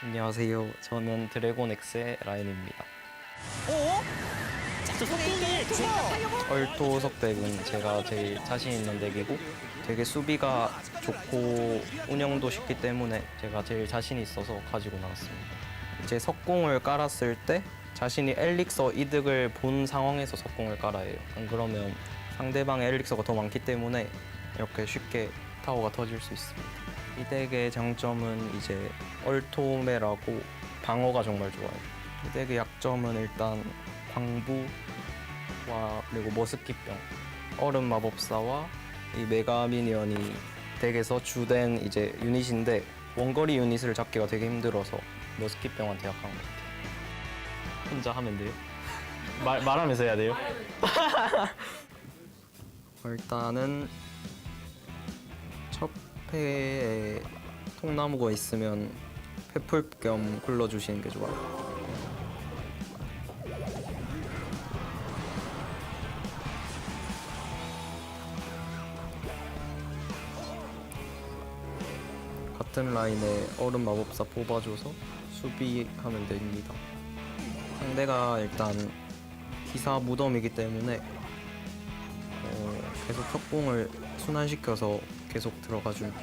안녕하세요. 저는 드래곤X의 라인입니다. 저 속공이 얼토 석덱은 제가 제일 자신 있는 덱이고 되게 수비가 좋고 운영도 쉽기 때문에 제가 제일 자신 있어서 가지고 나왔습니다. 이제 석공을 깔았을 때 자신이 엘릭서 이득을 본 상황에서 석공을 깔아야 해요. 안 그러면 상대방의 엘릭서가 더 많기 때문에 이렇게 쉽게 타워가 터질 수 있습니다. 이 덱의 장점은 이제 얼토메라고 방어가 정말 좋아요. 이 덱의 약점은 일단 광부와 그리고 머스킷병, 얼음 마법사와 이 메가 미니언이 덱에서 주된 이제 유닛인데 원거리 유닛을 잡기가 되게 힘들어서 머스킷병한테 약한 것 같아요. 혼자 하면 돼요? 말하면서 해야 돼요? 일단은 첫 패에 통나무가 있으면 패풀 겸 굴러주시는 게 좋아요. 같은 라인에 얼음 마법사 뽑아줘서 수비하면 됩니다. 상대가 일단 기사 무덤이기 때문에 계속 석공을 순환시켜서 계속 들어가 줄게요.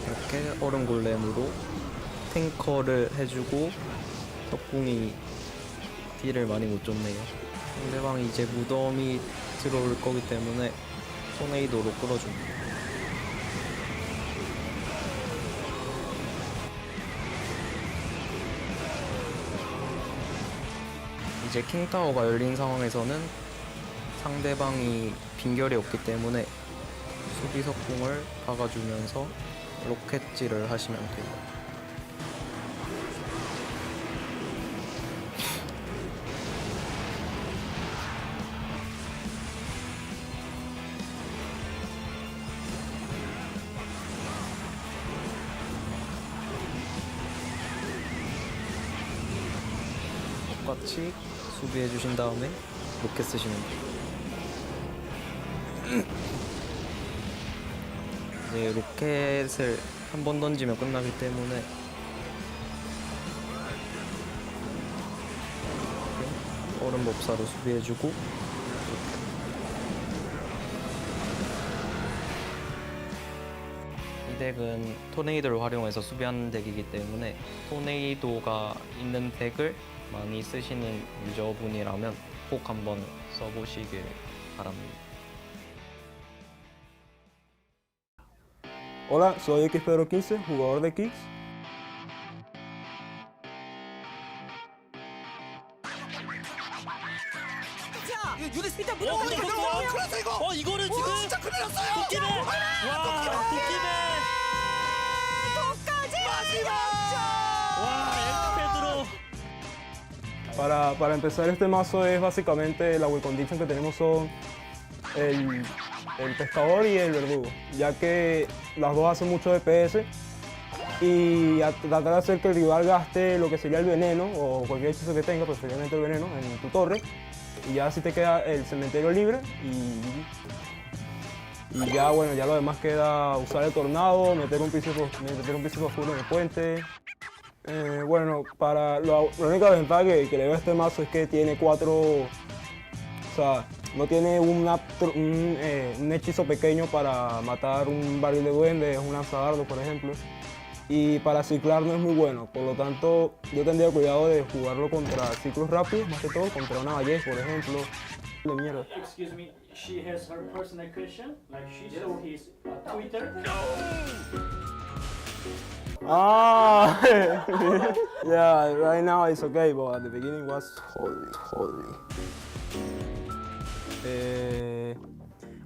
이렇게 얼음 골렘으로 탱커를 해주고 석궁이 딜을 많이 못 줬네요. 상대방이 이제 무덤이 들어올 거기 때문에 토네이도로 끌어줍니다. 이제 킹타워가 열린 상황에서는 상대방이 빈결이 없기 때문에 수비 석궁을 박아주면서 로켓질을 하시면 돼요. 똑같이 수비해 주신 다음에 로켓 쓰시면 돼요. 이제 로켓을 한 번 던지면 끝나기 때문에 얼음 법사로 수비해주고 이 덱은 토네이도를 활용해서 수비하는 덱이기 때문에 토네이도가 있는 덱을 많이 쓰시는 유저분이라면 꼭 한번 써보시길 바랍니다. Hola, soy XPedro15, jugador de Kicks. 유닛 스피드 무조건 그래서 이거 이거는 지금 진짜 큰일 났어요! 도끼맨 와 도까지! 와 엘프페드로 Para empezar este mazo es básicamente la win condition que tenemos son el pescador y el verdugo, ya que las dos hacen mucho DPS y tratar de hacer que el rival gaste lo que sería el veneno o cualquier hechizo que tenga, preferiblemente el veneno, en tu torre, y ya así te queda el cementerio libre y ya bueno, ya lo demás queda usar el tornado, meter un príncipe oscuro en el puente. Bueno, la única ventaja que le veo a este mazo es que tiene o sea, no tiene un hechizo pequeño para matar un barril de duendes, un lanzadardo por ejemplo, y para ciclar no es muy bueno, por lo tanto yo tendría cuidado de jugarlo contra ciclos rápidos, más que todo contra una ballesta por ejemplo. De mierda. Excuse me, she has her personal question, like she saw his Twitter. Ah, yeah, right now it's okay, but at the beginning was holy.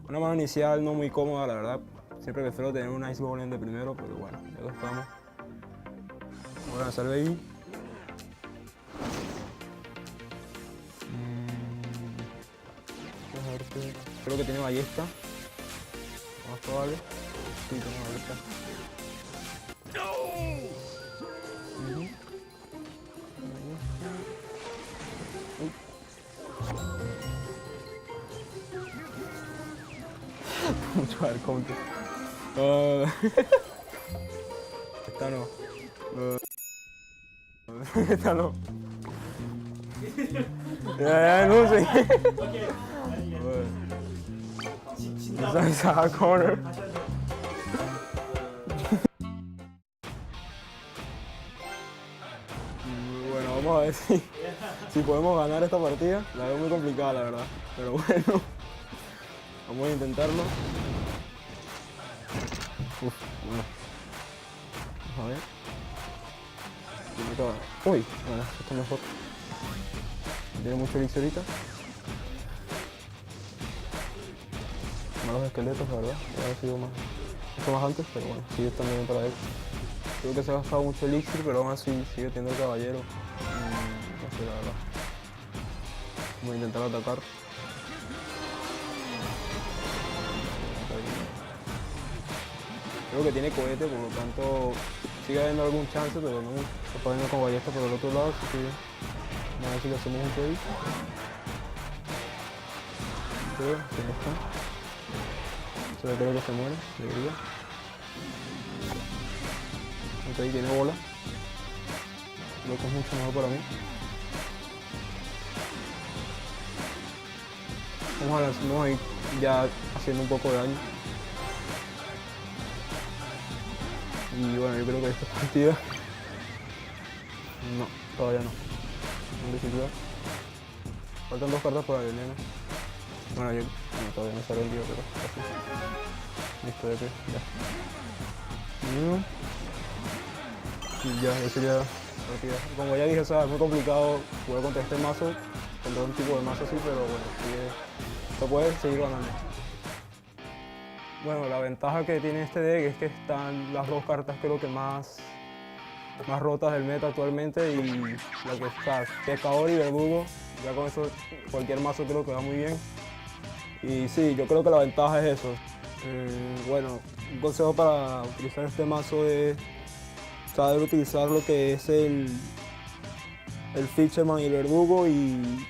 Una mano inicial no muy cómoda, la verdad. Siempre prefiero tener un Ice Golem de primero, pero bueno, ya lo estamos. Vamos a lanzar baby. Creo que tiene ballesta. Vamos probable. Sí, tiene ballesta. mucho. a dar counter. Esta no. Esta no. Ya, no sé. Esa corner. Bueno, vamos a ver si podemos ganar esta partida. La veo muy complicada, la verdad. Pero bueno, vamos a intentarlo. Uf, bueno. Vamos a ver. Uy, bueno, esto está mejor. Tiene mucho elixir ahorita. Malos esqueletos, la verdad. Había sido mucho más antes, pero bueno, sigue estando bien para él. Creo que se ha gastado mucho elixir, pero aún así sigue teniendo el caballero. No sé, la verdad. Voy a intentar atacar. Creo que tiene cohete, por lo tanto sigue habiendo algún chance, pero no mucho. Se está poniendo con ballesta por el otro lado, así que vamos a ver si le hacemos un trade. Creo que no está. Solo creo que se muere, debería. Ok, tiene bola. Lo que es mucho mejor para mí. Vamos a ir ya haciendo un poco de daño. Y bueno, yo creo que esta partida... No, todavía no. No decidido. Faltan 2 cartas para el veneno. Bueno, yo todavía no se ha rendido, pero casi. Listo, ya que ya. Y ya sería la partida. Como ya dije, o sea, es muy complicado jugar contra este mazo, contra un tipo de mazo así, pero bueno, se puede seguir ganando. Bueno, la ventaja que tiene este deck es que están las 2 cartas creo que más rotas del meta actualmente, y la que está pescador y verdugo. Ya con eso cualquier mazo creo que va muy bien. Y sí, yo creo que la ventaja es eso. Bueno, un consejo para utilizar este mazo es saber utilizar lo que es el Fisherman y el verdugo, y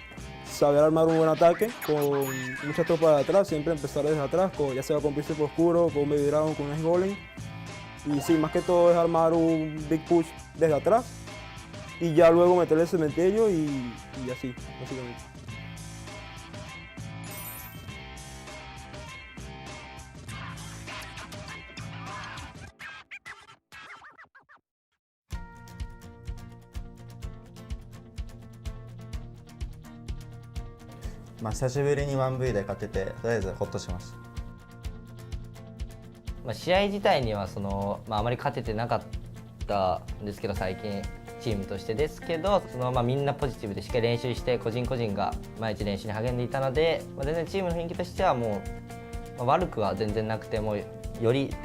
saber armar un buen ataque con muchas tropas de atrás, siempre empezar desde atrás, ya sea con Príncipe Oscuro, con un Baby Dragon, con un Ice Golem. Y sí, más que todo es armar un big push desde atrás y ya luego meterle el cementerio y así, básicamente.久しぶりに 1V で勝てて、とりあえずホッとしました。試合自体にはあまり勝ててなかったんですけど、最近チームとしてですけど、みんなポジティブでしっかり練習して個人個人が毎日練習に励んでいたので、全然チームの雰囲気としてはもう、悪くは全然なくて、もうよりと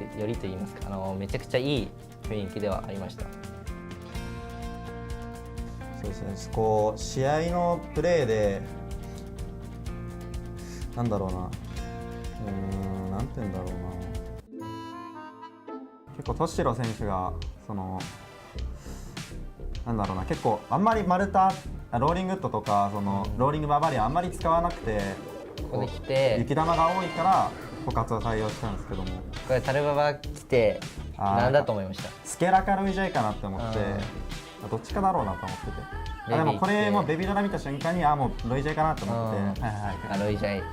言いますか、めちゃくちゃいい雰囲気ではありました。そうですね、こう試合のプレーでなんだろうな、なんて言うんだろうな、結構トシロ選手がなんだろうな、結構あんまり丸太ローリングウッドとかローリングバーバリアンあんまり使わなくて、ここで来て雪玉が多いから枯渇を採用したんですけども、これタルババ来てなんだと思いました。スケラかロイジャイかなって思って、どっちかだろうなと思ってて、でもこれもベビドラ見た瞬間にもうロイジャイかなと思って、ロイジャイ、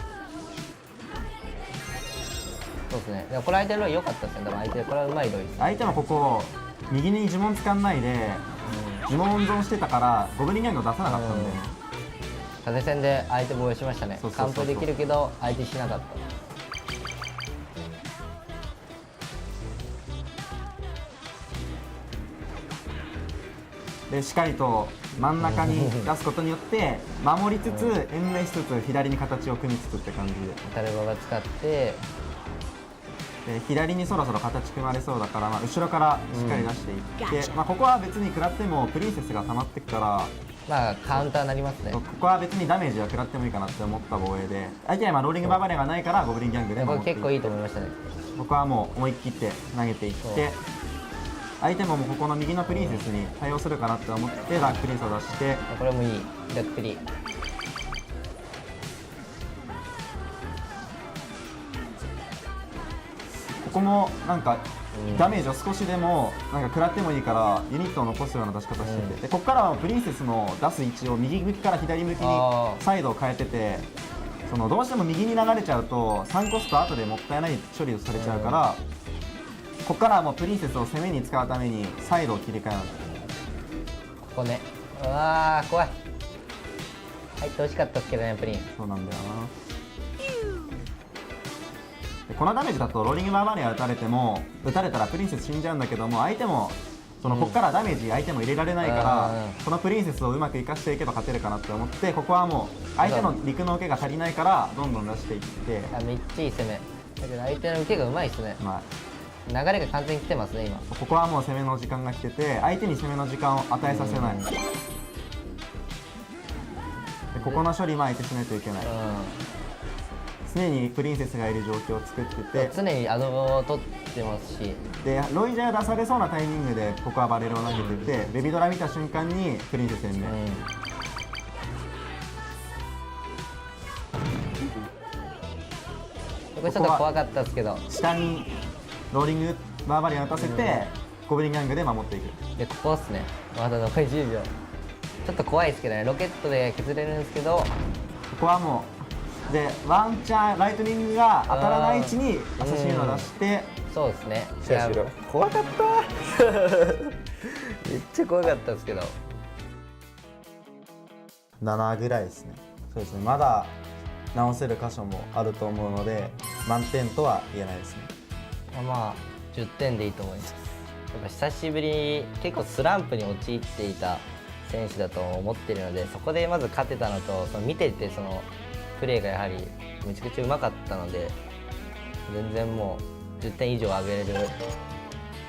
そうですね。でもこれ相手のロイ良かったですね。でも相手これはうまいロイです。相手もここ右に呪文使んないで、呪文温存してたからゴブリンギャングを出さなかったんで、縦戦で相手防衛しましたね。完封できるけど相手しなかった。でしっかりと真ん中に出すことによって守りつつ援命しつつ左に形を組みつつって感じで、タルババ使って左にそろそろ形組まれそうだから、後ろからしっかり出していって、ここは別に食らってもプリンセスが溜まってくから、カウンターになりますね。ここは別にダメージは食らってもいいかなって思った防衛で、相手にはローリングバーバリアンがないからゴブリンギャングで守っていって、結構いいと思いましたね。僕はもう思い切って投げていって、相手ももうここの右のプリンセスに対応するかなって思ってダークプリンスを出して、これもいいダークプリ。こもなんかダメージを少しでもなんか食らってもいいからユニットを残すような出し方してて、でここからはプリンセスの出す位置を右向きから左向きにサイドを変えてて、そのどうしても右に流れちゃうと3コスト後でもったいない処理をされちゃうから、ここからはもうプリンセスを攻めに使うためにサイドを切り替えます。ここね、うわー怖い。入ってほしかったですけどね、プリン。そうなんだよな。でこのダメージだとローリングバーバリア打たれても、打たれたらプリンセス死んじゃうんだけども、相手もそのここからダメージ相手も入れられないから、このプリンセスをうまく生かしていけば勝てるかなって思って、ここはもう相手の陸の受けが足りないからどんどん出していって、あ、めっちゃいい攻め。だけど相手の受けがうまいですね。ま流れが完全に来てますね今。あ、ここはもう攻めの時間が来てて、相手に攻めの時間を与えさせない。でここの処理も相手しないといけない。常にプリンセスがいる状況を作ってて、常にアドバを取ってますし、でロイジャー出されそうなタイミングでここはバレルを投げてて、ベビドラ見た瞬間にプリンセス戦目、これちょっと怖かったですけど、下にローリングバーバリアン打たせて、ゴブリンギャングで守っていく。でここっすね。まだ残り10秒。ちょっと怖いですけどね、ロケットで削れるんですけど、ここはもうでワンチャンライトニングが当たらない位置にアサシーノを出して、そうですね。シェアしろ。怖かっためっちゃ怖かったですけど、7ぐらいですね。そうですね、まだ直せる箇所もあると思うので満点とは言えないですね。まあ10点でいいと思います。やっぱ久しぶり、結構スランプに陥っていた選手だと思っているので、そこでまず勝てたのと、その見ててそのプレーがやはりめちゃくちゃうまかったので、全然もう10点以上上げれる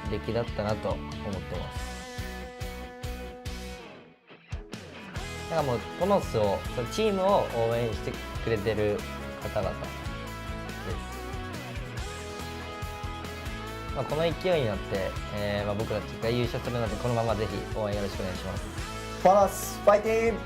出来だったなと思ってます。だからもうポノスを、そのチームを応援してくれてる方々です。この勢いに乗って、僕たちが優勝するので、このままぜひ応援よろしくお願いします。ファラスファイティング。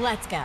Let's go.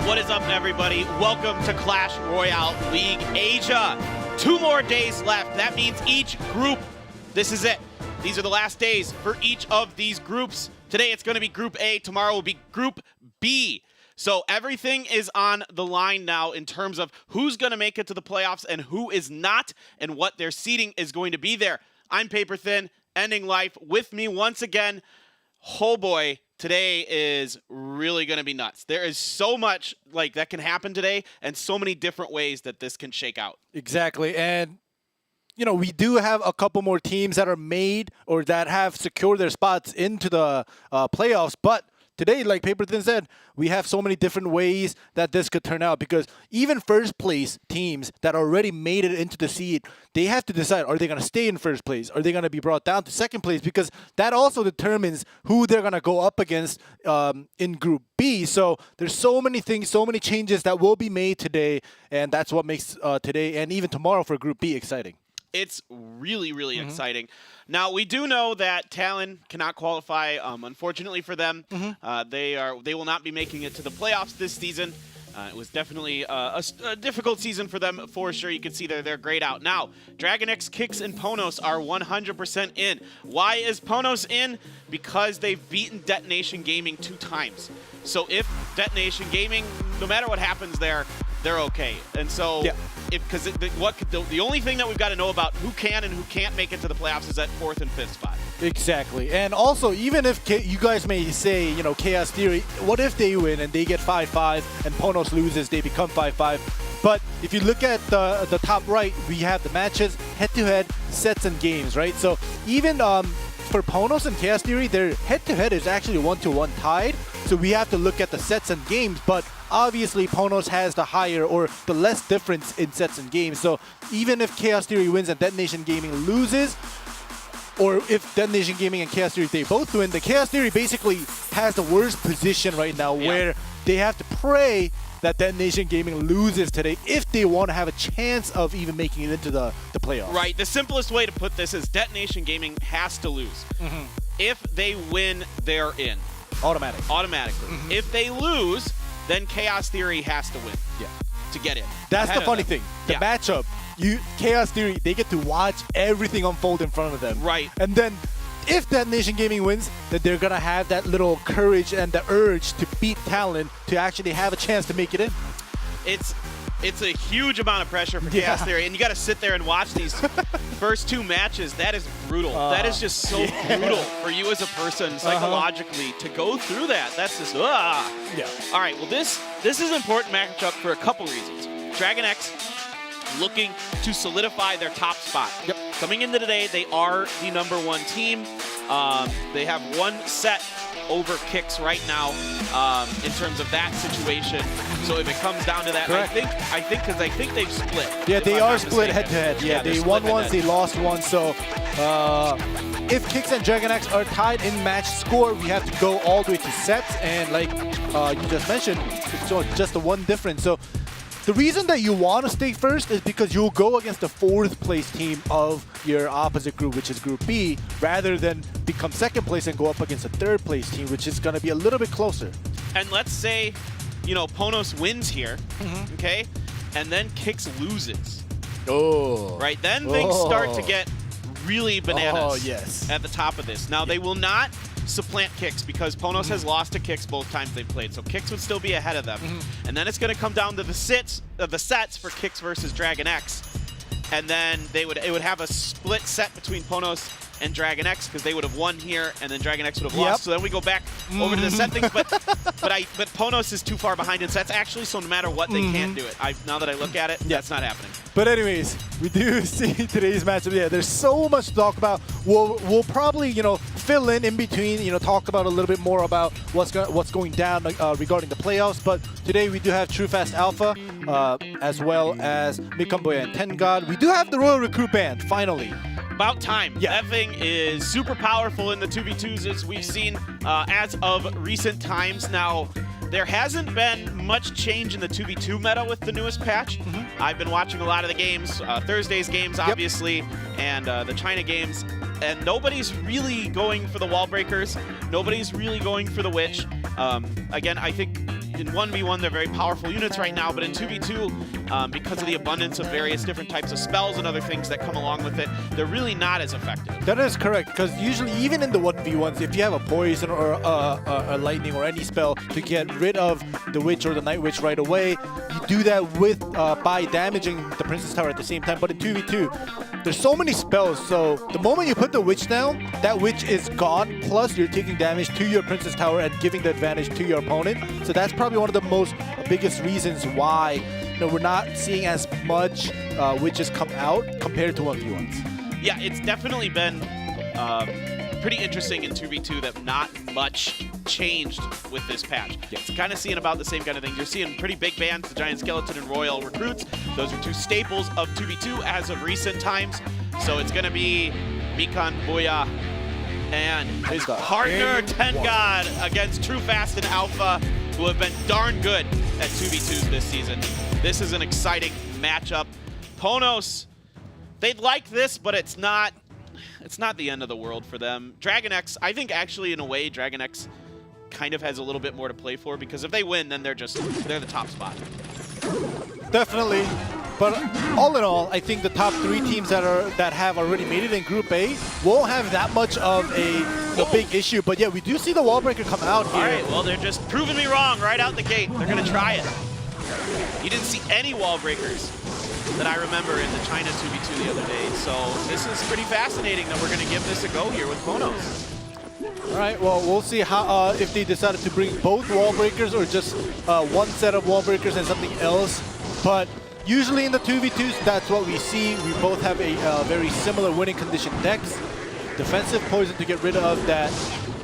What is up, everybody? Welcome to Clash Royale League Asia. 2 more days left. That means each group, this is it. These are the last days for each of these groups to Today it's going to be Group A. Tomorrow will be Group B. So everything is on the line now in terms of who's going to make it to the playoffs and who is not, and what their seeding is going to be there. I'm Paper Thin, ending life. With me once again, oh boy, today is really going to be nuts. There is so much that can happen today, and so many different ways that this can shake out. Exactly. And we do have a couple more teams that are made or that have secured their spots into the playoffs, but today, like Paper Thin said, we have so many different ways that this could turn out, because even first place teams that already made it into the seed, they have to decide, are they going to stay in first place? Are they going to be brought down to second place? Because that also determines who they're going to go up against in Group B. So there's so many things, so many changes that will be made today, and that's what makes today and even tomorrow for Group B exciting. It's really, really exciting. Now, we do know that Talon cannot qualify, unfortunately for them. They will not be making it to the playoffs this season. It was definitely a difficult season for them, for sure. You can see they're grayed out. Now, DragonX, Kicks, and PONOS are 100% in. Why is PONOS in? Because they've beaten Detonation Gaming 2 times. So if Detonation Gaming, no matter what happens there, they're okay. And so, because the only thing that we've got to know about who can and who can't make it to the playoffs is that 4th and 5th spot. Exactly. And also, even if you guys may say, Chaos Theory, what if they win and they get 5-5 and PONOS loses, they become 5-5? But if you look at the top right, we have the matches, head-to-head, sets, and games, right? So even for PONOS and Chaos Theory, their head-to-head is actually 1-1 tied. So we have to look at the sets and games, but obviously PONOS has the higher or the less difference in sets and games. So even if Chaos Theory wins and Detonation Gaming loses, or if Detonation Gaming and Chaos Theory, they both win, the Chaos Theory basically has the worst position right now, where they have to pray that Detonation Gaming loses today if they want to have a chance of even making it into the playoffs. Right. The simplest way to put this is Detonation Gaming has to lose. If they win, they're in. Automatically. If they lose, then Chaos Theory has to win. To get in. That's the funny thing. The matchup, Chaos Theory, they get to watch everything unfold in front of them. Right. And then if Detonation Gaming wins, then they're going to have that little courage and the urge to beat Talon to actually have a chance to make it in. It's a huge amount of pressure for Chaos Theory, and you got to sit there and watch these first 2 matches. That is brutal. That is just so brutal for you as a person psychologically to go through that. That's just All right. Well, this is an important matchup for a couple reasons. DragonX looking to solidify their top spot. Coming into today, they are the #1 team. They have 1 set over Kicks right now in terms of that situation. So if it comes down to that, I think they've split. Yeah, they are split head-to-head. Yeah, they won once, they lost once. So if Kicks and DragonX are tied in match score, we have to go all the way to sets. And like you just mentioned, it's just the 1 difference. So the reason that you want to stay first is because you'll go against the 4th place team of your opposite group, which is Group B, rather than become 2nd place and go up against a 3rd place team, which is going to be a little bit closer. And let's say, PONOS wins here, okay? And then Kicks loses. Right? Then things start to get really bananas at the top of this. Now, they will not supplant Kicks because PONOS has lost to Kicks both times they've played, so Kicks would still be ahead of them. And then it's going to come down to the sets for Kicks versus DragonX, and then it would have a split set between PONOS and DragonX because they would have won here, and then DragonX would have lost. So then we go back over to the set things, but PONOS is too far behind in sets actually, so no matter what, they can't do it. Now that I look at it, that's not happening. But anyways, we do see today's matchup. Yeah, there's so much to talk about. We'll probably fill in between, talk about a little bit more about what's going down regarding the playoffs. But today we do have True Fast Alpha, as well as Mikamboya and Tengad. We do have the Royal Recruit Band finally. About time. That thing is super powerful in the 2v2s, as we've seen as of recent times. Now, there hasn't been much change in the 2v2 meta with the newest patch. I've been watching a lot of the games, Thursday's games, obviously, and the China games, and nobody's really going for the wall breakers. Nobody's really going for the witch. Again, I think in 1v1 they're very powerful units right now, but in 2v2, because of the abundance of various different types of spells and other things that come along with it, they're really not as effective. That is correct, because usually even in the 1v1s, if you have a poison or a lightning or any spell to get rid of the witch or the night witch right away, you do that with by damaging the princess tower at the same time. But in 2v2, there's so many spells, so the moment you put the witch down, that witch is gone, plus you're taking damage to your princess tower and giving the advantage to your opponent. So that's probably one of the biggest reasons why we're not seeing as much witches come out compared to 1v1s. Yeah, it's definitely been pretty interesting in 2v2 that not much changed with this patch. It's kind of seeing about the same kind of thing. You're seeing pretty big bans, the Giant Skeleton and Royale recruits. Those are two staples of 2v2 as of recent times. So it's going to be Mikan, Boya, and his partner Tengan against True Fast and Alpha, who have been darn good at 2v2s this season. This is an exciting matchup. PONOS, they'd like this, but it's not the end of the world for them. DragonX, I think actually in a way DragonX kind of has a little bit more to play for, because if they win, then they're the top spot. Definitely. But all in all, I think the top 3 teams that have already made it in Group A won't have that much of a big issue. But yeah, we do see the wall breaker come out here. All right, well, they're just proving me wrong right out the gate. They're going to try it. You didn't see any wall breakers that I remember in the China 2v2 the other day. So this is pretty fascinating that we're going to give this a go here with PONOS. All right, well, we'll see how if they decided to bring both wall breakers or just one set of wall breakers and something else. But usually in the 2v2s, that's what we see. We both have a very similar winning condition decks. Defensive poison to get rid of that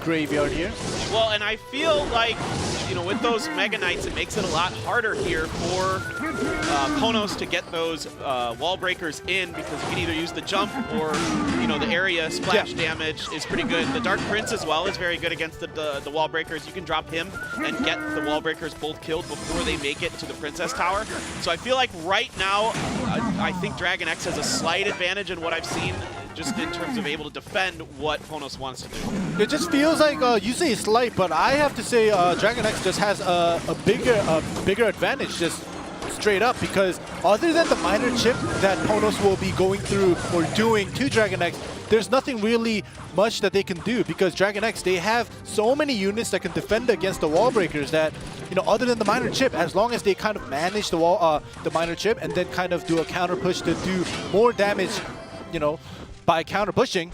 graveyard here. Well, and I feel like, with those Mega Knights, it makes it a lot harder here for PONOS to get those wall breakers in, because you can either use the jump or, the area splash damage is pretty good. The Dark Prince as well is very good against the wall breakers. You can drop him and get the wall breakers both killed before they make it to the Princess Tower. So I feel like right now, I think DragonX has a slight advantage in what I've seen, just in terms of able to defend what PONOS wants to do. It just feels like you say slight, but I have to say DragonX just has a bigger advantage, just straight up, because other than the minor chip that PONOS will be going through or doing to DragonX, there's nothing really much that they can do, because DragonX, they have so many units that can defend against the wall breakers that, other than the minor chip, as long as they kind of manage the minor chip and then kind of do a counter push to do more damage, by counter pushing,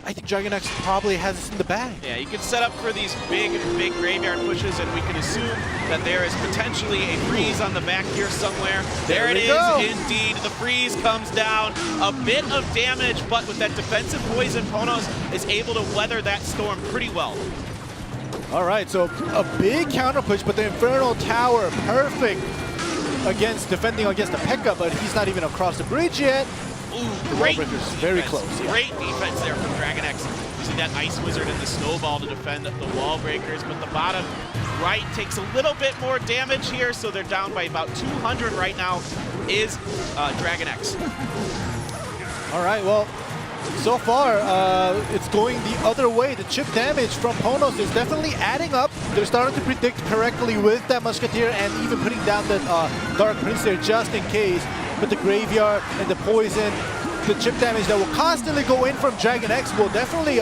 I think DragonX probably has this in the bag. Yeah, you can set up for these big graveyard pushes, and we can assume that there is potentially a freeze on the back here somewhere. There it is, indeed. The freeze comes down. A bit of damage, but with that defensive poison, PONOS is able to weather that storm pretty well. All right, so a big counter push, but the Infernal Tower, perfect against defending against the P.E.K.K.A, but he's not even across the bridge yet. Ooh, great defense. Very close. Yeah. Great defense there from DragonX, using that Ice Wizard and the Snowball to defend the wall breakers. But the bottom right takes a little bit more damage here, so they're down by about 200 right now, is DragonX. All right, well, so far it's going the other way. The chip damage from PONOS is definitely adding up. They're starting to predict correctly with that Musketeer and even putting down the Dark Prince there just in case. But the graveyard and the poison, the chip damage that will constantly go in from DragonX will definitely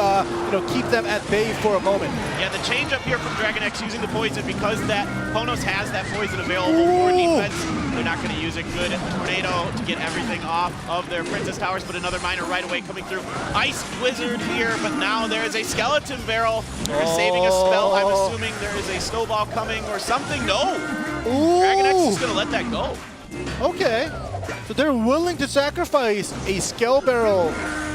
keep them at bay for a moment. Yeah, the change up here from DragonX using the poison, because that PONOS has that poison available for defense. They're not going to use a good tornado to get everything off of their Princess Towers, but another miner right away coming through. Ice Wizard here, but now there is a Skeleton Barrel. They're saving a spell. I'm assuming there is a Snowball coming or something. No! DragonX is going to let that go. Okay. So they're willing to sacrifice a Skell Barrel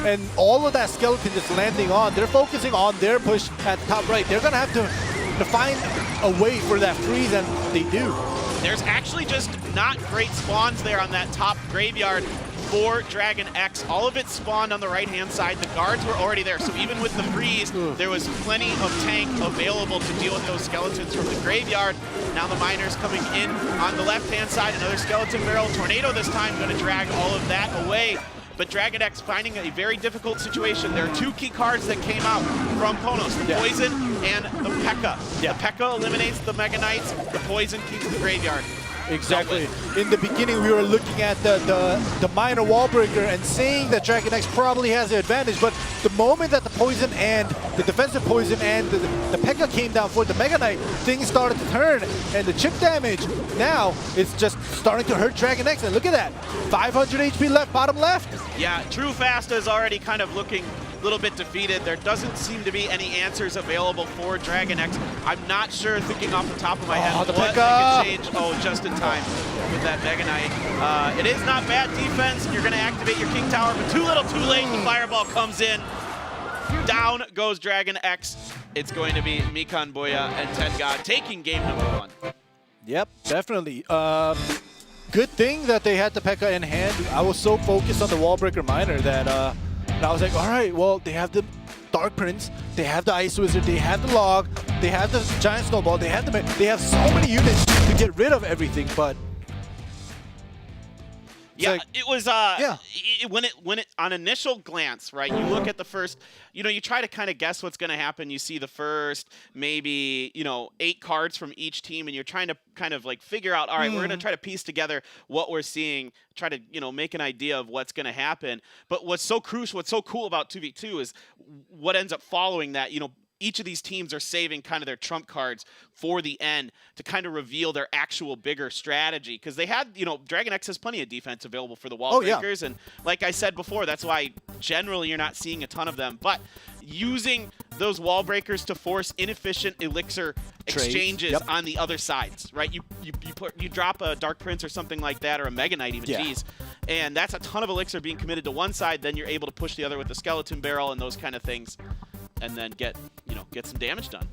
and all of that skeleton just landing on. They're focusing on their push at the top right. They're going to have to find a way for that freeze, and they do. There's actually just not great spawns there on that top graveyard for DragonX. All of it spawned on the right-hand side. The guards were already there, so even with the freeze, there was plenty of tank available to deal with those skeletons from the graveyard. Now the miners coming in on the left-hand side, another skeleton barrel. Tornado this time going to drag all of that away but DragonX finding a very difficult situation. There are two key cards that came out from PONOS, the Poison and the P.E.K.K.A. The P.E.K.K.A. eliminates the Mega Knights, the Poison keeps the graveyard. Exactly. In the beginning, we were looking at the minor wall breaker and saying that DragonX probably has the advantage, but the moment that the Poison and the defensive Poison and the P.E.K.K.A. came down for the Mega Knight, things started to turn, and the chip damage now is just starting to hurt DragonX. And look at that, 500 HP left, bottom left. Yeah, True Fast is already kind of looking a little bit defeated. There doesn't seem to be any answers available for DragonX. I'm not sure, thinking off the top of my head, the what P.E.K.K.A. they could change. Oh, just in time with that Mega Knight. It is not bad defense. You're going to activate your King Tower, but too little, too late. The Fireball comes in. Down goes DragonX. It's going to be Mikan Boya and Tengad taking game number 1. Yep, definitely. Good thing that they had the P.E.K.K.A. in hand. I was so focused on the Wallbreaker Miner that and I was like, all right, well, they have the Dark Prince, they have the Ice Wizard, they have the Log, they have the Giant Snowball, they have so many units to get rid of everything, but yeah, like, it was when it on initial glance, right? You look at the first, you try to kind of guess what's going to happen. You see the first maybe 8 cards from each team, and you're trying to kind of like figure out, all right, we're going to try to piece together what we're seeing, try to make an idea of what's going to happen. But what's so crucial, what's so cool about 2v2 is what ends up following that. Each of these teams are saving kind of their trump cards for the end to kind of reveal their actual bigger strategy. Because they had, DragonX has plenty of defense available for the wall breakers. And like I said before, that's why generally you're not seeing a ton of them. But using those wall breakers to force inefficient elixir exchanges on the other sides, right? You drop a Dark Prince or something like that, or a Mega Knight even, geez. And that's a ton of elixir being committed to one side. Then you're able to push the other with the Skeleton Barrel and those kind of things. And then get some damage done.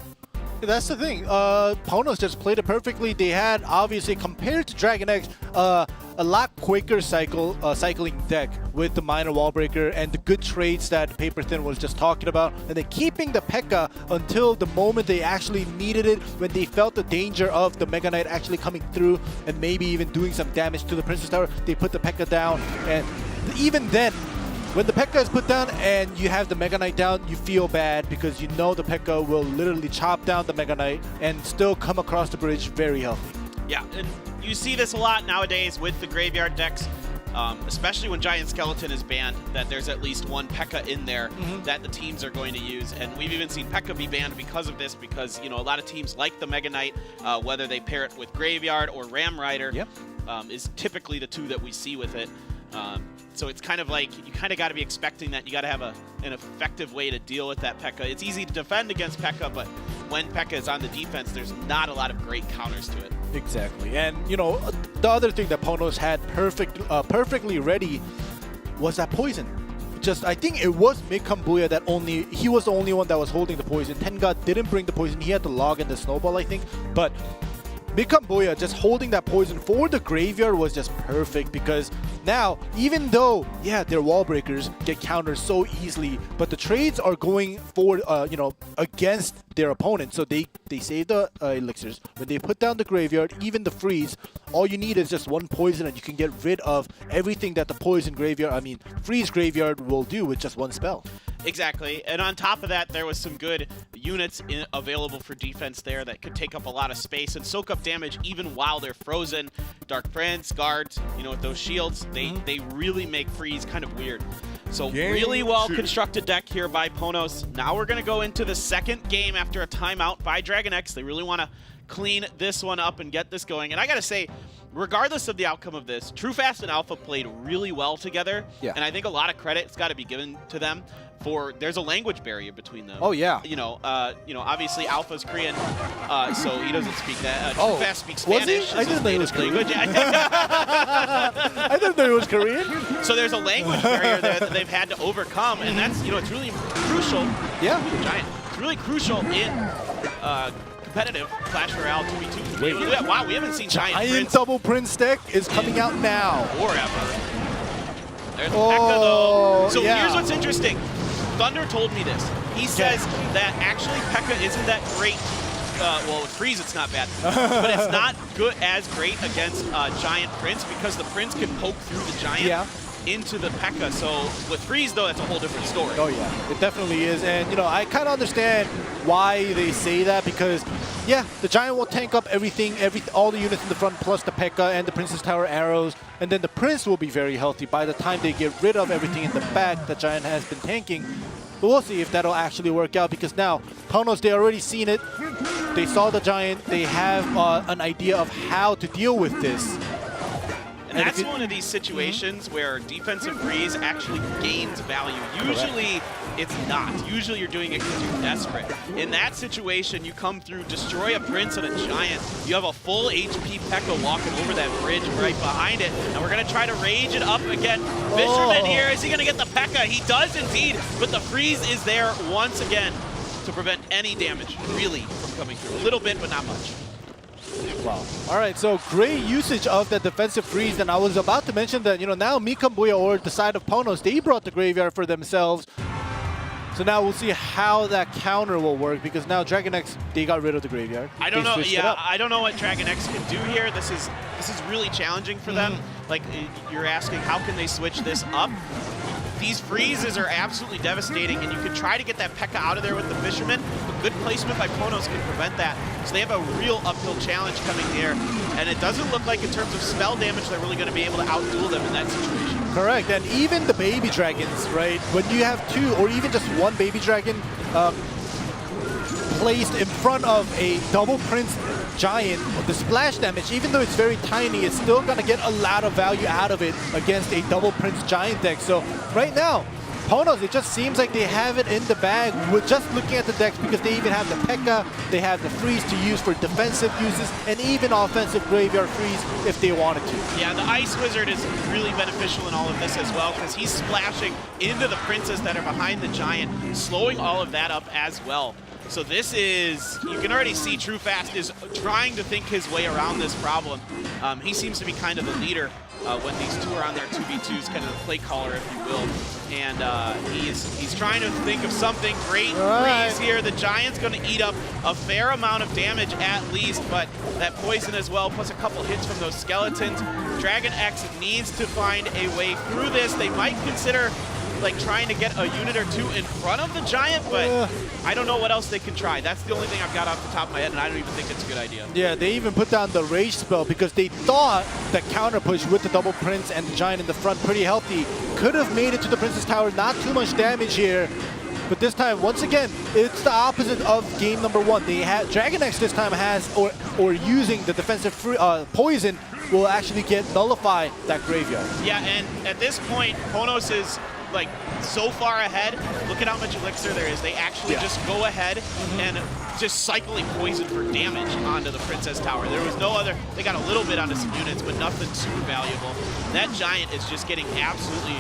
That's the thing. PONOS just played it perfectly. They had, obviously, compared to DragonX, a lot quicker cycling deck with the minor wall breaker and the good trades that Paper Thin was just talking about. And then keeping the P.E.K.K.A. until the moment they actually needed it, when they felt the danger of the Mega Knight actually coming through and maybe even doing some damage to the Princess Tower. They put the P.E.K.K.A. down. And even then, when the P.E.K.K.A. is put down and you have the Mega Knight down, you feel bad because you know the P.E.K.K.A. will literally chop down the Mega Knight and still come across the bridge very healthy. Yeah, and you see this a lot nowadays with the graveyard decks, especially when Giant Skeleton is banned, that there's at least one P.E.K.K.A. in there that the teams are going to use. And we've even seen P.E.K.K.A. be banned because of this, because a lot of teams like the Mega Knight, whether they pair it with Graveyard or Ram Rider, is typically the two that we see with it. So it's kind of like, you kind of got to be expecting that. You got to have an effective way to deal with that P.E.K.K.A. It's easy to defend against P.E.K.K.A., but when P.E.K.K.A. is on the defense, there's not a lot of great counters to it. Exactly. And, the other thing that PONOS had perfectly ready was that Poison. I think it was Mikan Boya that he was the only one that was holding the Poison. Tengad didn't bring the Poison. He had the Log and the Snowball, I think. But Mikan Boya just holding that Poison for the graveyard was just perfect, because now, even though, their wall breakers get countered so easily, but the trades are going for, against their opponent. So they save the elixirs. When they put down the graveyard, even the freeze, all you need is just one Poison and you can get rid of everything that the freeze graveyard will do with just one spell. Exactly, and on top of that, there was some good units available for defense there that could take up a lot of space and soak up damage even while they're frozen. Dark Prince, Guards, with those shields, they really make freeze kind of weird. So really well-constructed deck here by PONOS. Now we're going to go into the second game after a timeout by DragonX. They really want to clean this one up and get this going. And I got to say, regardless of the outcome of this, True Fast and Alpha played really well together. And I think a lot of credit's got to be given to them. There's a language barrier between them. Oh, yeah. Obviously Alpha's Korean, so he doesn't speak that. True Fast speaks Spanish. I didn't know he was Korean. I didn't know he was Korean. So there's a language barrier there that they've had to overcome, and that's, it's really crucial. Giant. It's really crucial in competitive Clash Royale 2v2. Wow, we haven't seen Giant Prince. Double Prince deck is coming out now. Forever. There's P.E.K.K.A. though. So here's what's interesting. Thunder told me this. He says that actually P.E.K.K.A. isn't that great. Well, with Freeze, it's not bad. But it's not as great against Giant Prince, because the Prince can poke through the Giant. into the P.E.K.K.A. So with Freeze, though, that's a whole different story. Oh yeah, it definitely is. And you know, I kind of understand why they say that, because yeah, the Giant will tank up everything, all the units in the front plus the P.E.K.K.A. and the Princess Tower arrows, and then the Prince will be very healthy by the time they get rid of everything in the back that Giant has been tanking. But we'll see if that'll actually work out, because now PONOS, they already seen it. They saw the Giant. They have an idea of how to deal with this. And that's one of these situations where defensive freeze actually gains value. Usually it's not. Usually you're doing it because you're desperate. In that situation, you come through, destroy a Prince and a Giant. You have a full HP P.E.K.K.A. walking over that bridge right behind it. And we're going to try to rage it up again. Fisherman here, is he going to get the P.E.K.K.A.? He does indeed, but the freeze is there once again to prevent any damage, really, from coming through. A little bit, but not much. Wow. All right, so great usage of that defensive freeze. And I was about to mention that, you know, now Mikanbuya, or the side of PONOS, they brought the graveyard for themselves. So now we'll see how that counter will work, because now DragonX, they got rid of the graveyard. I don't know. Yeah, I don't know what DragonX can do here. This is really challenging for them. Like, you're asking, how can they switch this up? These freezes are absolutely devastating, and you can try to get that P.E.K.K.A. out of there with the Fisherman, but good placement by PONOS can prevent that. So they have a real uphill challenge coming here, and it doesn't look like in terms of spell damage they're really going to be able to outduel them in that situation. Correct, and even the baby dragons, right? When you have two or even just one baby dragon placed in front of a double Prince Giant, the splash damage, even though it's very tiny, it's still going to get a lot of value out of it against a double Prince Giant deck. So right now, PONOS, it just seems like they have it in the bag with just looking at the decks, because they even have the P.E.K.K.A., they have the freeze to use for defensive uses, and even offensive graveyard freeze if they wanted to. Yeah, the Ice Wizard is really beneficial in all of this as well, because he's splashing into the Princes that are behind the Giant, slowing all of that up as well. So this is, you can already see TrueFast is trying to think his way around this problem. He seems to be kind of the leader when these two are on their 2v2s, kind of the play caller, if you will. And he's trying to think of something great. Freeze here. The Giant's going to eat up a fair amount of damage at least, but that poison as well, plus a couple hits from those skeletons. DragonX needs to find a way through this. They might consider like trying to get a unit or two in front of the Giant, but I don't know what else they can try. That's the only thing I've got off the top of my head, and I don't even think it's a good idea. Yeah, they even put down the Rage spell because they thought the counter push with the double Prince and the Giant in the front pretty healthy could have made it to the Princess Tower. Not too much damage here. But this time, once again, it's the opposite of game number one. They had DragonX this time has, or using the defensive poison will actually nullify that graveyard. Yeah, and at this point, PONOS is like so far ahead. Look at how much elixir there is. They actually just go ahead and just cycling poison for damage onto the Princess Tower. There was no other, they got a little bit onto some units, but nothing super valuable. That Giant is just getting absolutely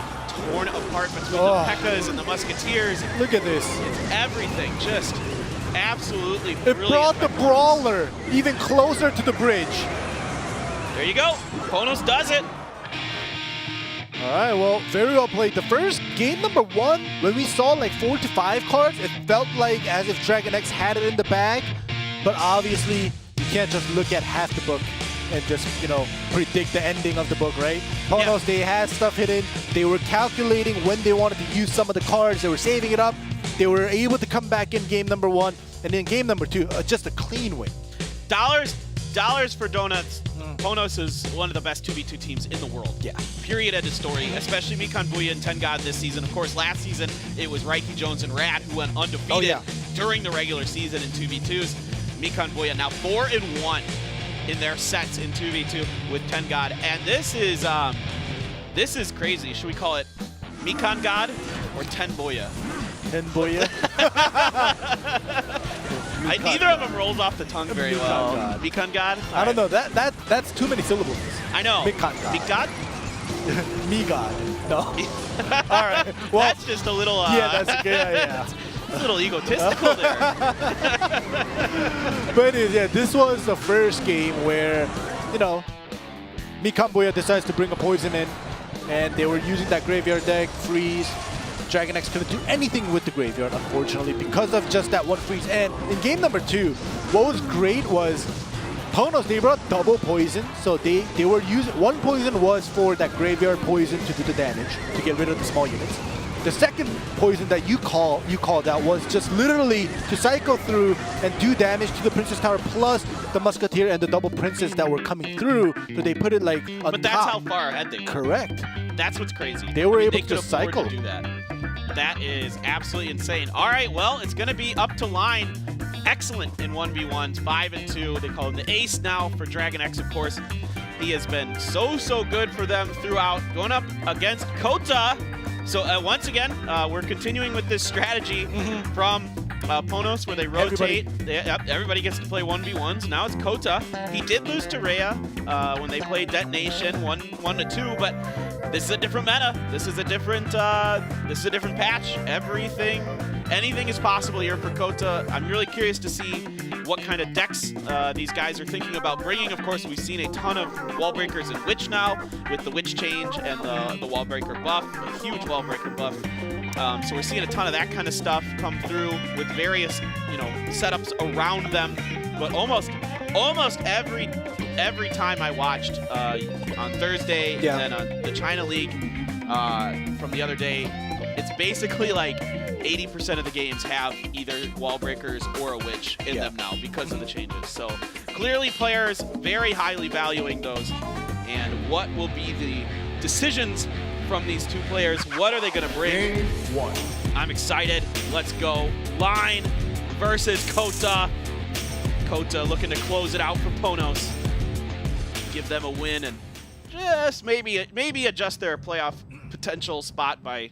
torn apart between the P.E.K.K.A.s and the Musketeers. Look at this. It's everything, just absolutely It brought the Brawler even closer to the bridge. There you go. PONOS does it. All right, well, very well played. The first game number one, when we saw like 4 to 5 cards, it felt like as if DragonX had it in the bag. But obviously, you can't just look at half the book and just, you know, predict the ending of the book, right? PONOS, they had stuff hidden. They were calculating when they wanted to use some of the cards. They were saving it up. They were able to come back in game number one. And then game number two, just a clean win. Dollars for donuts. PONOS is one of the best 2v2 teams in the world. Yeah. Period, end of story. Especially Mikanbuya and Tengad this season. Of course, last season, it was Raiki Jones and Rad who went undefeated during the regular season in 2v2s. Mikanbuya now 4-1 in their sets in 2v2 with Tengad. And this is crazy. Should we call it Mikangad or Tenboya? Tenboya? Neither of them rolls off the tongue very well. Mikangad? I don't know. That's too many syllables. I know. Mikangad. Mikangad? Me-God. No. All right. Well, that's just a little... yeah, that's okay. Yeah. It's a little egotistical there. But yeah, this was the first game where, you know, Mikanbuya decides to bring a poison in, and they were using that graveyard deck, freeze. DragonX couldn't do anything with the graveyard, unfortunately, because of just that one freeze. And in game number two, what was great was PONOS, they brought double poison, so they were using, one poison was for that graveyard poison to do the damage, to get rid of the small units. The second poison that you called out was just literally to cycle through and do damage to the Princess Tower plus the Musketeer and the double Princess that were coming through, so they put it like on But that's top. how far ahead they were. Correct. That's what's crazy. They were able they to could afford cycle. to do that. That is absolutely insane. All right, well, it's going to be up to Line. Excellent in 1v1s, 5 and 2. They call him the ace now for DragonX, of course. He has been so good for them throughout, going up against Kota. So once again, we're continuing with this strategy from PONOS where they rotate. Everybody gets to play 1v1s. Now it's Kota. He did lose to Raya when they played Detonation 1-2, but this is a different meta. This is a different patch. Anything is possible here for Kota. I'm really curious to see what kind of decks these guys are thinking about bringing. Of course, we've seen a ton of wall breakers in Witch now with the Witch change and the wall breaker buff, a huge wall breaker buff. So we're seeing a ton of that kind of stuff come through with various, setups around them. But almost every time I watched on Thursday and then on the China League from the other day, it's basically like 80% of the games have either wall breakers or a witch in them now because of the changes. So clearly players very highly valuing those. And what will be the decisions from these two players? What are they going to bring? Game 1. I'm excited. Let's go. Line versus Kota. Kota looking to close it out for PONOS. Give them a win and just maybe adjust their playoff potential spot by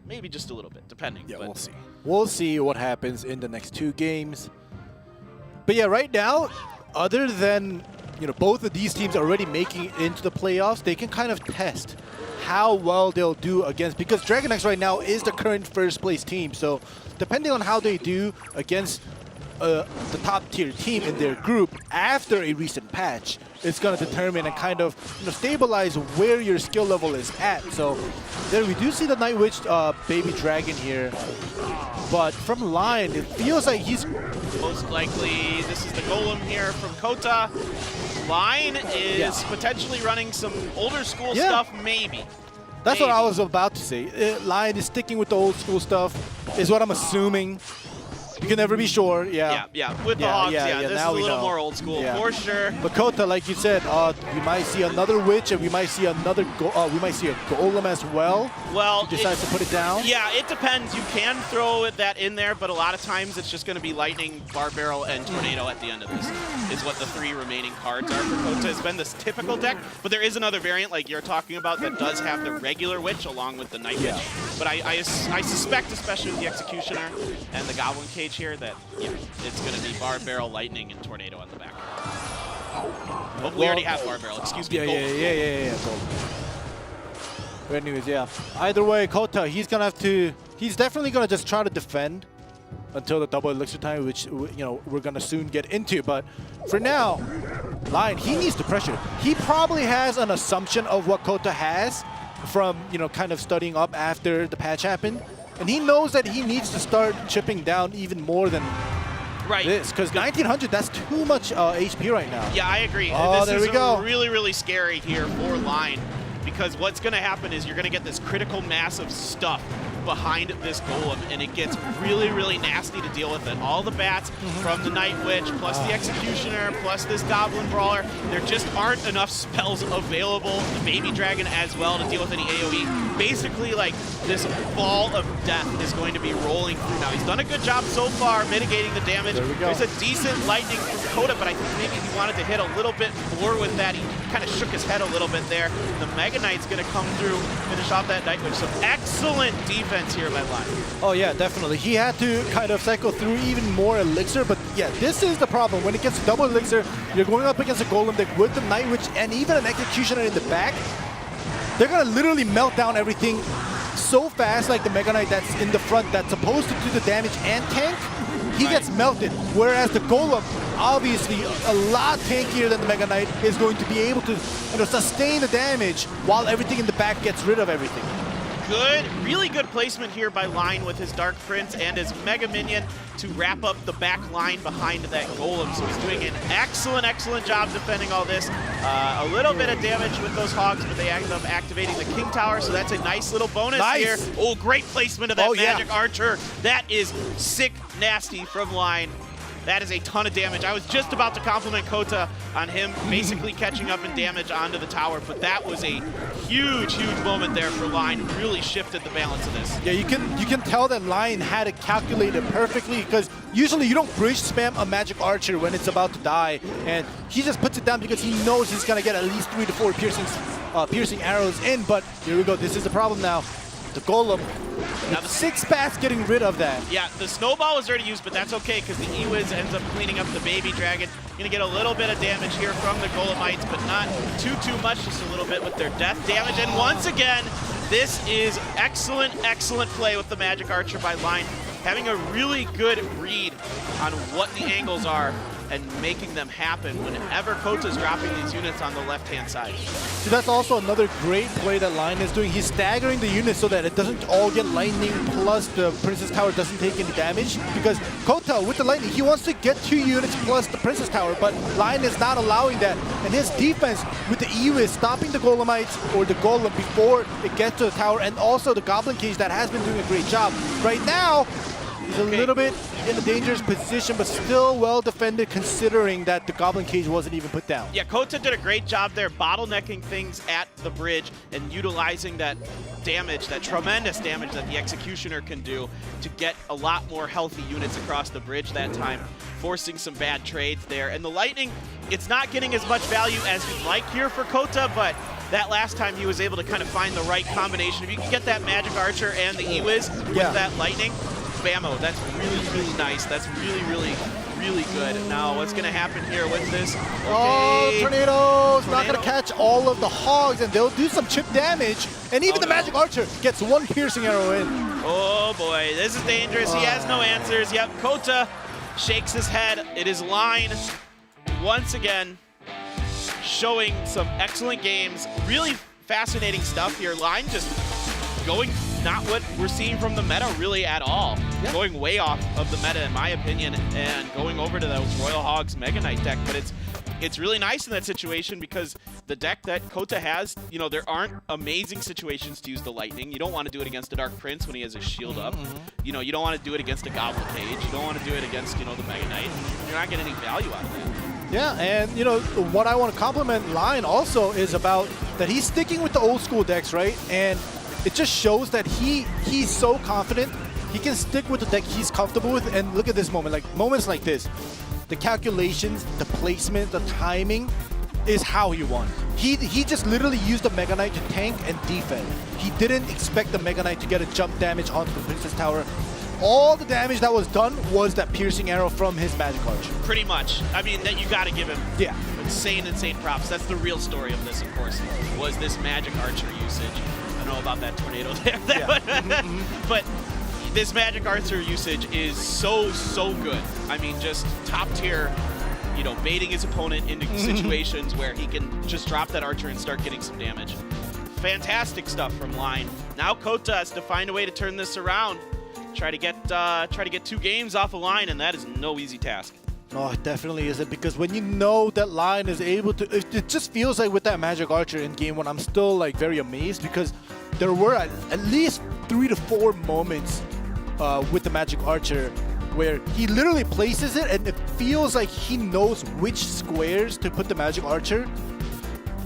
maybe just a little bit, depending. Yeah, but we'll see. We'll see what happens in the next 2 games. But yeah, right now, other than both of these teams already making it into the playoffs, they can kind of test how well they'll do against, because DragonX right now is the current first place team. So depending on how they do against the top tier team in their group after a recent patch, it's going to determine and kind of stabilize where your skill level is at. So there we do see the Night Witch baby dragon here, but from Lion it feels like he's most likely this is the golem here from Kota. Line is potentially running some older school stuff, maybe. That's what I was about to say. Lion is sticking with the old school stuff, is what I'm assuming. You can never be sure, Yeah, with the Hogs, this is a little more old school, for sure. But Kota, like you said, we might see another Witch, and we might see another we might see a Golem as well. Well, he decides to put it down. Yeah, it depends. You can throw that in there, but a lot of times it's just going to be Lightning, Bar Barrel, and Tornado at the end of this. Is what the 3 remaining cards are for Kota. It's been this typical deck, but there is another variant like you're talking about that does have the regular Witch along with the Night Witch. But I suspect, especially with the Executioner and the Goblin Cage here, that it's going to be Bar Barrel, Lightning, and Tornado on the back. Oh, we already have Bar Barrel. Excuse me. Yeah. But anyways, either way, Kota, he's definitely gonna just try to defend until the double elixir time, which we're gonna soon get into. But for now, Lion, he needs to pressure. He probably has an assumption of what Kota has from kind of studying up after the patch happened, and he knows that he needs to start chipping down even more than this, because 1900, that's too much HP right now. Yeah, I agree. Oh, this there is we go. really scary here for Line, because what's going to happen is you're going to get this critical mass of stuff behind this golem, and it gets really nasty to deal with it. All the bats from the Night Witch, plus the Executioner, plus this Goblin Brawler, there just aren't enough spells available. The Baby Dragon as well to deal with any AoE. Basically, like, this ball of death is going to be rolling through now. He's done a good job so far mitigating the damage. There we go. There's a decent lightning from Kota, but I think maybe he wanted to hit a little bit more with that. He kind of shook his head a little bit there. The Mega Knight's going to come through, finish off that Night Witch. So excellent defense here by Line. Oh yeah, definitely. He had to kind of cycle through even more elixir, but yeah, this is the problem. When it gets double elixir, you're going up against a Golem deck with the Night Witch and even an Executioner in the back. They're gonna literally melt down everything so fast, like the Mega Knight that's in the front that's supposed to do the damage and tank. He gets melted, whereas the Golem, obviously a lot tankier than the Mega Knight, is going to be able to sustain the damage while everything in the back gets rid of everything. really good placement here by Line with his Dark Prince and his Mega Minion to wrap up the back line behind that Golem. So he's doing an excellent job defending all this. A little bit of damage with those Hogs, but they end up activating the King Tower, so that's a nice little bonus here. Oh, great placement of that Magic Archer. That is sick nasty from Line. That is a ton of damage. I was just about to compliment Kota on him basically catching up in damage onto the tower, but that was a huge moment there for Line. Really shifted the balance of this. Yeah, you can tell that Line had it calculated perfectly, because usually you don't bridge spam a Magic Archer when it's about to die, and he just puts it down because he knows he's gonna get at least 3 to 4 piercing arrows in. But here we go. This is the problem now. The Golem. Now the 6 bats getting rid of that. Yeah, the snowball was already used, but that's okay because the Ewiz ends up cleaning up the baby dragon. Gonna get a little bit of damage here from the Golemites, but not too much, just a little bit with their death damage. And once again, this is excellent play with the Magic Archer by Line, having a really good read on what the angles are and making them happen whenever Kota's dropping these units on the left-hand side. So that's also another great play that Line is doing. He's staggering the units so that it doesn't all get lightning, plus the Princess Tower doesn't take any damage. Because Kota, with the lightning, he wants to get 2 units plus the Princess Tower, but Line is not allowing that. And his defense with the Ewiz stopping the Golemites or the Golem before it gets to the tower, and also the Goblin Cage that has been doing a great job. Right now, he's a little bit in a dangerous position, but still well defended considering that the Goblin Cage wasn't even put down. Yeah, Kota did a great job there bottlenecking things at the bridge and utilizing that damage, that tremendous damage that the Executioner can do to get a lot more healthy units across the bridge that time, forcing some bad trades there. And the Lightning, it's not getting as much value as you'd like here for Kota, but that last time he was able to kind of find the right combination. If you can get that Magic Archer and the Ewiz with that Lightning, bammo, that's really nice. That's really good. Now, what's going to happen here with this? Okay. Oh, Tornado's not going to catch all of the Hogs, and they'll do some chip damage. And even the Magic Archer gets 1 piercing arrow in. Oh boy, this is dangerous. He has no answers. Yep, Kota shakes his head. It is Line once again showing some excellent games. Really fascinating stuff here. Line just going not what we're seeing from the meta really at all. Going way off of the meta in my opinion, and going over to those Royal Hogs Mega Knight deck. But it's really nice in that situation because the deck that Kota has, you know, there aren't amazing situations to use the Lightning. You don't want to do it against a Dark Prince when he has his shield up. You know, you don't want to do it against a Goblin Cage. You don't want to do it against, you know, the Mega Knight. You're not getting any value out of it. Yeah, and you know, what I want to compliment Line also is about that he's sticking with the old school decks, right? And it just shows that he's so confident. He can stick with the deck he's comfortable with. And look at this moment, like moments like this. The calculations, the placement, the timing is how he won. He just literally used the Mega Knight to tank and defend. He didn't expect the Mega Knight to get a jump damage onto the Princess Tower. All the damage that was done was that piercing arrow from his Magic Archer. Pretty much. I mean, that you got to give him insane props. That's the real story of this, of course, was this Magic Archer usage. I don't know about that tornado there, but this Magic Archer usage is so good. I mean, just top tier, you know, baiting his opponent into situations where he can just drop that Archer and start getting some damage. Fantastic stuff from Line. Now Kota has to find a way to turn this around. Try to get 2 games off a Line, and that is no easy task. No, it definitely isn't, because when you know that Line is able to, it just feels like with that Magic Archer in game 1, I'm still like very amazed because there were at least 3 to 4 moments with the Magic Archer where he literally places it and it feels like he knows which squares to put the Magic Archer.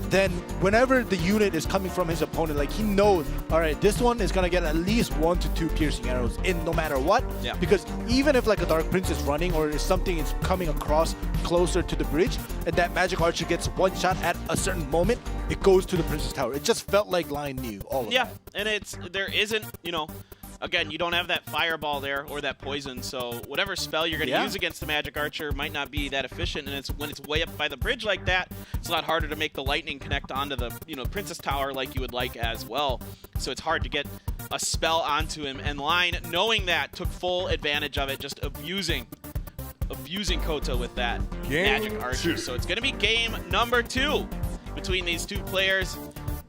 Then whenever the unit is coming from his opponent, like he knows, all right, this one is gonna get at least 1 to 2 piercing arrows in no matter what. Yeah. Because even if like a Dark Prince is running or if something is coming across closer to the bridge and that Magic Archer gets 1 shot at a certain moment, it goes to the Princess Tower. It just felt like Line knew all of that. Yeah, and there isn't, you know, again, you don't have that fireball there or that poison, so whatever spell you're going to use against the Magic Archer might not be that efficient, and when it's way up by the bridge like that, it's a lot harder to make the lightning connect onto the, you know, Princess Tower like you would like as well. So it's hard to get a spell onto him, and Line, knowing that, took full advantage of it, just abusing Kota with that Magic Archer. So it's going to be game number 2 between these 2 players.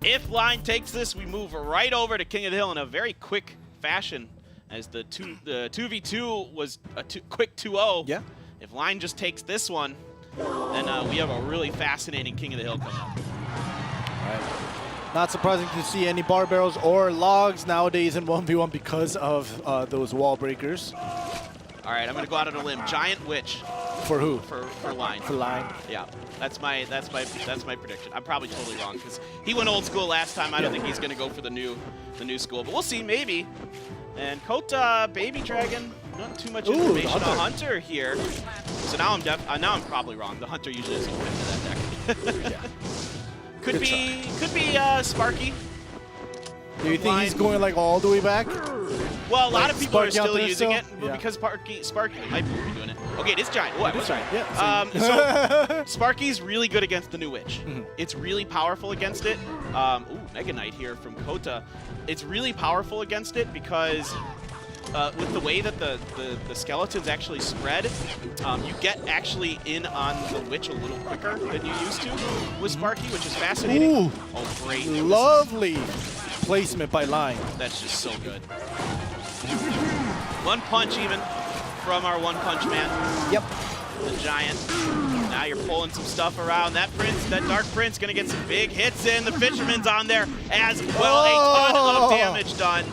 If Line takes this, we move right over to King of the Hill in a very quick fashion, as the 2v2 was a quick 2-0. Yeah. If Line just takes this one, then we have a really fascinating King of the Hill coming up. Not surprising to see any bar barrels or logs nowadays in 1v1 because of those wall breakers. All right, I'm gonna go out on a limb. Giant Witch. For who? For Line. For Line. Yeah, that's my prediction. I'm probably totally wrong because he went old school last time. I don't think he's gonna go for the new school, but we'll see, maybe. And Kota, Baby Dragon, not too much information on Hunter here. So now I'm probably wrong. The Hunter usually doesn't fit into that deck. Yeah. Could be Sparky. Do you think he's going like all the way back? Well, a lot of people are Sparky out still there using still? it, but because Sparky might be doing it. Okay, it is Giant. What? It's Giant, yeah. So Sparky's really good against the new Witch. It's really powerful against it. Ooh, Mega Knight here from Kota. It's really powerful against it because with the way that the skeletons actually spread, you get actually in on the Witch a little quicker than you used to with Sparky, which is fascinating. Ooh. Oh, great. Lovely placement by Line. That's just so good. One punch even from our one punch man. Yep. The Giant. Now you're pulling some stuff around. That Prince, that Dark Prince, gonna get some big hits in. The Fisherman's on there as well. A ton of damage done.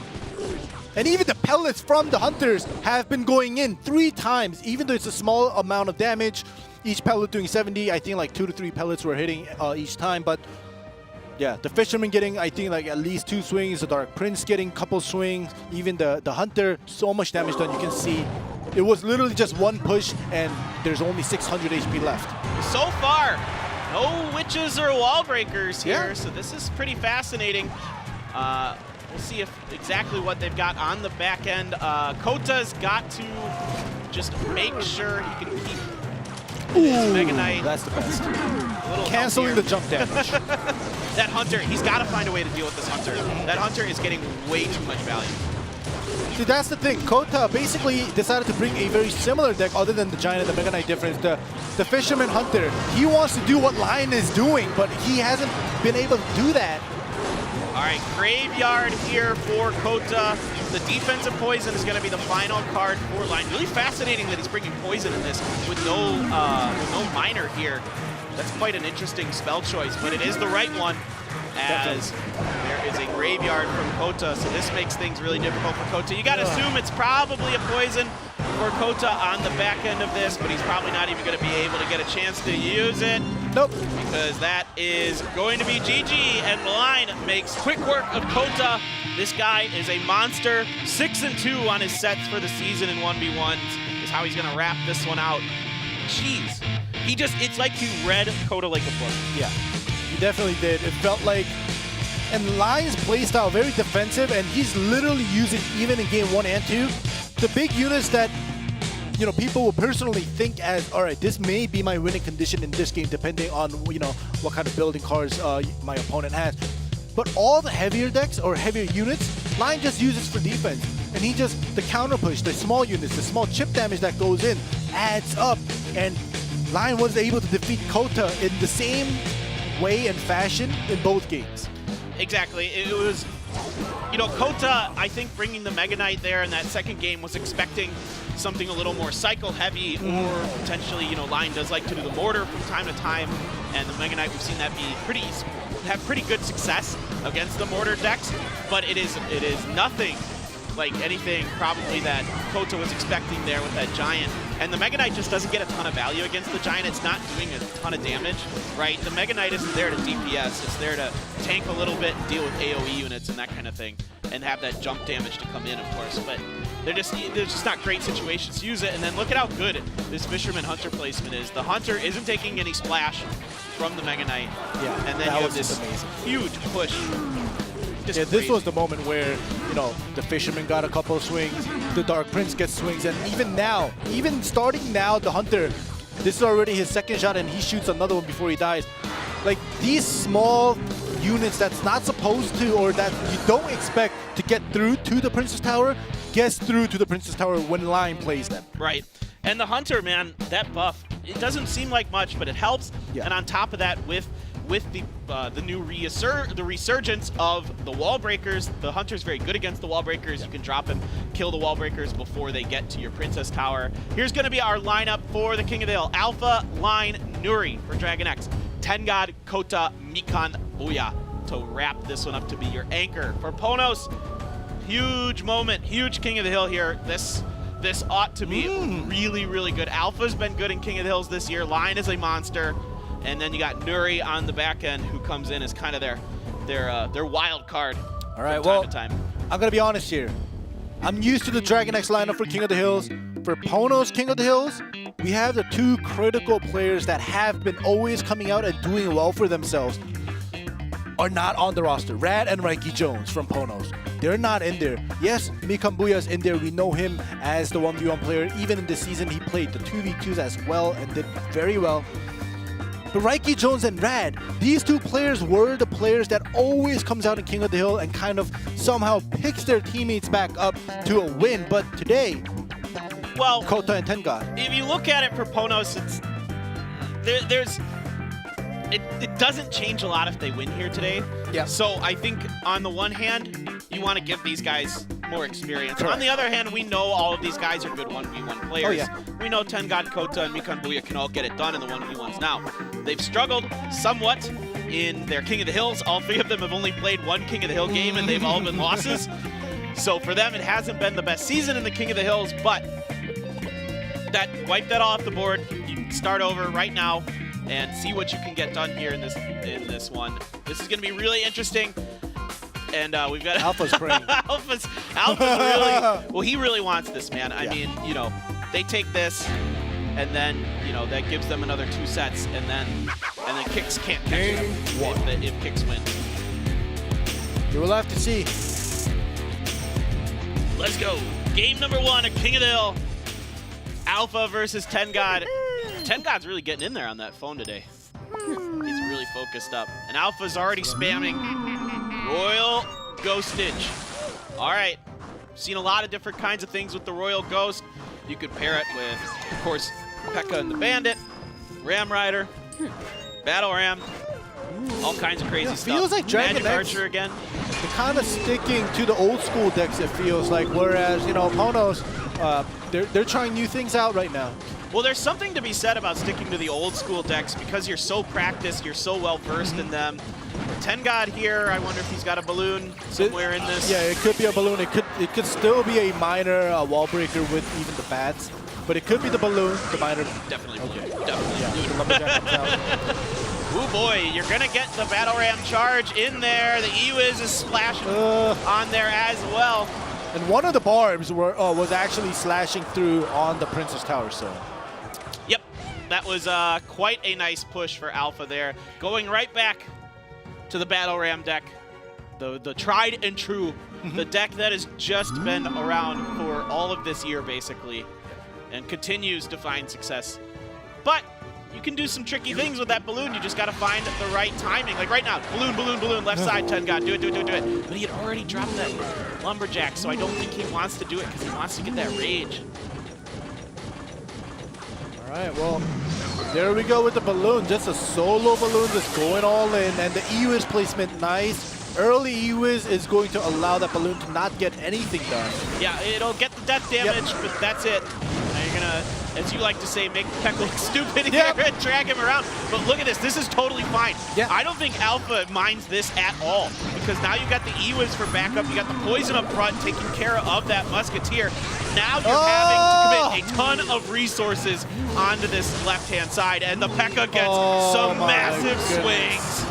And even the pellets from the Hunters have been going in 3 times, even though it's a small amount of damage. Each pellet doing 70. I think like 2 to 3 pellets were hitting each time. But yeah, the Fisherman getting, I think, like at least 2 swings. The Dark Prince getting a couple swings. Even the Hunter, so much damage done. You can see it was literally just one push, and there's only 600 HP left. So far, no witches or wall breakers here, Yeah. so this is pretty fascinating. We'll see if exactly what they've got on the back end. Kota's got to just make sure he can keep his Mega Knight. That's the best. A little Canceling healthier. the jump damage. That Hunter, he's got to find a way to deal with this Hunter. That Hunter is getting way too much value. See, that's the thing. Kota basically decided to bring a very similar deck other than the Giant and the Mega Knight difference. The Fisherman Hunter, he wants to do what Lion is doing, but he hasn't been able to do that. All right, Graveyard here for Kota. The defensive poison is going to be the final card for Lion. Really fascinating that he's bringing poison in this with no miner here. That's quite an interesting spell choice, but it is the right one, as there is a Graveyard from Kota, so this makes things really difficult for Kota. You got to assume it's probably a poison for Kota on the back end of this, but he's probably not even going to be able to get a chance to use it. Nope. Because that is going to be GG, and Line makes quick work of Kota. This guy is a monster. 6-2 on his sets for the season in 1v1s is how he's going to wrap this one out. Jeez. It's like he read Kota like a book. Yeah, he definitely did. It felt like, and Lion's playstyle very defensive, and he's literally using even in game 1 and 2. The big units that, you know, people will personally think as, all right, this may be my winning condition in this game, depending on, you know, what kind of building cards my opponent has. But all the heavier decks or heavier units, Lion just uses for defense. And he just, the counter push, the small units, the small chip damage that goes in adds up. And Lion was able to defeat Kota in the same way and fashion in both games. Exactly. It was, you know, Kota, I think bringing the Mega Knight there in that second game was expecting something a little more cycle heavy, or potentially, you know, Lion does like to do the mortar from time to time, and the Mega Knight, we've seen that have pretty good success against the mortar decks, but it is nothing like anything probably that Kota was expecting there with that Giant. And the Mega Knight just doesn't get a ton of value against the Giant. It's not doing a ton of damage, right? The Mega Knight isn't there to DPS. It's there to tank a little bit and deal with AoE units and that kind of thing, and have that jump damage to come in, of course. But they're just not great situations to use it. And then look at how good this Fisherman Hunter placement is. The Hunter isn't taking any splash from the Mega Knight. Yeah, and then you have this amazing. huge push. Yeah, this was the moment where, you know, the Fisherman got a couple of swings, the Dark Prince gets swings, and even now, even starting now, the Hunter, this is already his second shot and he shoots another one before he dies. Like, these small units that's not supposed to, or that you don't expect to get through to the Princess Tower, gets through to the Princess Tower when Lion plays them. Right. And the Hunter, man, that buff, it doesn't seem like much, but it helps. Yeah. And on top of that, with the new resurgence of the wall breakers, the hunter's very good against the wall breakers. You can drop him, kill the wall breakers before they get to your princess tower. Here's going to be our lineup for the King of the Hill. Alpha line Nuri for DragonX, Tengad, Kota, Mikan, Booyah to wrap this one up to be your anchor. For PONOS, huge moment, huge King of the Hill here. This ought to be really, really good. Alpha's been good in King of the Hills this year. Line is a monster. And then you got Nuri on the back end, who comes in as kind of their wild card. All right, from well, time to time. I'm gonna be honest here. I'm used to the DragonX lineup for King of the Hills. For PONOS King of the Hills, we have the two critical players that have been always coming out and doing well for themselves are not on the roster. Rad and Reiki Jones from PONOS. They're not in there. Yes, Mikan Booyah's in there. We know him as the 1v1 player. Even in this season, he played the 2v2s as well and did very well. But Reiki Jones and Rad, these two players were the players that always comes out in King of the Hill and kind of somehow picks their teammates back up to a win. But today, Well, Kota and Tengad. if you look at it for PONOS, it doesn't change a lot if they win here today. Yeah. So I think on the one hand, you want to give these guys more experience. Correct. On the other hand, we know all of these guys are good 1v1 players. Oh, yeah. We know Tengad, Kota, and Mikan Booyah can all get it done in the 1v1s now. They've struggled somewhat in their King of the Hills. All three of them have only played one King of the Hill game, and they've all been losses. So for them, it hasn't been the best season in the King of the Hills, but wipe that all off the board. You can start over right now and see what you can get done here in this one. This is going to be really interesting. And we've got Alpha's praying. Alpha's really, well, he really wants this, man. I mean, you know, they take this, and then, you know, that gives them another 2 sets, and then Kicks can't catch them if Kicks win. You will have to see. Let's go. Game number 1 of King of the Hill. Alpha versus Tengad. Tengad's really getting in there on that phone today. He's really focused up. And Alpha's already spamming Royal Ghostage. All right. Seen a lot of different kinds of things with the Royal Ghost. You could pair it with, of course, P.E.K.K.A and the Bandit, Ram Rider, Battle Ram, all kinds of crazy stuff. Feels like Magic DragonX, Archer again. they're kind of sticking to the old school decks, it feels like, whereas, you know, PONOS, they're trying new things out right now. Well, there's something to be said about sticking to the old school decks because you're so practiced, you're so well versed in them. Tengad here, I wonder if he's got a balloon somewhere in this. Yeah, it could be a balloon. It could still be a minor wall breaker with even the bats, but it could be the balloon, the minor. Definitely balloon. Okay. Definitely Yeah, balloon. the lumberjack comes out. Ooh boy, you're gonna get the Battle Ram charge in there. The Ewiz is splashing on there as well. And one of the barbs was actually slashing through on the Princess Tower, so. Yep, that was quite a nice push for Alpha there. Going right back to the Battle Ram deck. The tried and true. The deck that has just been around for all of this year, basically, and continues to find success. But you can do some tricky things with that balloon. You just got to find the right timing. Like right now, balloon, balloon, balloon, left side, Tengad, do it, do it, do it, do it. But he had already dropped that lumberjack, so I don't think he wants to do it because he wants to get that rage. All right, well, there we go with the balloon. Just a solo balloon just going all in, and the Ewiz placement nice. Early Ewiz is going to allow that balloon to not get anything done. Yeah, it'll get the death damage, but that's it. Now you're gonna, as you like to say, make P.E.K.K.A look stupid here and drag him around. But look at this, this is totally fine. Yeah. I don't think Alpha minds this at all, because now you've got the Ewiz for backup, you got the poison up front taking care of that Musketeer. Now you're having to commit a ton of resources onto this left-hand side, and the P.E.K.K.A gets some massive swings.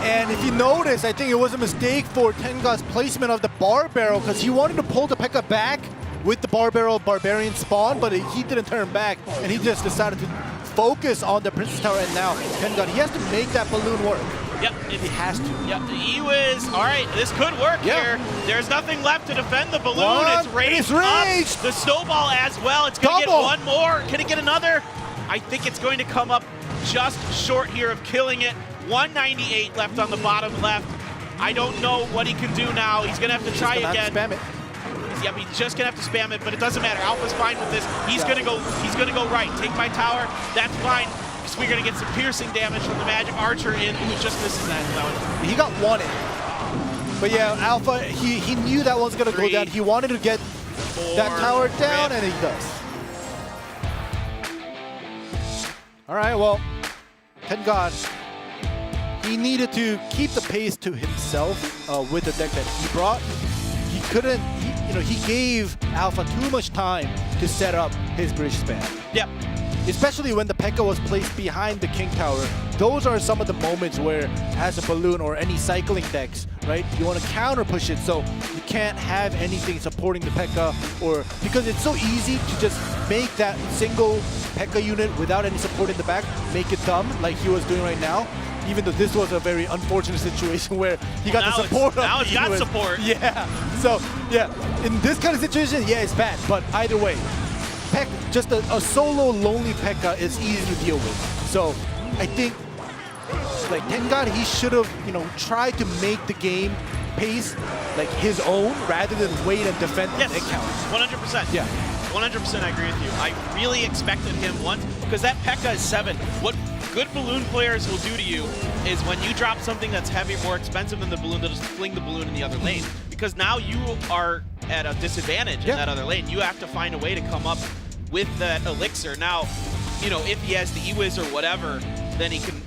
And if you notice, I think it was a mistake for Tengad's placement of the bar barrel because he wanted to pull the P.E.K.K.A back with the bar barrel barbarian spawn, but he didn't turn back, and he just decided to focus on the Princess Tower. And now Tengad, he has to make that balloon work. Yep, he has to. Yep, the Ewiz. All right, this could work here. There's nothing left to defend the balloon. It's raised up. The snowball as well. It's going to get one more. Can it get another? I think it's going to come up just short here of killing it. 198 left on the bottom left. I don't know what he can do now. He's going to have to try again. Spam it. Yep, he's just gonna have to spam it, but it doesn't matter. Alpha's fine with this. He's gonna go right. Take my tower. That's fine. So we're gonna get some piercing damage from the Magic Archer in. Ooh, just misses that. He got one in. But yeah, Alpha, he knew that one's gonna go down. He wanted to get that tower down, and he does. All right, well, TenGod, he needed to keep the pace to himself with the deck that he brought. He couldn't, he gave Alpha too much time to set up his bridge spam. Yep. Especially when the P.E.K.K.A was placed behind the King Tower. Those are some of the moments where, as a balloon or any cycling decks, right, you want to counter push it so you can't have anything supporting the P.E.K.K.A, or because it's so easy to just make that single P.E.K.K.A unit without any support in the back, make it dumb like he was doing right now. Even though this was a very unfortunate situation where he got the support. Now it's got support. Yeah. So yeah, in this kind of situation, yeah, it's bad. But either way, just a solo lonely P.E.K.K.A is easy to deal with. So I think like TenGod, he should have tried to make the game pace like his own rather than wait and defend the neck count. 100%. Yeah. 100% I agree with you. I really expected him once, because that P.E.K.K.A is 7. What good balloon players will do to you is when you drop something that's heavier, more expensive than the balloon, they'll just fling the balloon in the other lane. Because now you are at a disadvantage in that other lane. You have to find a way to come up with that elixir. Now, if he has the E-Wiz or whatever, then he can,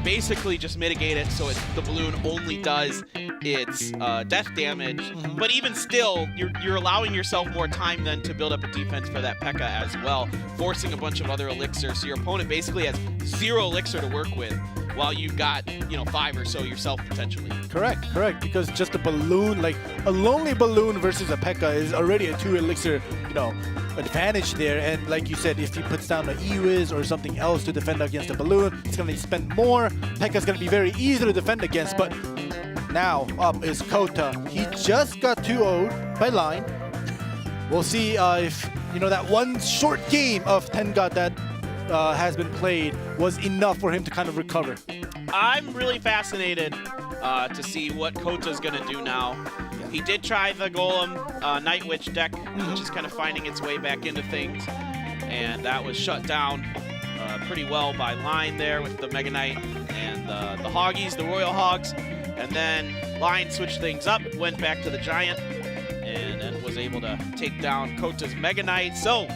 basically just mitigate it so the balloon only does its death damage. But even still, you're allowing yourself more time then to build up a defense for that P.E.K.K.A as well, forcing a bunch of other elixirs. So your opponent basically has 0 elixir to work with, while you've got 5 or so yourself potentially. Correct. Because just a balloon, like a lonely balloon versus a P.E.K.K.A is already a 2 elixir, advantage there. And like you said, if he puts down an E-Wiz or something else to defend against a balloon, he's gonna spend more. P.E.K.K.A is gonna be very easy to defend against. But now up is Kota. He just got 2-0'd by Line. We'll see if that one short game of TenGod that has been played was enough for him to kind of recover. I'm really fascinated to see what Kota's going to do now. He did try the Golem Night Witch deck, which is kind of finding its way back into things, and that was shut down pretty well by Line there with the Mega Knight and the Hoggies, the Royal Hogs, and then Line switched things up, went back to the Giant, and then was able to take down Kota's Mega Knight. So,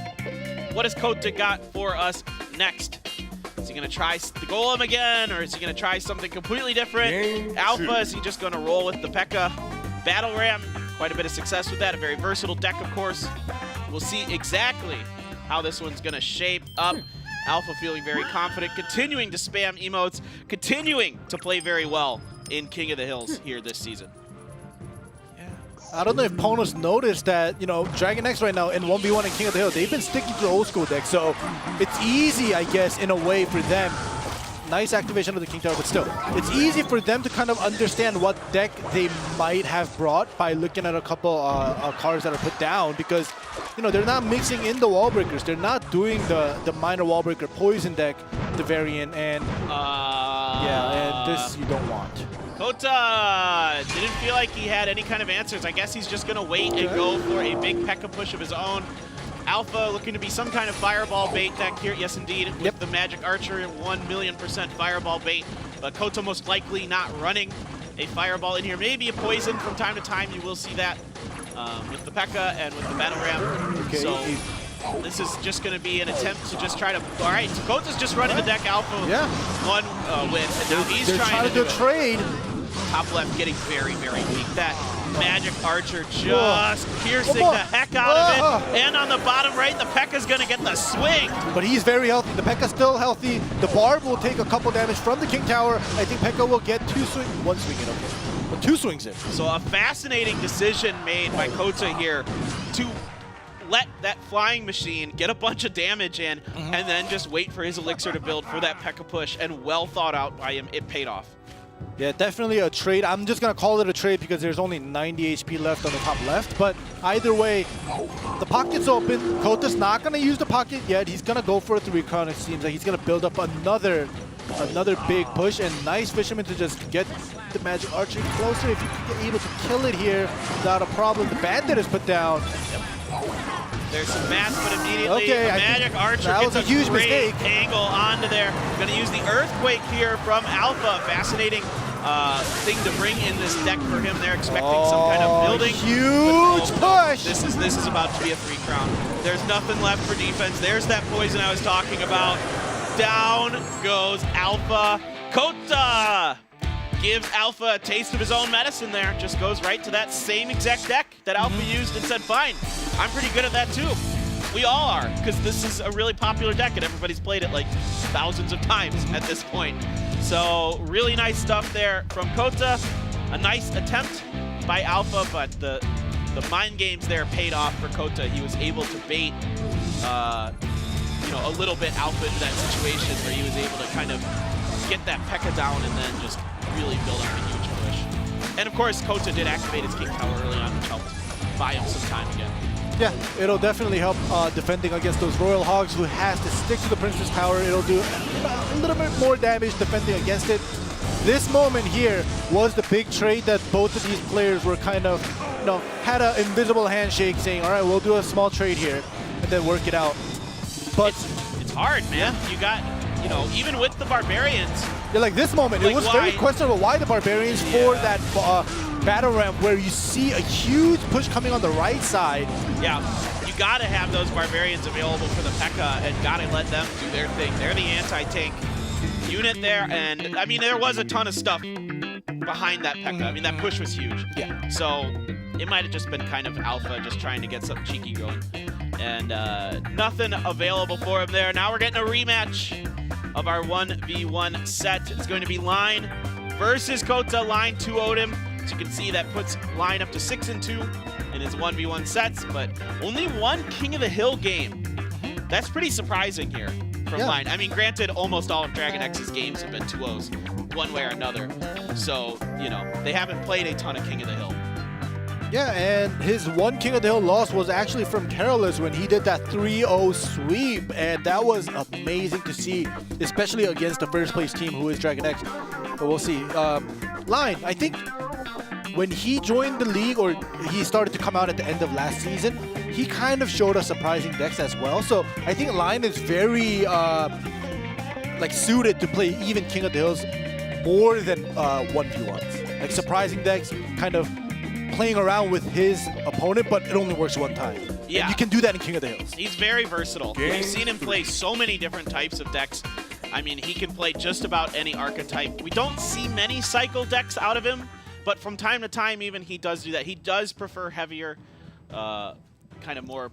what has Kota got for us next? Is he going to try the Golem again, or is he going to try something completely different? Alpha, is he just going to roll with the P.E.K.K.A? Battle Ram, quite a bit of success with that. A very versatile deck, of course. We'll see exactly how this one's going to shape up. Alpha feeling very confident, continuing to spam emotes, continuing to play very well in King of the Hills here this season. I don't know if PONOS noticed that, DragonX right now in 1v1 in King of the Hill, they've been sticking to the old school deck, so it's easy, I guess, in a way for them. Nice activation of the King Tower, but still, it's easy for them to kind of understand what deck they might have brought by looking at a couple cards that are put down, because, they're not mixing in the wall breakers. They're not doing the minor wall breaker poison deck, the variant, and and this you don't want. Kota didn't feel like he had any kind of answers. I guess he's just going to wait and go for a big P.E.K.K.A push of his own. Alpha looking to be some kind of fireball bait deck here. Yes, indeed, with the Magic Archer, 1,000,000% fireball bait. But Kota most likely not running a fireball in here. Maybe a poison from time to time. You will see that with the P.E.K.K.A and with the Battle Ram. Okay. So this is just going to be an attempt to just try to... All right, so Kota's just running the deck Alpha one win, and now he's trying to do a trade. Top left getting very, very weak. That Magic Archer just piercing the heck out of it. And on the bottom right, the P.E.K.K.A's going to get the swing. But he's very healthy. The P.E.K.K.A's still healthy. The Barb will take a couple damage from the King Tower. I think P.E.K.K.A will get 2 swings. 1 swing in, okay. But 2 swings in. So a fascinating decision made by Kota here to let that flying machine get a bunch of damage in and then just wait for his elixir to build for that P.E.K.K.A push, and well thought out by him. It paid off. Yeah, definitely a trade. I'm just going to call it a trade because there's only 90 HP left on the top left. But either way, the pocket's open. Kota's not going to use the pocket yet. He's going to go for a 3 crown. It seems like he's going to build up another another big push, and nice Fisherman to just get the Magic Archer closer. If you can get able to kill it here without a problem. The Bandit is put down. There's some math, but immediately Okay, the Magic Archer gets was a huge great mistake. angle onto there. Going to use the Earthquake here from Alpha. Fascinating thing to bring in this deck for him. They're expecting some kind of building. Huge push! This is about to be a 3-crown. There's nothing left for defense. There's that poison I was talking about. Down goes Alpha. Kota gives Alpha a taste of his own medicine there. Just goes right to that same exact deck that Alpha used and said, fine, I'm pretty good at that too. We all are, because this is a really popular deck and everybody's played it like thousands of times at this point. So really nice stuff there from Kota. A nice attempt by Alpha, but the mind games there paid off for Kota. He was able to bait a little bit Alpha into that situation where he was able to kind of get that P.E.K.K.A down and then just really build up a huge push. And of course, Kota did activate his King Tower early on, which helped buy him some time again. Yeah, it'll definitely help defending against those Royal Hogs who has to stick to the Princess Tower. It'll do a little bit more damage defending against it. This moment here was the big trade that both of these players were kind of, had an invisible handshake saying, all right, we'll do a small trade here and then work it out. But it's hard, man. You got, even with the Barbarians. Yeah, like this moment, like it was why? very questionable why the Barbarians for that battle ramp where you see a huge push coming on the right side. Yeah, you got to have those Barbarians available for the P.E.K.K.A and got to let them do their thing. They're the anti-tank unit there, and I mean, there was a ton of stuff behind that P.E.K.K.A. I mean, that push was huge. Yeah. So it might have just been kind of Alpha just trying to get something cheeky going. And nothing available for him there. Now we're getting a rematch of our 1v1 set. It's going to be Line versus Kota. Line 2-0'd him. As you can see, that puts Line up to 6-2 in his 1v1 sets, but only one King of the Hill game. That's pretty surprising here from Line. I mean, granted, almost all of DragonX's games have been 2-0s, one way or another. So, they haven't played a ton of King of the Hill. Yeah, and his one King of the Hill loss was actually from Careless when he did that 3-0 sweep, and that was amazing to see, especially against the first place team who is DragonX. But we'll see. Line, I think when he joined the league, or he started to come out at the end of last season, he kind of showed us surprising decks as well. So I think Line is very suited to play even King of the Hills more than 1v1s. Like surprising decks, kind of playing around with his opponent, but it only works one time. Yeah. And you can do that in King of the Hills. He's very versatile. We've seen him play so many different types of decks. I mean, he can play just about any archetype. We don't see many cycle decks out of him, but from time to time even he does do that. He does prefer heavier, kind of more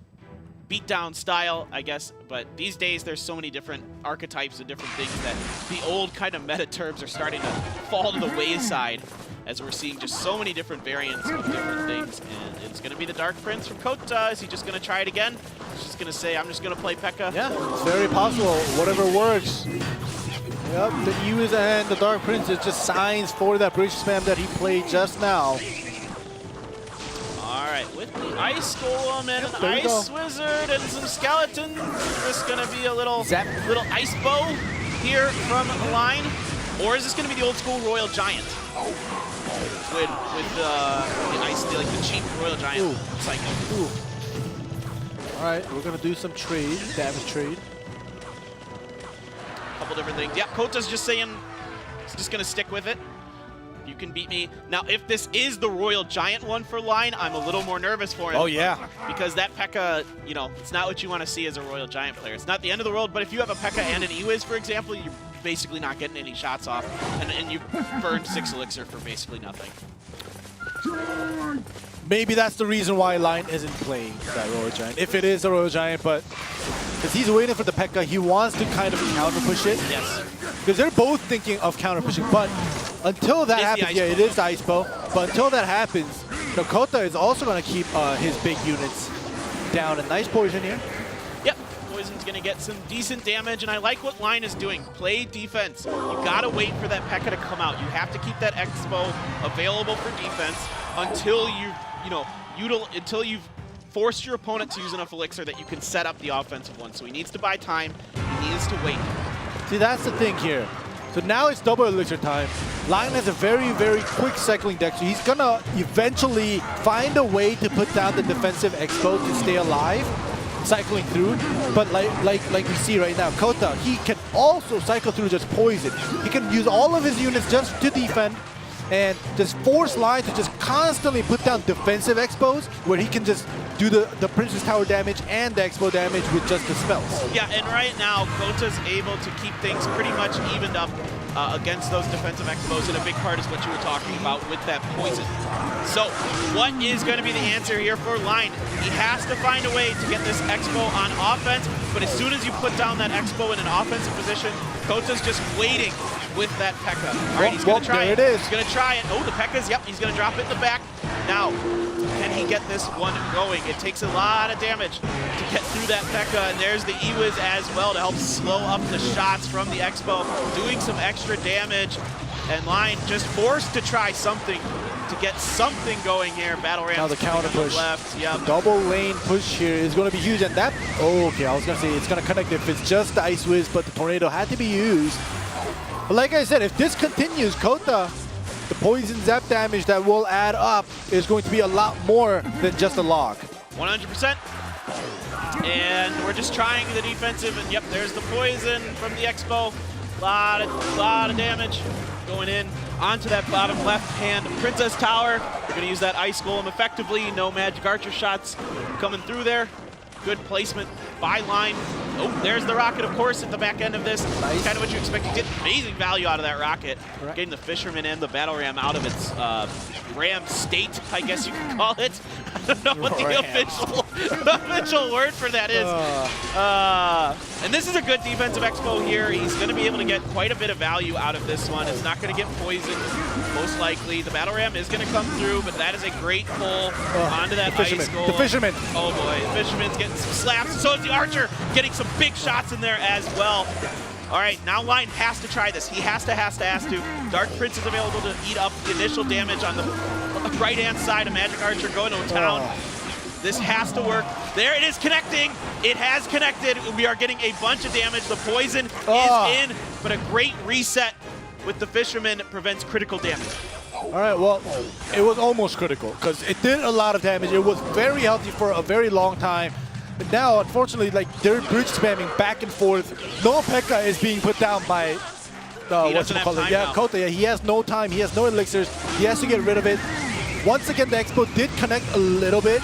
beatdown style, I guess, but these days there's so many different archetypes and different things that the old kind of meta terms are starting to fall to the wayside as we're seeing just so many different variants of different things. And it's going to be the Dark Prince from Kota. Is he just going to try it again? He's just going to say, I'm just going to play P.E.K.K.A. Yeah, it's very possible. Whatever works. Yep, the Ewes and the Dark Prince is just signs for that bridge spam that he played just now. Alright, with the Ice Golem and an Ice Wizard and some Skeletons, just going to be a little Ice Bow here from Line. Or is this going to be the old school Royal Giant? With the ice, like the cheap Royal Giant cycle. All right, we're gonna do some trade, damage trade. Couple different things. Yeah, Kota's just saying he's just gonna stick with it. You can beat me. Now, if this is the Royal Giant one for Line, I'm a little more nervous for him. Oh yeah, because that P.E.K.K.A, it's not what you want to see as a Royal Giant player. It's not the end of the world, but if you have a P.E.K.K.A and an Ewiz, for example, you're basically not getting any shots off, and you burned 6 elixir for basically nothing. Maybe that's the reason why Line isn't playing that Royal Giant. If it is a Royal Giant, but because he's waiting for the P.E.K.K.A, he wants to kind of counter push it. Yes. Because they're both thinking of counter pushing, but until that happens, yeah, it is the Ice Bow. But until that happens, Kota is also going to keep his big units down. A nice poison here. Yep, Poison's going to get some decent damage, and I like what Line is doing. Play defense. You got to wait for that P.E.K.K.A to come out. You have to keep that Expo available for defense until until you've forced your opponent to use enough elixir that you can set up the offensive one. So he needs to buy time. He needs to wait. See, that's the thing here. So now it's double elixir time. Lion has a very, very quick cycling deck, so he's gonna eventually find a way to put down the defensive expo to stay alive, cycling through. But like we see right now, Kota, he can also cycle through just poison. He can use all of his units just to defend and just force Lion to just constantly put down defensive expos where he can just do the Princess Tower damage and the expo damage with just the spells. Yeah, and right now, Kota's able to keep things pretty much evened up against those defensive expos, and a big part is what you were talking about with that poison. So, what is going to be the answer here for Lion? He has to find a way to get this expo on offense, but as soon as you put down that expo in an offensive position, Kota's just waiting with that P.E.K.K.A. All right, he's going to try it. There it is. He's going to try it. Oh, the P.E.K.K.A.'s, yep, he's going to drop it in the back. Now, can he get this one going? It takes a lot of damage to get through that P.E.K.K.A. And there's the E-Wiz as well to help slow up the shots from the Expo, doing some extra damage. And Lion just forced to try something to get something going here. Battle Ram Now the counter push. Left. Yep. Double lane push here is going to be huge, and that. Oh, okay, I was going to say it's going to connect if it's just the Ice Wiz, but the Tornado had to be used. But like I said, if this continues, Kota, the poison zap damage that will add up is going to be a lot more than just a log. 100%. And we're just trying the defensive, and yep, there's the poison from the Expo. Lot of damage going in onto that bottom left-hand Princess Tower. They're going to use that Ice Golem effectively. No Magic Archer shots coming through there. Good placement by Lion. Oh, there's the rocket, of course, at the back end of this. Nice. Kind of what you expect. You get amazing value out of that rocket. Correct. Getting the Fisherman and the Battle Ram out of its ram state, I guess you could call it. I don't know what the official word for that is. And this is a good defensive expo here. He's going to be able to get quite a bit of value out of this one. It's not going to get poisoned, most likely. The Battle Ram is going to come through, but that is a great pull onto that Ice Golem. The Fisherman. Oh boy, the Fisherman's getting some slaps. So is the Archer, getting some big shots in there as well. All right, now Lion has to try this. He has to. Dark Prince is available to eat up the initial damage on the right-hand side of Magic Archer going to town. This has to work. There it is connecting. It has connected. We are getting a bunch of damage. The poison is in, but a great reset with the Fisherman prevents critical damage. All right, well, it was almost critical because it did a lot of damage. It was very healthy for a very long time. But now, unfortunately, like they're bridge spamming back and forth. No P.E.K.K.A. is being put down by Kota. Yeah, he has no time. He has no elixirs. He has to get rid of it. Once again, the Expo did connect a little bit.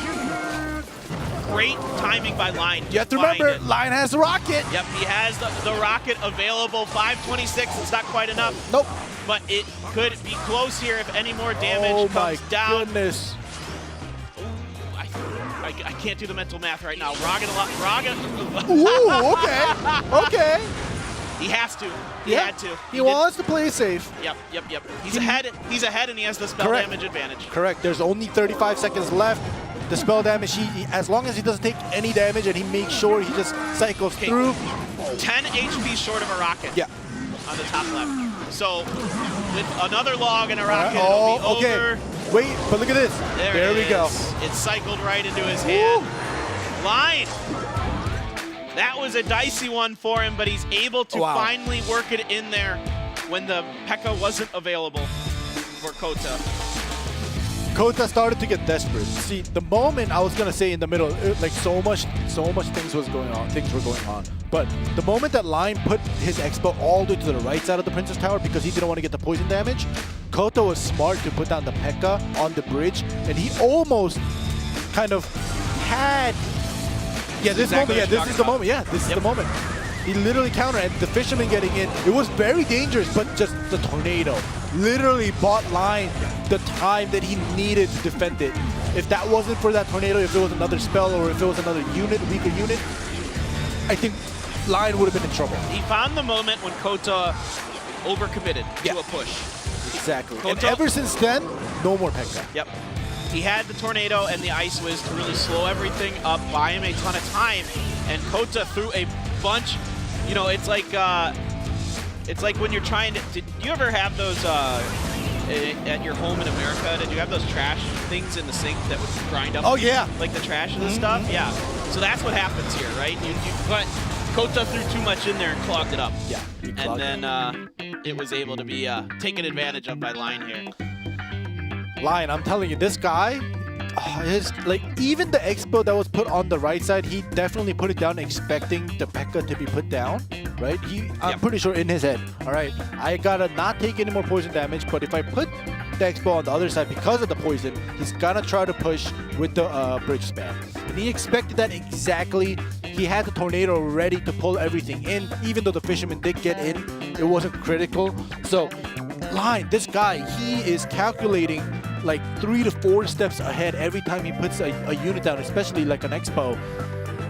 Great timing by Lion. You have to remember, Lion has the rocket. Yep, he has the rocket available. 526, it's not quite enough. Nope. But it could be close here if any more damage comes down. Oh my goodness. I can't do the mental math right now. Raga. Ooh, okay. Okay. He has to. He had to. He wants to play safe. Yep. He's ahead, and he has the spell damage advantage. Correct. There's only 35 seconds left. The spell damage, as long as he doesn't take any damage and he makes sure he just cycles through. 10 HP short of a rocket. Yeah. On the top left. So, with another log and a rocket, it'll be over. Wait, but look at this. There we go. It cycled right into his hand. Lion. That was a dicey one for him, but he's able to finally work it in there when the P.E.K.K.A. wasn't available for Kota. Kota started to get desperate. See, the moment I was gonna say in the middle, like so much things were going on. But the moment that Lion put his Expo all the way to the right side of the Princess Tower because he didn't want to get the poison damage, Kota was smart to put down the P.E.K.K.A. on the bridge, and he almost kind of had. Yeah, this moment. Yeah, this is the moment. Yeah, this is the moment. He literally countered, and the Fisherman getting in. It was very dangerous, but just the Tornado literally bought Lion the time that he needed to defend it. If that wasn't for that Tornado, if it was another spell or if it was another unit, weaker unit, I think Lion would have been in trouble. He found the moment when Kota overcommitted to a push. Exactly. And ever since then, no more P.E.K.K.A. Yep. He had the Tornado and the Ice Wiz to really slow everything up, buy him a ton of time, and Kota threw a bunch. You know, it's like when you're trying to. Did you ever have those at your home in America? Did you have those trash things in the sink that would grind up? Oh yeah, like the trash and the stuff. Yeah. So that's what happens here, right? But Kota threw too much in there and clogged it up. Yeah. And then it was able to be taken advantage of by Lion here. Lion, I'm telling you, this guy, like even the expo that was put on the right side, he definitely put it down expecting the P.E.K.K.A to be put down, right? I'm pretty sure in his head, all right, I gotta not take any more poison damage, but if I put the expo on the other side because of the poison, he's gonna try to push with the bridge spam. And he expected that exactly. He had the tornado ready to pull everything in, even though the fisherman did get in, it wasn't critical. So Lion, this guy, he is calculating like 3 to 4 steps ahead every time he puts a unit down, especially like an expo.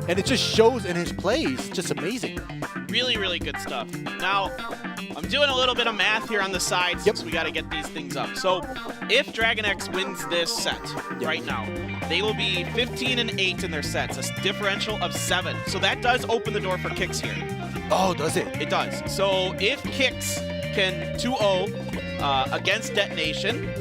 And it just shows in his plays, just amazing. Really, really good stuff. Now, I'm doing a little bit of math here on the side since we got to get these things up. So, if DragonX wins this set right now, they will be 15-8 in their sets, a differential of 7. So that does open the door for Kix here. Oh, does it? It does. So if Kix can 2-0 against Detonation,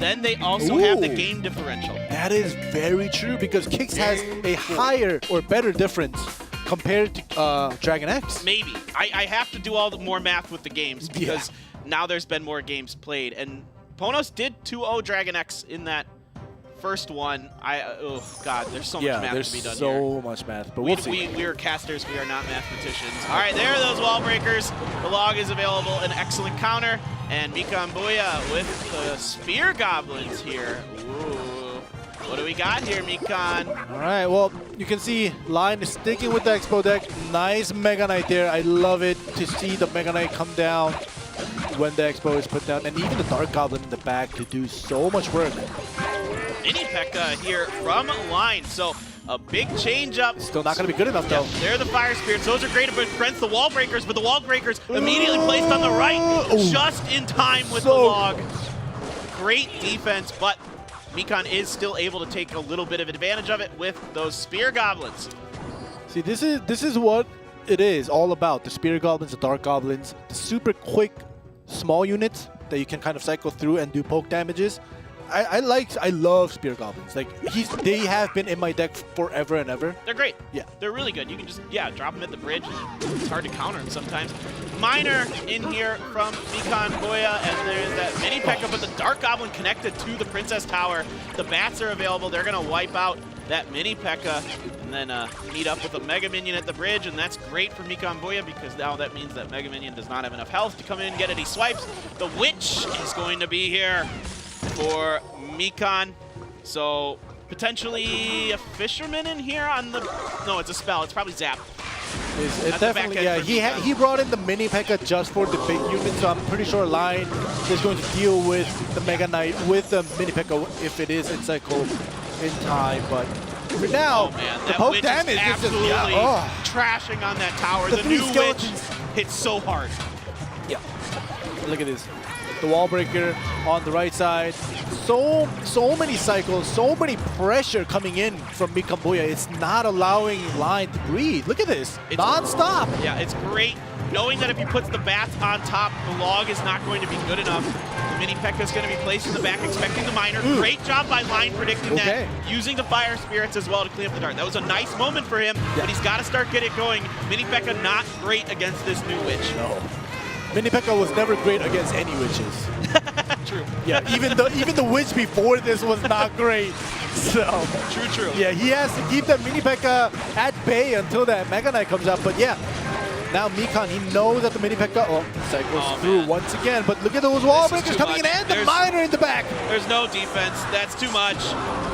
then they also have the game differential. That is very true because Kix has a higher or better difference compared to DragonX. Maybe. I have to do all the more math with the games because now there's been more games played. And PONOS did 2-0 DragonX in that first one. Oh, God, there's so much math to be done here. There's so much math, but we'll see. We are casters. We are not mathematicians. All right, there are those wall breakers. The log is available. An excellent counter. And Mikan Booya with the Spear Goblins here. Ooh. What do we got here, Mikan? All right, well, you can see Lion is sticking with the Expo deck. Nice Mega Knight there. I love it to see the Mega Knight come down when the Expo is put down. And even the Dark Goblin in the back to do so much work. Mini P.E.K.K.A here from Line. So a big change up. Still not going to be good enough, though. They're the Fire Spirits. Those are great against the Wall Breakers, but the Wall Breakers immediately placed on the right, just in time with the log. Great defense, but Mikan is still able to take a little bit of advantage of it with those Spear Goblins. See, this is what it is all about. The Spear Goblins, the Dark Goblins, the super quick, small units that you can kind of cycle through and do poke damages. I love Spear Goblins. Like they have been in my deck forever and ever. They're great. Yeah. They're really good. You can just, drop them at the bridge. It's hard to counter them sometimes. Miner in here from Mikan Booya, and there's that Mini P.E.K.K.A, but the Dark Goblin connected to the Princess Tower. The bats are available. They're going to wipe out that Mini P.E.K.K.A and then meet up with a Mega Minion at the bridge, and that's great for Mikan Booya because now that means that Mega Minion does not have enough health to come in and get any swipes. The Witch is going to be here for Mikan. So potentially a Fisherman in here on the... No, it's a spell. It's probably Zap. It definitely, yeah. He brought in the Mini P.E.K.K.A just for the big unit, so I'm pretty sure Lion is going to deal with the Mega Knight with the Mini P.E.K.K.A if it is in cycle in time. But for now, the poke damage is absolutely trashing on that tower. The new Witch hits so hard. Yeah. Look at this. The wall breaker on the right side. So many cycles, so many pressure coming in from Mikan Booya. It's not allowing Lion to breathe. Look at this, non-stop. Yeah, it's great knowing that if he puts the bats on top, the log is not going to be good enough. The Mini P.E.K.K.A is going to be placed in the back, expecting the Miner. Great job by Lion predicting that, using the Fire Spirits as well to clean up the Dark. That was a nice moment for him, but he's got to start getting it going. Mini P.E.K.K.A not great against this new Witch. No. Mini P.E.K.K.A was never great against any witches. True. Yeah, even the witch before this was not great. So true. Yeah, he has to keep that Mini P.E.K.K.A at bay until that Mega Knight comes up. But yeah, now Mikan, he knows that the Mini P.E.K.K.A cycles through once again. But look at those wall breakers coming in and the Miner in the back. There's no defense. That's too much.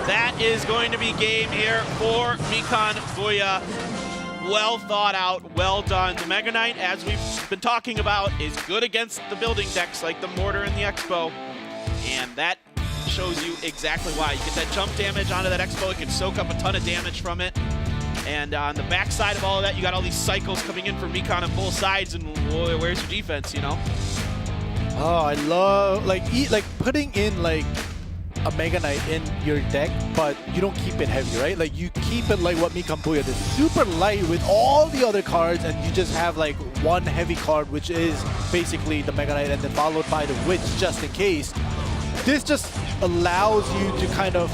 That is going to be game here for Mikan Booya. Well thought out, well done. The Mega Knight, as we've been talking about, is good against the building decks like the Mortar and the Expo. And that shows you exactly why. You get that jump damage onto that Expo, it can soak up a ton of damage from it. And on the backside of all of that, you got all these cycles coming in for Mikan on both sides, and where's your defense, you know? Oh, I love, like putting in, like, a Mega Knight in your deck, but you don't keep it heavy, right? Like you keep it like what Mikan Booya did, super light with all the other cards, and you just have like one heavy card, which is basically the Mega Knight, and then followed by the Witch just in case. This just allows you to kind of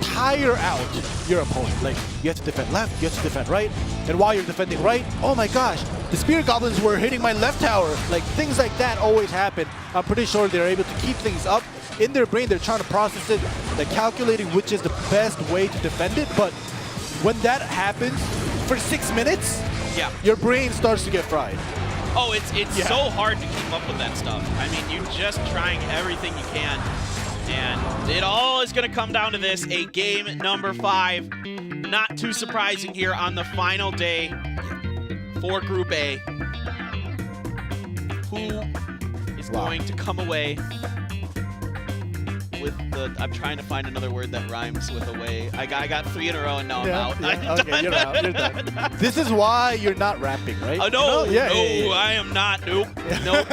tire out your opponent. Like you have to defend left, you have to defend right, and while you're defending right, oh my gosh, the Spirit Goblins were hitting my left tower. Like, things like that always happen. I'm pretty sure they're able to keep things up. In their brain, they're trying to process it. They're calculating which is the best way to defend it. But when that happens, for 6 minutes, your brain starts to get fried. Oh, it's so hard to keep up with that stuff. I mean, you're just trying everything you can. And it all is going to come down to this, a game number 5. Not too surprising here on the final day for Group A. Who is going to come away with the... I'm trying to find another word that rhymes with away. I got 3 in a row and now I'm out. Okay, you're out. You're done. This is why you're not rapping, right? No, I am not. Nope. Nope.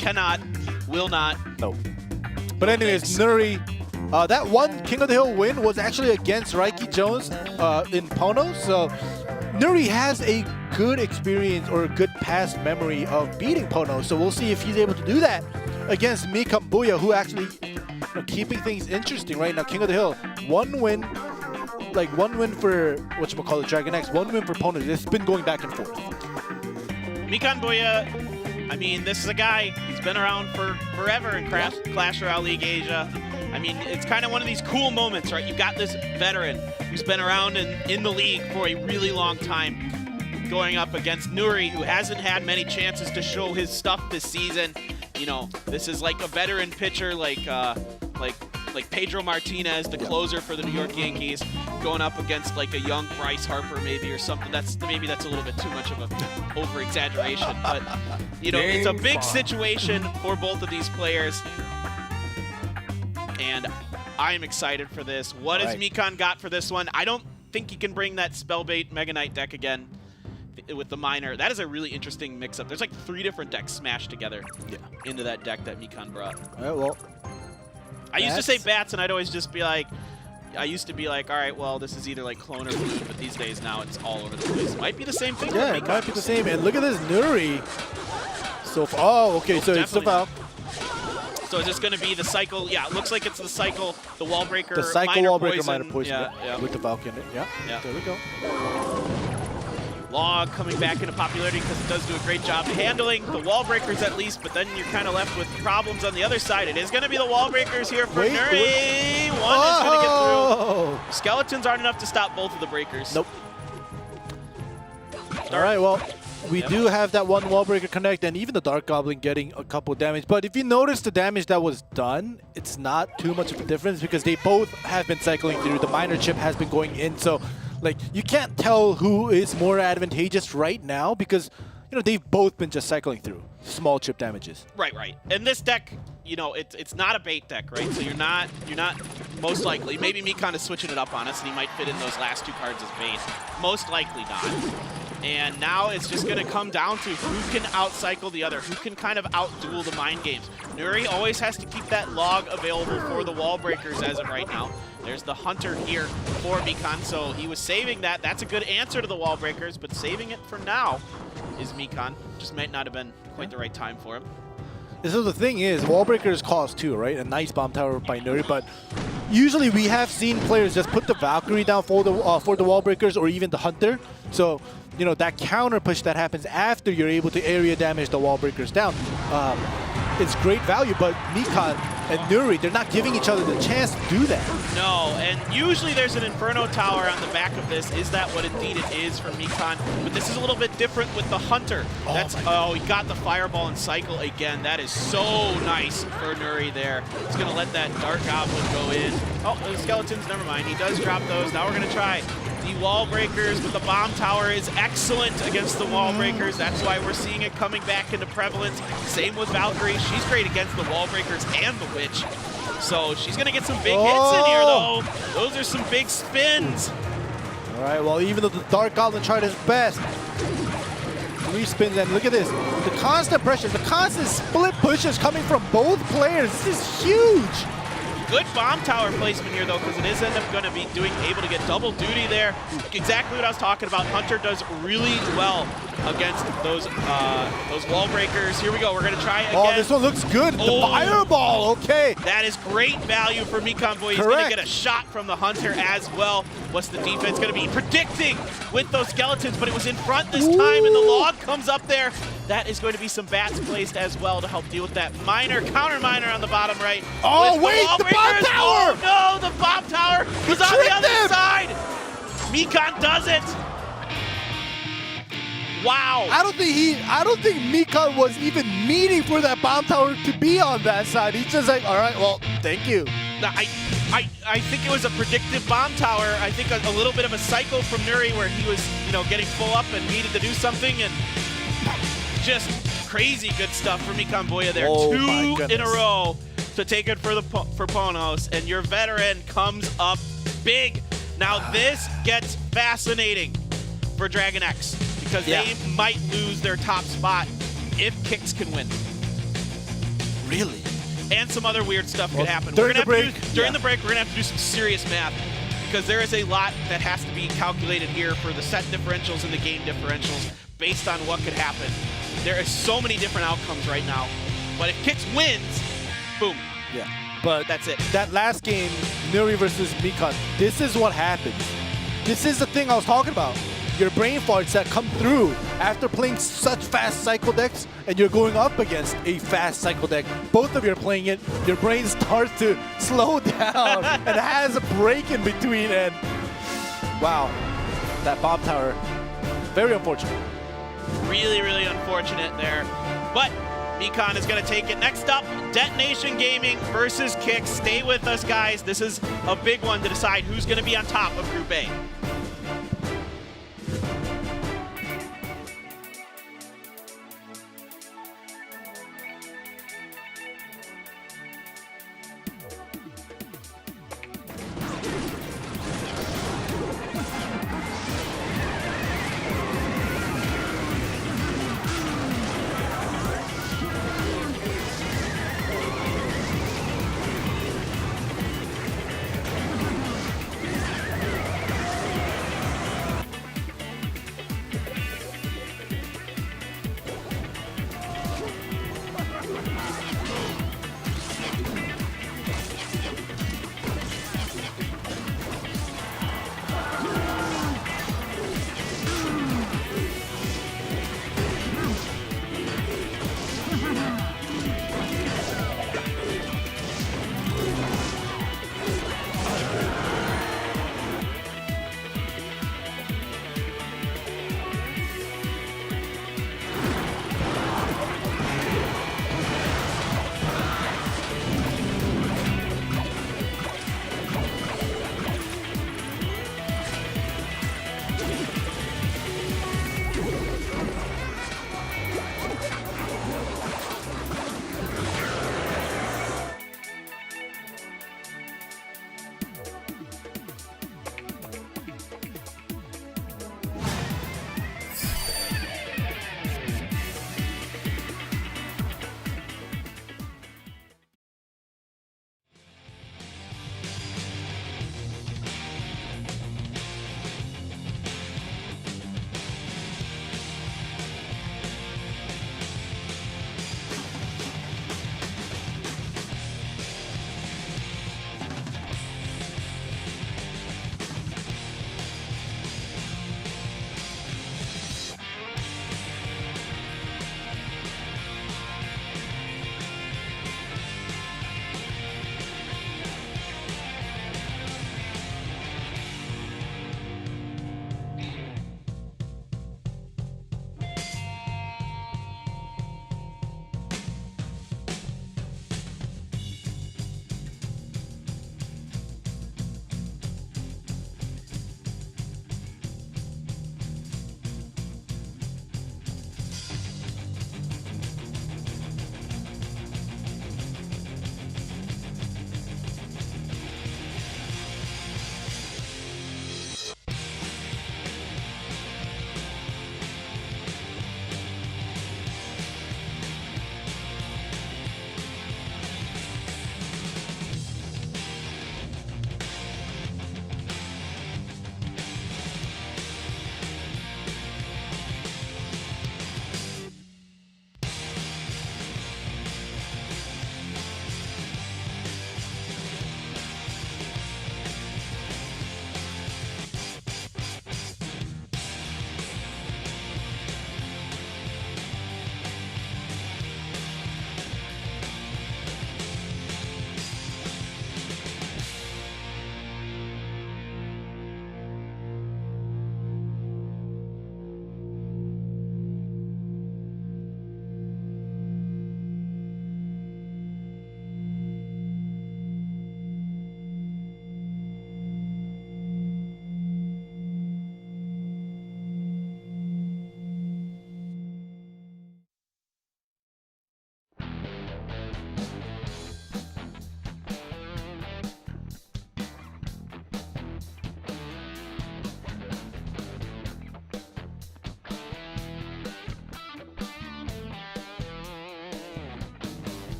Cannot. Will not. Nope. But anyways, Nuri, that one King of the Hill win was actually against Raiki Jones in PONOS. So Nuri has a good experience or a good past memory of beating PONOS. So we'll see if he's able to do that against Mikan Booya, who actually keeping things interesting right now. King of the Hill, one win for whatchamacallit, DragonX, 1 win for PONOS. It's been going back and forth. Mikan Booya, I mean, this is a guy, he's been around for forever in Clash Royale League Asia. I mean, it's kind of one of these cool moments, right? You've got this veteran who's been around in the league for a really long time, going up against Nuri, who hasn't had many chances to show his stuff this season. You know, this is like a veteran pitcher like Pedro Martinez, the closer for the New York Yankees, going up against like a young Bryce Harper maybe or something. Maybe that's a little bit too much of an over-exaggeration, but you know, it's a big situation for both of these players, and I am excited for this. What has Mikan got for this one? I don't think he can bring that Spellbait Mega Knight deck again with the Miner. That is a really interesting mix-up. There's like 3 different decks smashed together into that deck that Mikan brought. All right, well, I used to say bats, and I'd always just be like, all right, well, this is either like clone or blue, but these days now it's all over the place. Might be the same thing. Yeah, it might be the same. And look at this Nuri. So far, oh, okay, so it's the foul. So is this going to be the cycle? Yeah, it looks like it's the cycle, the wall breaker, the cycle wall breaker minor poison. Yeah, with the Falcon. Yeah, there we go. Log coming back into popularity because it does do a great job handling the wall breakers at least, but then you're kind of left with problems on the other side. It is going to be the wall breakers here for Nuri. One is going to get through. Skeletons aren't enough to stop both of the breakers. Nope. All right, well, we do have that one wall breaker connect, and even the Dark Goblin getting a couple damage. But if you notice the damage that was done, it's not too much of a difference because they both have been cycling through. The minor chip has been going in, so like you can't tell who is more advantageous right now because you know they've both been just cycling through small chip damages. Right. And this deck, you know, it's not a bait deck, right? So you're not most likely. Maybe Mikan is switching it up on us, and he might fit in those last 2 cards as bait. Most likely not. And now it's just going to come down to who can outcycle the other, who can kind of outduel the mind games. Nuri always has to keep that log available for the wall breakers as of right now. There's the Hunter here for Mikan, so he was saving that. That's a good answer to the wall breakers, but saving it for now is Mikan. Just might not have been quite the right time for him. So the thing is, wall breakers cost 2, right? A nice bomb tower by Nuri, but usually we have seen players just put the Valkyrie down for the wall breakers or even the Hunter. So you know that counter push that happens after you're able to area damage the wall breakers down. It's great value, but Mikan and Nuri, they're not giving each other the chance to do that. No, and usually there's an Inferno Tower on the back of this. Is that what indeed it is for Mikan? But this is a little bit different with the Hunter. He got the Fireball and cycle again. That is so nice for Nuri there. He's going to let that Dark Goblin go in. Oh, the Skeletons, never mind. He does drop those. Now we're going to try the wall breakers, but the bomb tower is excellent against the wall breakers. That's why we're seeing it coming back into prevalence. Same with Valkyrie. She's great against the wall breakers and the Witch. So she's going to get some big hits in here, though. Those are some big spins. All right, well, even though the Dark Goblin tried his best, 3 spins, and look at this. The constant pressure, the constant split pushes coming from both players. This is huge. Good bomb tower placement here, though, because it is end up going to be able to get double duty there. Exactly what I was talking about. Hunter does really well against those wall breakers. Here we go. We're gonna try again. Oh, this one looks good. The Oh. fireball. Okay. That is great value for Mikan Boy. He's Correct. gonna get a shot from the Hunter as well. What's the defense gonna be? Predicting with those skeletons, but it was in front this time, and the log comes up there. That is going to be some bats placed as well to help deal with that counter miner on the bottom right. Oh, with wait, wall the bomb breakers. tower! Oh, no, the bomb tower was on the tricked other him! side. Mikan does it. Wow. I don't think Mikan was even meaning for that bomb tower to be on that side. He's just like, all right, well, thank you. I think it was a predictive bomb tower. I think a little bit of a cycle from Nuri where he was, getting full up and needed to do something, and just crazy good stuff for Mikan Boya there. Oh, 2 my in a goodness. row to take it for PONOS, and your veteran comes up big. Now this gets fascinating for DragonX because they might lose their top spot if Kicks can win. Really? And some other weird stuff could happen. During the break, During the break, we're gonna have to do some serious math because there is a lot that has to be calculated here for the set differentials and the game differentials based on what could happen. There are so many different outcomes right now, but if Kicks wins, boom. Yeah. But That's it. that last game, Nuri versus Mikan, this is what happens. This is the thing I was talking about. Your brain farts that come through after playing such fast cycle decks, and you're going up against a fast cycle deck. Both of you are playing it. Your brain starts to slow down and has a break in between. And wow, that bomb tower, very unfortunate. Really, really unfortunate there. But Mikan is going to take it. Next up, Detonation Gaming versus Kicks. Stay with us, guys. This is a big one to decide who's going to be on top of Group A.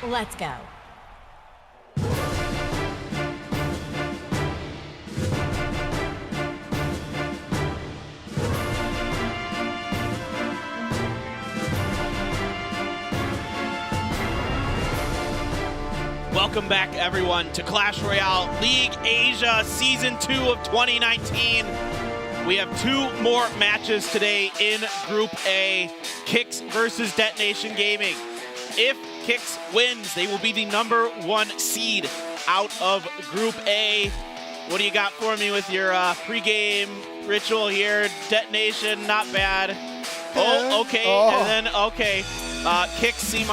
Let's go. Welcome back, everyone, to Clash Royale League Asia Season 2 of 2019. We have 2 more matches today in Group A. Kix versus Detonation Gaming. If Kix wins, they will be the #1 seed out of Group A. What do you got for me with your pregame ritual here? Detonation, not bad. Oh, okay, and then, okay. Kix C-,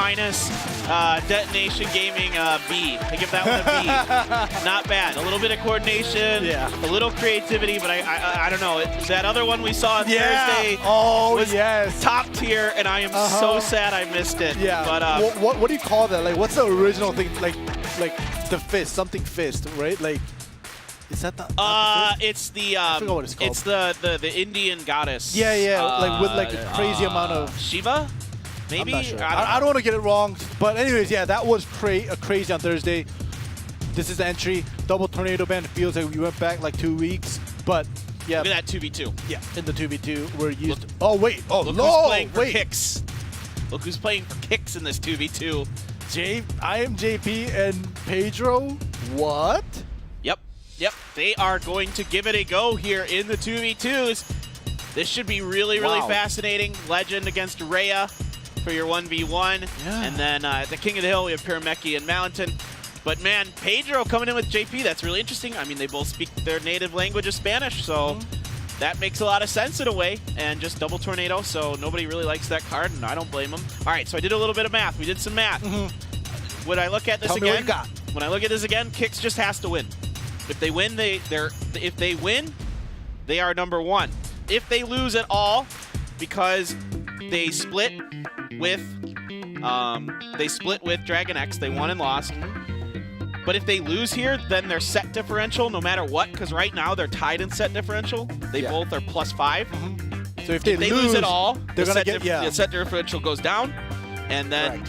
Detonation Gaming B. I give that one a B. Not bad. A little bit of coordination, a little creativity, but I don't know. That other one we saw on Thursday was top tier, and I am so sad I missed it. Yeah. But what do you call that? Like, what's the original thing? Like the fist, something fist, right? Like, is that the? It's the I forgot what it's called. It's the Indian goddess. Yeah. Like with like a crazy amount of Shiva. Maybe? I'm not sure. I I don't want to get it wrong, but anyways, yeah, that was crazy on Thursday. This is the entry. Double tornado ban. It feels like we went back like 2 weeks, but yeah. Look at that 2v2. Yeah, in the 2v2, we're used. Oh wait, Look who's playing for Kix. Look who's playing for Kix in this 2v2. I am JP and Pedro. What? Yep. They are going to give it a go here in the 2v2s. This should be really fascinating. Legend against Raya for your 1v1. Yeah. And then at the King of the Hill, we have Pyrameki and Mountain. But man, Pedro coming in with JP, that's really interesting. I mean, they both speak their native language of Spanish, so that makes a lot of sense in a way. And just double tornado, so nobody really likes that card, and I don't blame them. All right, so I did a little bit of math. We did some math. Would I look at this Tell me again? what you got. When I look at this again, Kix just has to win. If they win, they are #1. If they lose at all, because they split with DragonX, they won and lost. But if they lose here, then their set differential, no matter what, because right now they're tied in set differential. They both are +5. So if they lose at all, they're the gonna set differential goes down, and then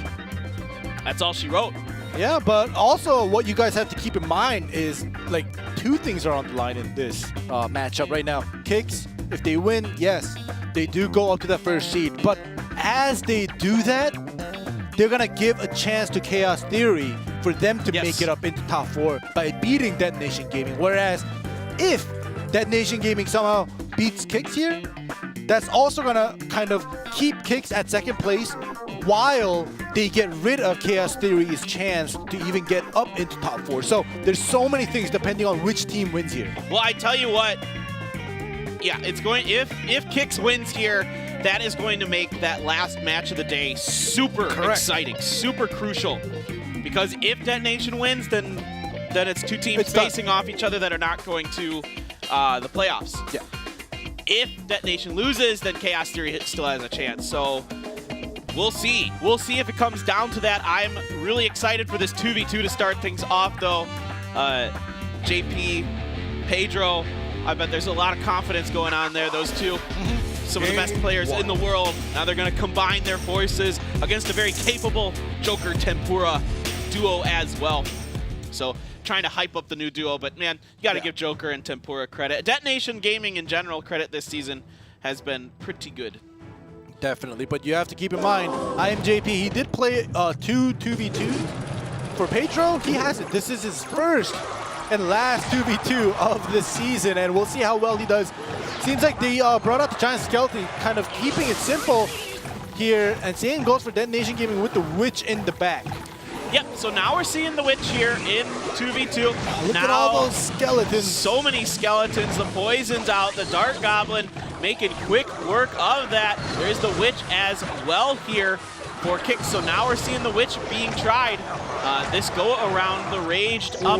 that's all she wrote. Yeah, but also what you guys have to keep in mind is like 2 things are on the line in this matchup right now. Kix, if they win, yes, they do go up to that first seed. But as they do that, they're gonna give a chance to Chaos Theory for them to make it up into top 4 by beating Detonation Gaming. Whereas if Detonation Gaming somehow beats Kix here, that's also gonna kind of keep Kix at 2nd place while they get rid of Chaos Theory's chance to even get up into top 4. So there's so many things depending on which team wins here. Well, I tell you what, yeah, it's going, if Kix wins here, that is going to make that last match of the day super exciting, super crucial. Because if Detonation wins, then it's 2 teams facing off each other that are not going to the playoffs. Yeah. If Detonation loses, then Chaos Theory still has a chance. So we'll see. We'll see if it comes down to that. I'm really excited for this 2v2 to start things off, though. JP, Pedro, I bet there's a lot of confidence going on there, those two. Some of the best players in the world. Now they're going to combine their forces against a very capable Joker Tempura duo as well. So trying to hype up the new duo, but man, you got to give Joker and Tempura credit. Detonation Gaming in general credit this season has been pretty good. Definitely, but you have to keep in mind, I am JP. He did play 2v2. For Pedro, he hasn't. This is his first and last 2v2 of this season, and we'll see how well he does. Seems like they brought out the Giant Skeleton, kind of keeping it simple here, and same goes for Detonation Gaming with the Witch in the back. Yep, so now we're seeing the Witch here in 2v2. Look at all those skeletons. So many skeletons, the Poison's out, the Dark Goblin making quick work of that. There's the Witch as well here for Kix. So now we're seeing the Witch being tried. This go around the raged up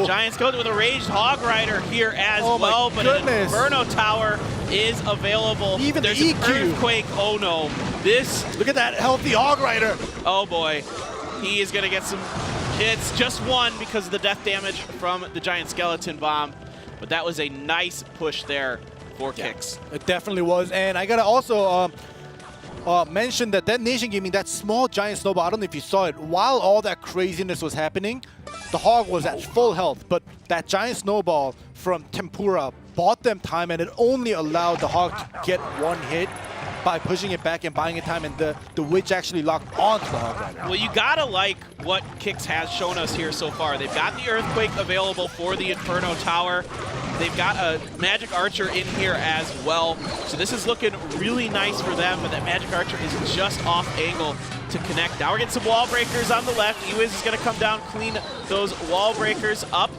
Giant Skeleton with a raged Hog Rider here as well, but an Inferno Tower is available. Even there's the an EQ. Earthquake. Oh no. Look at that healthy Hog Rider. Oh boy. He is going to get some hits, just one because of the death damage from the Giant Skeleton Bomb. But that was a nice push there for Kix. It definitely was. And I got to also mention that Detonation Gaming, that small giant snowball, I don't know if you saw it, while all that craziness was happening, the Hog was at full health, but that giant snowball from Tempura bought them time, and it only allowed the Hog to get one hit by pushing it back and buying it time, and the Witch actually locked onto the Hog Rider. Well, you gotta like what Kix has shown us here so far. They've got the Earthquake available for the Inferno Tower. They've got a Magic Archer in here as well. So this is looking really nice for them, but that Magic Archer is just off angle to connect. Now we're getting some wall breakers on the left. Ewiz is gonna come down, clean those wall breakers up.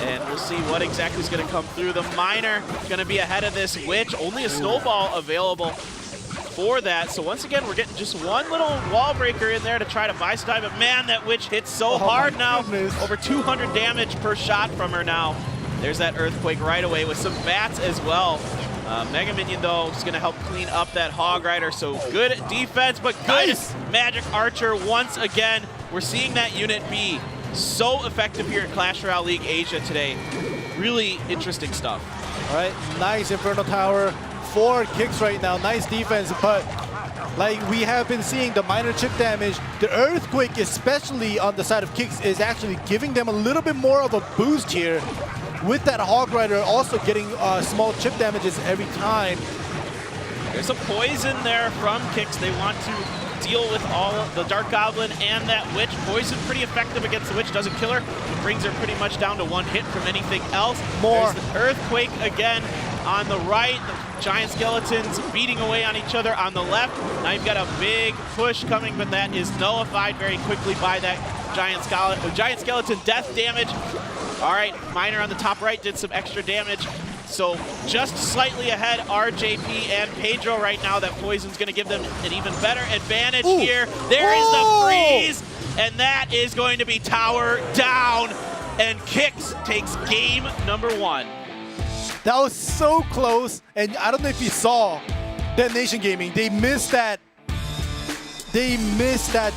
And we'll see what exactly is gonna come through. The Miner gonna be ahead of this Witch. Only a snowball available for that. So once again, we're getting just one little wall breaker in there to try to buy some time. But man, that Witch hits so hard now. Over 200 damage per shot from her now. There's that Earthquake right away with some bats as well. Mega Minion, though, is going to help clean up that Hog Rider. So good defense, but good Magic Archer once again. We're seeing that unit be so effective here in Clash Royale League Asia today. Really interesting stuff. All right, nice Inferno Tower. 4 kicks right now, nice defense, but like we have been seeing the minor chip damage, the Earthquake, especially on the side of Kix, is actually giving them a little bit more of a boost here. With that Hog Rider also getting small chip damages every time. There's a poison there from Kix. They want to deal with all of the Dark Goblin and that Witch. Poison pretty effective against the Witch, doesn't kill her. It brings her pretty much down to 1 hit from anything else. More. There's the Earthquake again on the right. The giant skeletons beating away on each other on the left. Now you've got a big push coming, but that is nullified very quickly by that giant skeleton death damage. All right, Miner on the top right did some extra damage. So just slightly ahead, RJP and Pedro right now. That poison's gonna give them an even better advantage here. There is the freeze, and that is going to be tower down, and Kix takes game number 1. That was so close, and I don't know if you saw Detonation Gaming, they missed that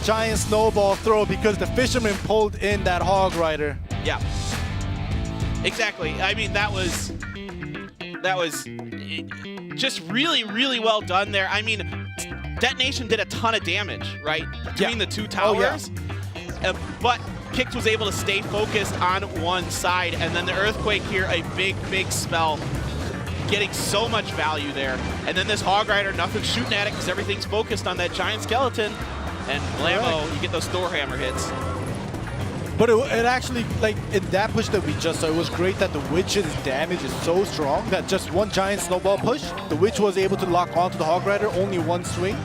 giant snowball throw because the Fisherman pulled in that Hog Rider. Yeah. Exactly. I mean, that was just really, really well done there. I mean, Detonation did a ton of damage, right? Between the two towers. But Kix was able to stay focused on one side, and then the Earthquake here, a big, big spell, getting so much value there. And then this Hog Rider, nothing shooting at it because everything's focused on that giant skeleton. And blammo, you get those Thor Hammer hits. But it actually, like, in that push that we just saw, it was great that the Witch's damage is so strong that just one giant snowball push, the Witch was able to lock onto the Hog Rider, only one swing.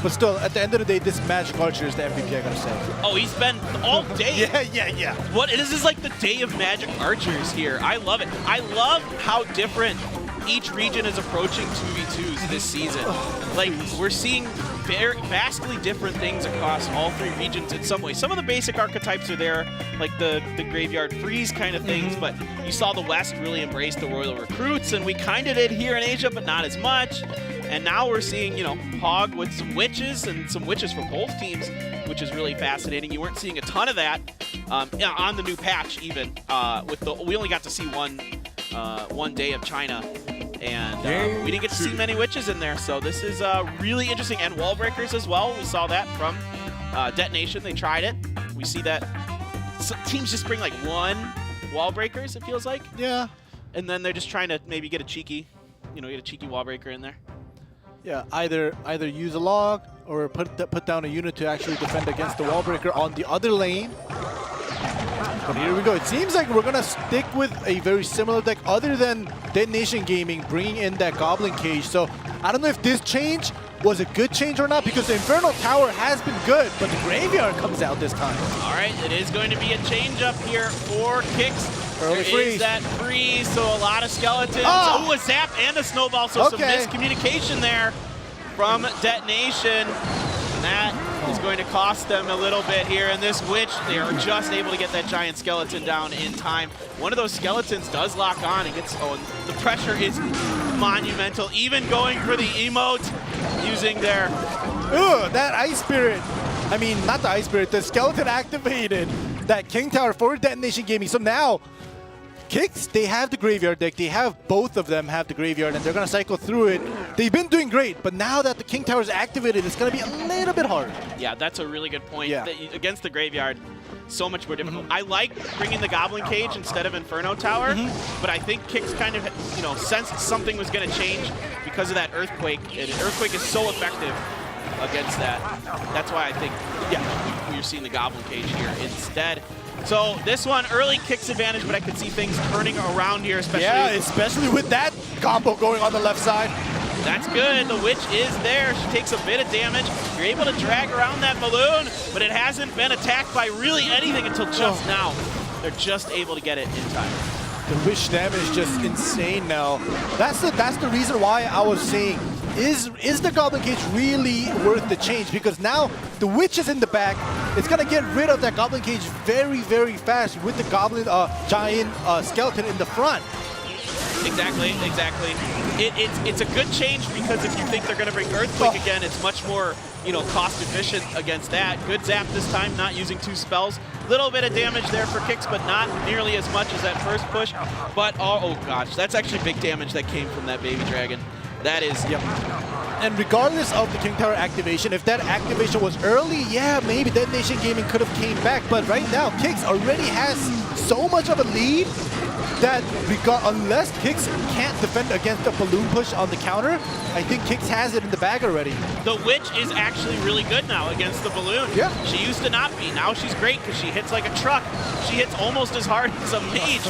But still, at the end of the day, this Magic Archer is the MVP, I gotta say. Oh, he's been all day. Yeah. What, this is like the day of Magic Archers here. I love it. I love how different each region is approaching 2v2s this season. Like, we're seeing very vastly different things across all 3 regions in some ways. Some of the basic archetypes are there, like the Graveyard Freeze kind of things, but you saw the West really embrace the Royal Recruits, and we kind of did here in Asia, but not as much. And now we're seeing, you know, Hog with some Witches, and some Witches for both teams, which is really fascinating. You weren't seeing a ton of that on the new patch even. We only got to see one day of China. And we didn't get to see many Witches in there, so this is really interesting. And wall breakers as well. We saw that from Detonation. They tried it. We see that some teams just bring like 1 wall breakers, it feels like. Yeah. And then they're just trying to maybe get a cheeky wall breaker in there. Yeah, either use a log or put down a unit to actually defend against the wall breaker on the other lane. But here we go. It seems like we're gonna stick with a very similar deck, other than Detonation Gaming bringing in that Goblin Cage. So I don't know if this change was a good change or not, because the Inferno Tower has been good, but the Graveyard comes out this time. All right, it is going to be a change up here for Kix. Early There freeze. is that freeze, so a lot of skeletons. Oh! Ooh, a zap and a snowball, so some miscommunication there from Detonation. And that is going to cost them a little bit here. And this Witch, they are just able to get that giant skeleton down in time. One of those skeletons does lock on. It gets, the pressure is monumental. Even going for the emote, using their... Ooh, that Ice Spirit. I mean, not the Ice Spirit, the skeleton activated that King Tower for Detonation Gaming. So now, Kicks, they have the graveyard deck. They have both of them have the graveyard, and they're going to cycle through it. They've been doing great, but now that the King Tower is activated, it's going to be a little bit harder. Yeah, that's a really good point. Yeah. Against the graveyard, so much more difficult. I like bringing the Goblin Cage instead of Inferno Tower, but I think Kicks kind of, sensed something was going to change because of that Earthquake, and Earthquake is so effective against that. That's why I think, you're seeing the Goblin Cage here instead. So this one, early Kicks advantage, but I could see things turning around here, especially. Yeah, especially with that combo going on the left side. That's good. The Witch is there. She takes a bit of damage. You're able to drag around that balloon, but it hasn't been attacked by really anything until just now. They're just able to get it in time. The Witch damage is just insane now. That's the reason why I was saying, is the Goblin Cage really worth the change? Because now the Witch is in the back. It's gonna get rid of that Goblin Cage very, very fast with the Goblin giant skeleton in the front. Exactly. It's a good change because if you think they're going to bring Earthquake again, it's much more, cost efficient against that. Good zap this time, not using 2 spells. Little bit of damage there for Kicks, but not nearly as much as that first push. But oh gosh, that's actually big damage that came from that baby dragon. That is, And regardless of the King Tower activation, if that activation was early, yeah, maybe Detonation Gaming could have came back. But right now, Kicks already has so much of a lead that unless Kicks can't defend against the balloon push on the counter, I think Kicks has it in the bag already. The Witch is actually really good now against the balloon. Yeah. She used to not be. Now she's great because she hits like a truck. She hits almost as hard as a mage,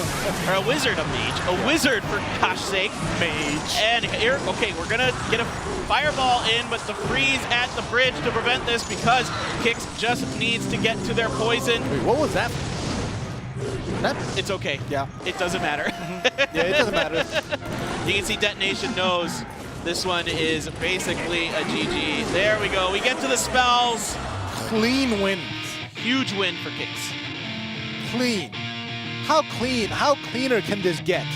or a wizard, a wizard for gosh sake. Mage. And here, okay, we're gonna get a fireball in, but the freeze at the bridge to prevent this because Kicks just needs to get to their poison. Wait, what was that? It's okay. Yeah. It doesn't matter. Yeah, it doesn't matter. You can see Detonation knows this one is basically a GG. There we go. We get to the spells. Clean wins. Huge win for Kicks. Clean. How cleaner can this get?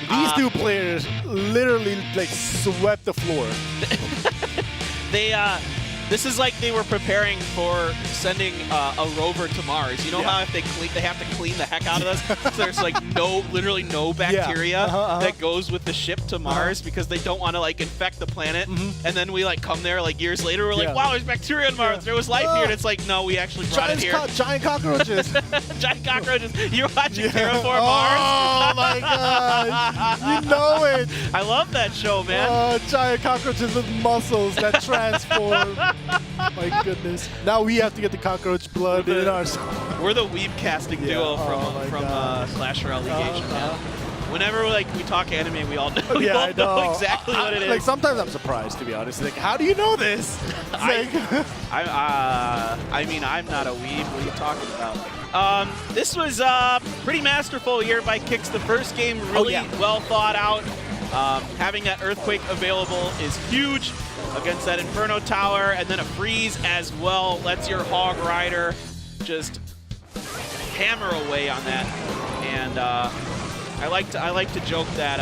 These two players literally swept the floor. This is like they were preparing for sending a rover to Mars. You know how if they have to clean the heck out of this? So there's literally no bacteria that goes with the ship to Mars because they don't want to infect the planet. And then we come there years later. We're like, wow, there's bacteria on Mars. There was life here. And it's like, no, we actually brought it here. Giant cockroaches. Giant cockroaches. You're watching Terraform Mars. Oh my god. You know it. I love that show, man. Giant cockroaches with muscles that transform. My goodness. Now we have to get the cockroach blood in ours. We're the weeb casting duo from Slasher Allegation. Whenever we talk anime, we all know, I know exactly what it is. Sometimes I'm surprised, to be honest. How do you know this? I mean, I'm not a weeb. What are you talking about? This was pretty masterful here by Kicks. The first game really well thought out. Having that Earthquake available is huge against that Inferno Tower, and then a freeze as well lets your Hog Rider just hammer away on that. And I like to joke that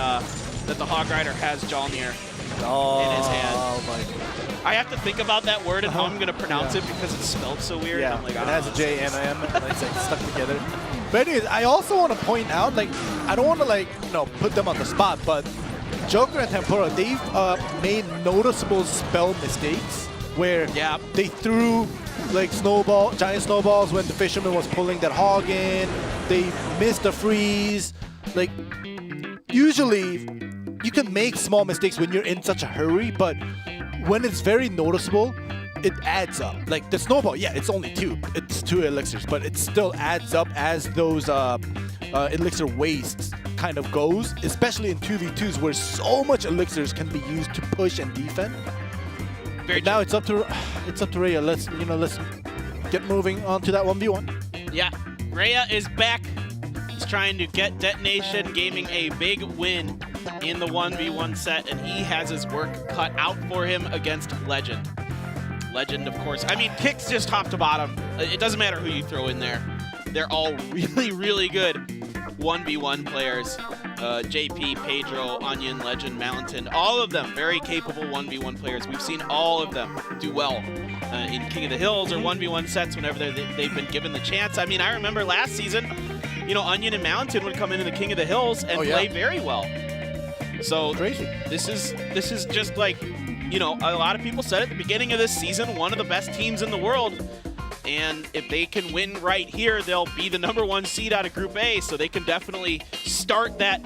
that the Hog Rider has Jalnir in his hand. Oh my god. I have to think about that word and how I'm gonna pronounce it because it's spelled so weird. Yeah, I'm like, it has a J and an M, and it's stuck together. But anyways, I also want to point out, I don't want to put them on the spot, but Joker and Tempura, they've made noticeable spell mistakes where they threw giant snowballs when the fisherman was pulling that hog in. They missed the freeze. Usually you can make small mistakes when you're in such a hurry, but when it's very noticeable, it adds up. The snowball, it's only 2. It's 2 elixirs, but it still adds up as those elixir wastes kind of goes, especially in 2v2s where so much elixirs can be used to push and defend. Now it's up to Raya. Let's get moving on to that 1v1. Yeah, Raya is back. He's trying to get Detonation Gaming a big win in the 1v1 set, and he has his work cut out for him against Legend. Legend, of course. I mean, Kicks just top to bottom. It doesn't matter who you throw in there. They're all really, really good 1v1 players. JP, Pedro, Onion, Legend, Malenton, all of them very capable 1v1 players. We've seen all of them do well in King of the Hills or 1v1 sets whenever they've been given the chance. I mean, I remember last season, you know, Onion and Mountain would come into the King of the Hills and play very well. So Crazy. This is just like, you know, a lot of people said at the beginning of this season, one of the best teams in the world. And if they can win right here, they'll be the #1 seed out of Group A. So they can definitely start that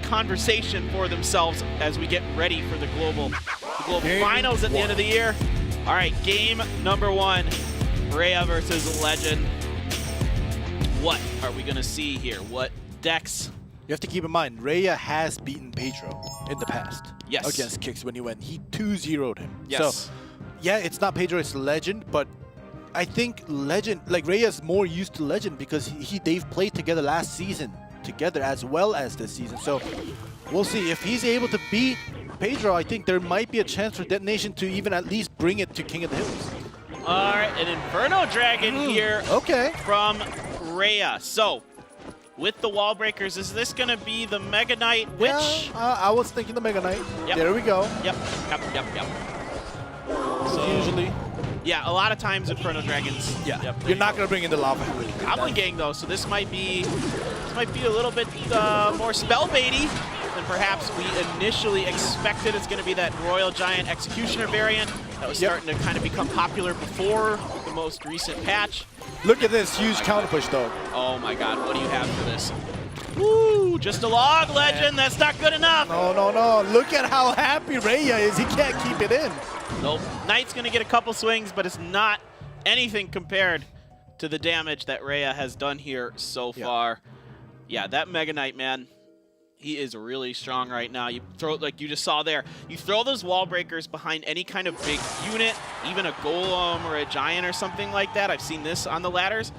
conversation for themselves as we get ready for the global finals at the end of the year. All right, game number 1, Raya versus Legend. What are we gonna see here? What decks? You have to keep in mind, Raya has beaten Pedro in the past. Yes. Against Kix when he went. He 2-0'd him. Yes. So, yeah, it's not Pedro, it's Legend, but I think Legend, like Raya's more used to Legend because they've played together last season together as well as this season. So we'll see. If he's able to beat Pedro, I think there might be a chance for Detonation to even at least bring it to King of the Hills. All right, an Inferno Dragon here from Raya. So, with the wall breakers, is this going to be the Mega Knight Witch? Yeah, I was thinking the Mega Knight. Yep. There we go. Yep. So, usually. Yeah, a lot of times Inferno Dragons. Yeah. Yep, You're not going to bring in the lava. Goblin Gang though, so this might be a little bit more spell baity than perhaps we initially expected. It's going to be that Royal Giant Executioner variant that was starting to kind of become popular before the most recent patch. Look at this huge counter push though. Oh my god, what do you have for this? Woo, just a log, Legend. That's not good enough. No. Look at how happy Raya is. He can't keep it in. Nope. Knight's going to get a couple swings, but it's not anything compared to the damage that Raya has done here so far. Yeah, that Mega Knight, man, he is really strong right now. You throw, like you just saw there, you throw those wall breakers behind any kind of big unit, even a golem or a giant or something like that. I've seen this on the ladders.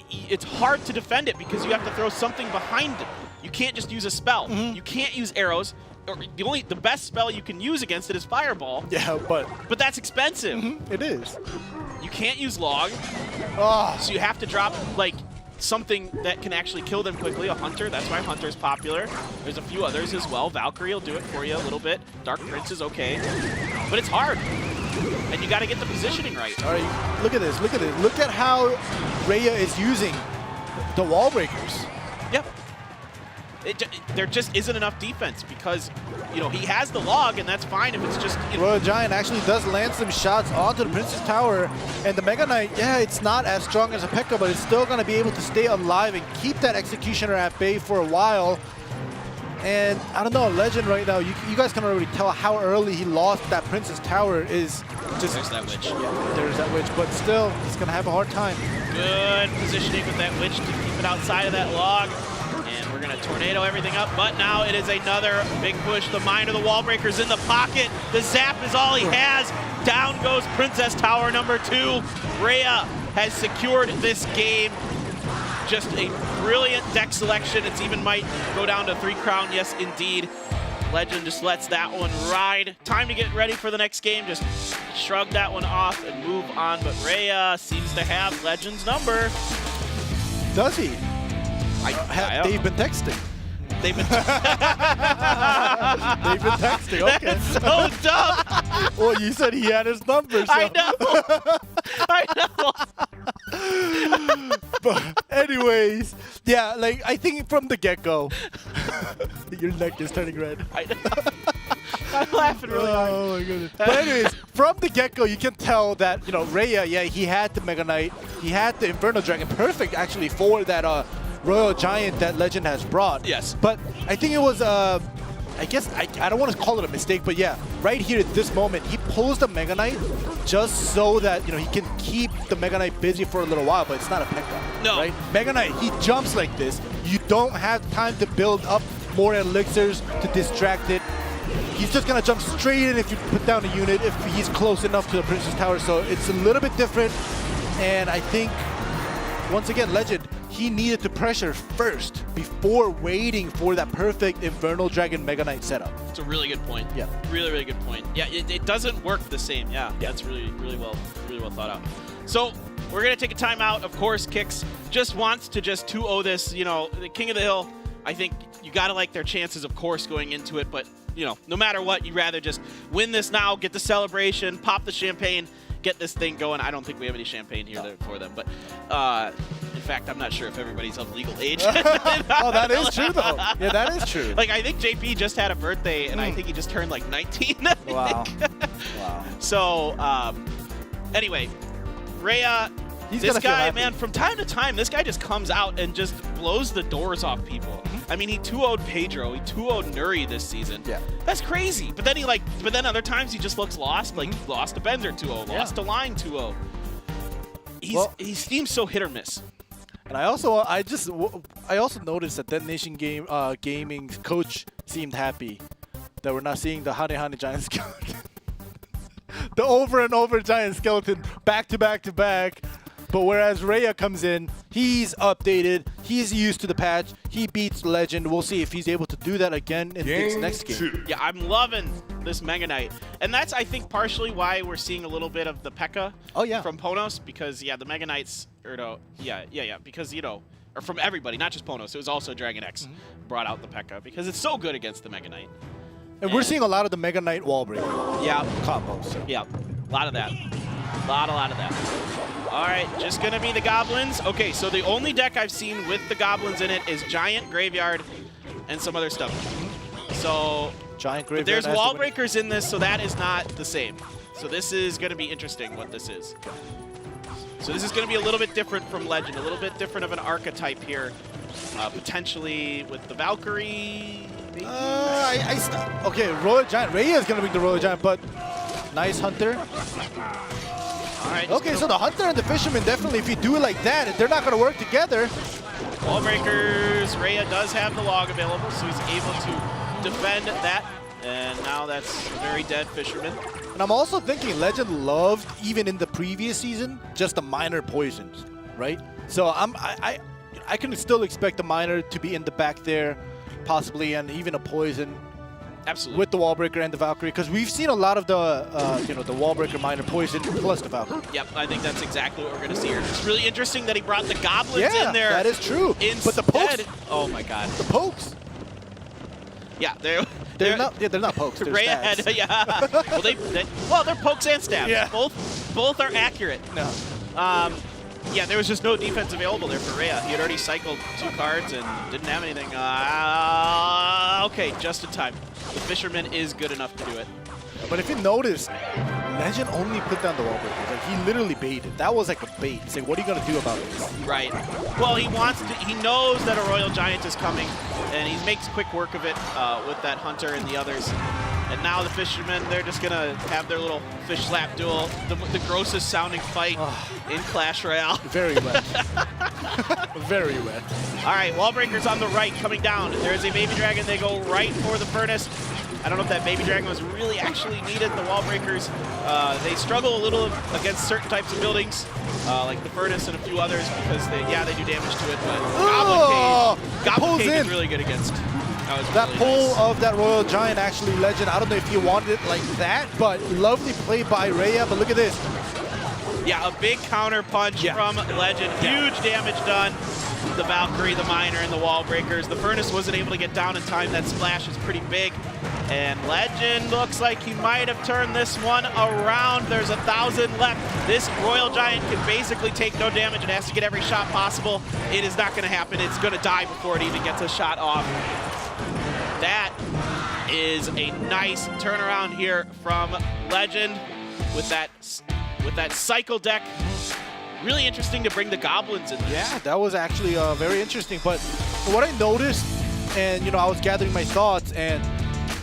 It's hard to defend it because you have to throw something behind it. You can't just use a spell. You can't use arrows. Or the best spell you can use against it is Fireball. Yeah, but that's expensive. It is. You can't use Log. So you have to drop like something that can actually kill them quickly. A Hunter. That's why Hunter's popular. There's a few others as well. Valkyrie will do it for you a little bit. Dark Prince is okay, but it's hard. And you got to get the positioning right. All right, look at this. Look at this. Look at how Raya is using the wall breakers. Yep. There just isn't enough defense because, you know, he has the log and that's fine if it's just... Royal Giant actually does land some shots onto the Princess Tower, and the Mega Knight, yeah, it's not as strong as a P.E.K.K.A, but it's still going to be able to stay alive and keep that Executioner at bay for a while. And I don't know, Legend right now, you guys can already tell how early he lost that Princess Tower is just... There's that Witch. Yeah, there's that Witch, but still, he's going to have a hard time. Good positioning with that Witch to keep it outside of that log. And we're going to tornado everything up, but now it is another big push. The Mind of the Wall Breaker's in the pocket. The zap is all he has. Down goes Princess Tower number 2. Raya has secured this game. Just a brilliant deck selection. It's even might go down to 3 crown. Yes, indeed. Legend just lets that one ride. Time to get ready for the next game. Just shrug that one off and move on. But Raya seems to have Legend's number. Does he? They've been texting. They've been They've been texting, okay. That's so dumb. Well, you said he had his number, so. I know. But anyways, yeah, like, I think from the get-go, your neck is turning red. I know. I'm laughing really hard. Oh my goodness. But anyways, from the get-go, you can tell that, you know, Raya, yeah, he had the Mega Knight, he had the Inferno Dragon, perfect actually for that Royal Giant that Legend has brought. Yes. But I think it was, I guess, I don't want to call it a mistake, but yeah, right here at this moment, he pulls the Mega Knight just so that, you know, he can keep the Mega Knight busy for a little while, but it's not a P.E.K.K.A. No. Right? Mega Knight, he jumps like this. You don't have time to build up more elixirs to distract it. He's just going to jump straight in if you put down a unit, if he's close enough to the Princess Tower, so it's a little bit different, and I think, once again, Legend, he needed to pressure first before waiting for that perfect Infernal Dragon Mega Knight setup. It's a really good point. Yeah. Really, really good point. Yeah, it doesn't work the same. Yeah, that's really well thought out. So we're gonna take a timeout. Of course, Kix just wants to just 2-0 this. You know, the King of the Hill. I think you gotta like their chances, of course, going into it. But you know, no matter what, you'd rather just win this now, get the celebration, pop the champagne, get this thing going. I don't think we have any champagne here for them, but fact, I'm not sure if everybody's of legal age. Oh, that is true, though. Yeah, that is true. Like, I think JP just had a birthday, and I think he just turned like 19. Wow. Wow. So, anyway, Raya, He's this gonna feel guy, happy. man, from time to time, this guy just comes out and just blows the doors off people. I mean, he 2-0'd Pedro, he 2-0'd Nuri this season. Yeah. That's crazy. But then other times he just looks lost. Like, lost to Benzer 2-0, lost to Line 2-0. He seems so hit or miss. And I also noticed that Detonation Gaming's coach seemed happy that we're not seeing the Hane Giant Skeleton. The over and over Giant Skeleton back to back to back. But whereas Raya comes in, he's updated, he's used to the patch, he beats Legend. We'll see if he's able to do that again in this next game. Yeah, I'm loving this Mega Knight. And that's, I think, partially why we're seeing a little bit of the P.E.K.K.A. From PONOS, because, yeah, the Mega Knights, or no, because, you know, or from everybody, not just PONOS, it was also DragonX brought out the P.E.K.K.A. because it's so good against the Mega Knight. And we're seeing a lot of the Mega Knight wall break combos. So. Yeah, a lot of that. A lot of that. All right, just going to be the Goblins. Okay, so the only deck I've seen with the Goblins in it is Giant, Graveyard, and some other stuff. So Giant Graveyard. there's wall breakers in this, so that is not the same. So this is going to be interesting what this is. So this is going to be a little bit different from Legend, a little bit different of an archetype here. Potentially with the Valkyrie, maybe? Okay, Royal Giant. Raya is going to be the Royal Giant, but nice Hunter. All right. Okay, so the Hunter and the Fisherman, definitely, if you do it like that, they're not going to work together. Wall breakers. Raya does have the log available, so he's able to defend that. And now that's a very dead Fisherman. And I'm also thinking Legend loved, even in the previous season, just the minor poisons, right? So I can still expect the minor to be in the back there, possibly, and even a poison. Absolutely. With the Wallbreaker and the Valkyrie, because we've seen a lot of the, the Wallbreaker minor poison plus the Valkyrie. Yep, I think that's exactly what we're going to see here. It's really interesting that he brought the Goblins in there. That is true. Instead. But the pokes. Oh my God. The pokes. Yeah, they're not pokes. They're Raya stabs. had, yeah. Well, they're pokes and stabs. Yeah. Both are accurate. No. Yeah, there was just no defense available there for Raya. He had already cycled 2 cards and didn't have anything. Okay, just in time. The Fisherman is good enough to do it. But if you notice, Legend only put down the Wallbreakers. Like, he literally baited. That was like a bait. He's like, what are you going to do about this? Right. Well, he knows that a Royal Giant is coming, and he makes quick work of it with that Hunter and the others. And now the Fishermen, they're just going to have their little fish slap duel, the grossest sounding fight in Clash Royale. Very wet. Very wet. All right, Wallbreakers on the right coming down. There's a Baby Dragon. They go right for the Furnace. I don't know if that Baby Dragon was really actually needed. The Wallbreakers, they struggle a little against certain types of buildings, like the Furnace and a few others, because they do damage to it. But Goblin Cage is really good against. That really pull nice. of that Royal Giant, actually, Legend. I don't know if you wanted it like that, but lovely play by Raya. But look at this. Yeah, a big counter punch from Legend. Huge damage done. The Valkyrie, the Miner, and the Wallbreakers. The Furnace wasn't able to get down in time. That splash is pretty big. And Legend looks like he might have turned this one around. There's 1,000 left. This Royal Giant can basically take no damage. It has to get every shot possible. It is not going to happen. It's going to die before it even gets a shot off. That is a nice turnaround here from Legend with that cycle deck. Really interesting to bring the Goblins in this. Yeah, that was actually very interesting. But what I noticed, and I was gathering my thoughts, and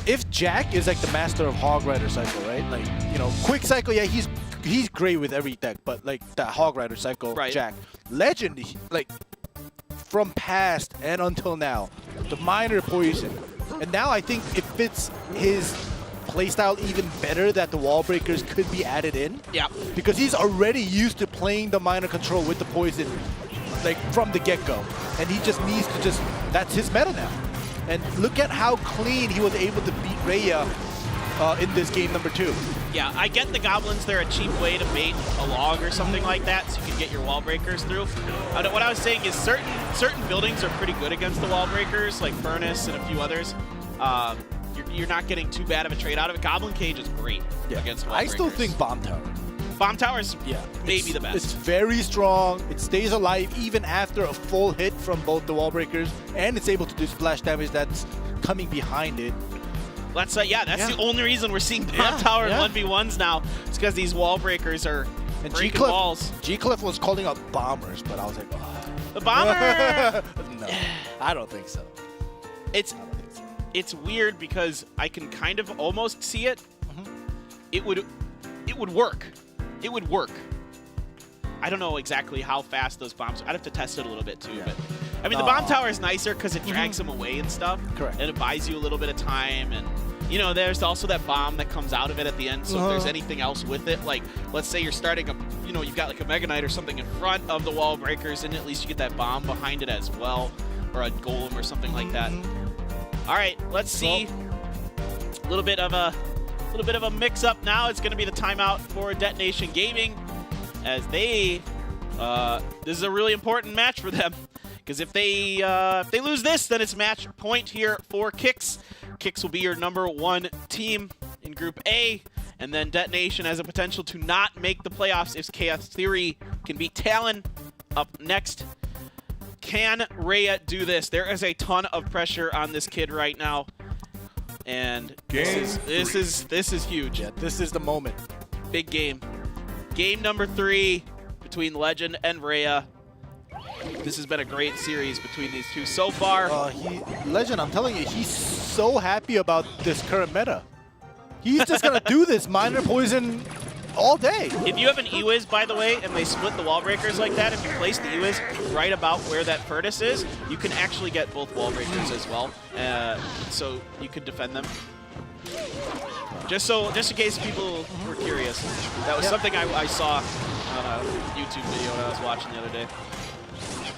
if Jack is like the master of Hog Rider cycle, right? Like, quick cycle, yeah, he's great with every deck, but like that Hog Rider cycle, right. Jack. Legend, like from past and until now, the minor poison. And now I think it fits his playstyle even better that the Wallbreakers could be added in. Yeah. Because he's already used to playing the minor control with the poison, like from the get-go. And he just needs to that's his meta now. And look at how clean he was able to beat Raya in this game number 2. Yeah, I get the Goblins. They're a cheap way to bait a log or something like that, so you can get your Wallbreakers through. What I was saying is certain buildings are pretty good against the Wallbreakers, like Furnace and a few others. You're not getting too bad of a trade out of it. Goblin Cage is great against Wallbreakers. I still think Bomb Tower. Bomb tower's maybe the best. It's very strong. It stays alive even after a full hit from both the wall breakers, and it's able to do splash damage that's coming behind it. That's the only reason we're seeing Bomb Tower 1v1s now. It's because these wall breakers are breaking walls. G-Cliff was calling out bombers, but I was like, oh. The bomber! No, I don't think so. It's weird because I can kind of almost see it. It would work. It would work. I don't know exactly how fast those bombs. I'd have to test it a little bit too. But I mean, the bomb tower is nicer because it drags them away and stuff. Correct. And it buys you a little bit of time. And you know, there's also that bomb that comes out of it at the end. So if there's anything else with it, like let's say you're starting a, you know, you've got like a Mega Knight or something in front of the wall breakers, and at least you get that bomb behind it as well, or a golem or something like that. All right, let's see. A little bit of a mix-up now. It's going to be the timeout for Detonation Gaming, as they this is a really important match for them, because if they lose this, then it's match point here for Kix. Kix will be your #1 team in Group A, and then Detonation has a potential to not make the playoffs if Chaos Theory can beat Talon. Up next, can Raya do this? There is a ton of pressure on this kid right now, and this is huge. Yeah, this is the moment. Big game. Game number 3 between Legend and Raya. This has been a great series between these two so far. Legend, I'm telling you, he's so happy about this current meta. He's just gonna do this minor poison all day. If you have an E-Wiz, by the way, and they split the wall breakers like that, if you place the E-Wiz right about where that furnace is, you can actually get both wall breakers as well. So you could defend them. Just in case people were curious. That was something I saw on a YouTube video that I was watching the other day.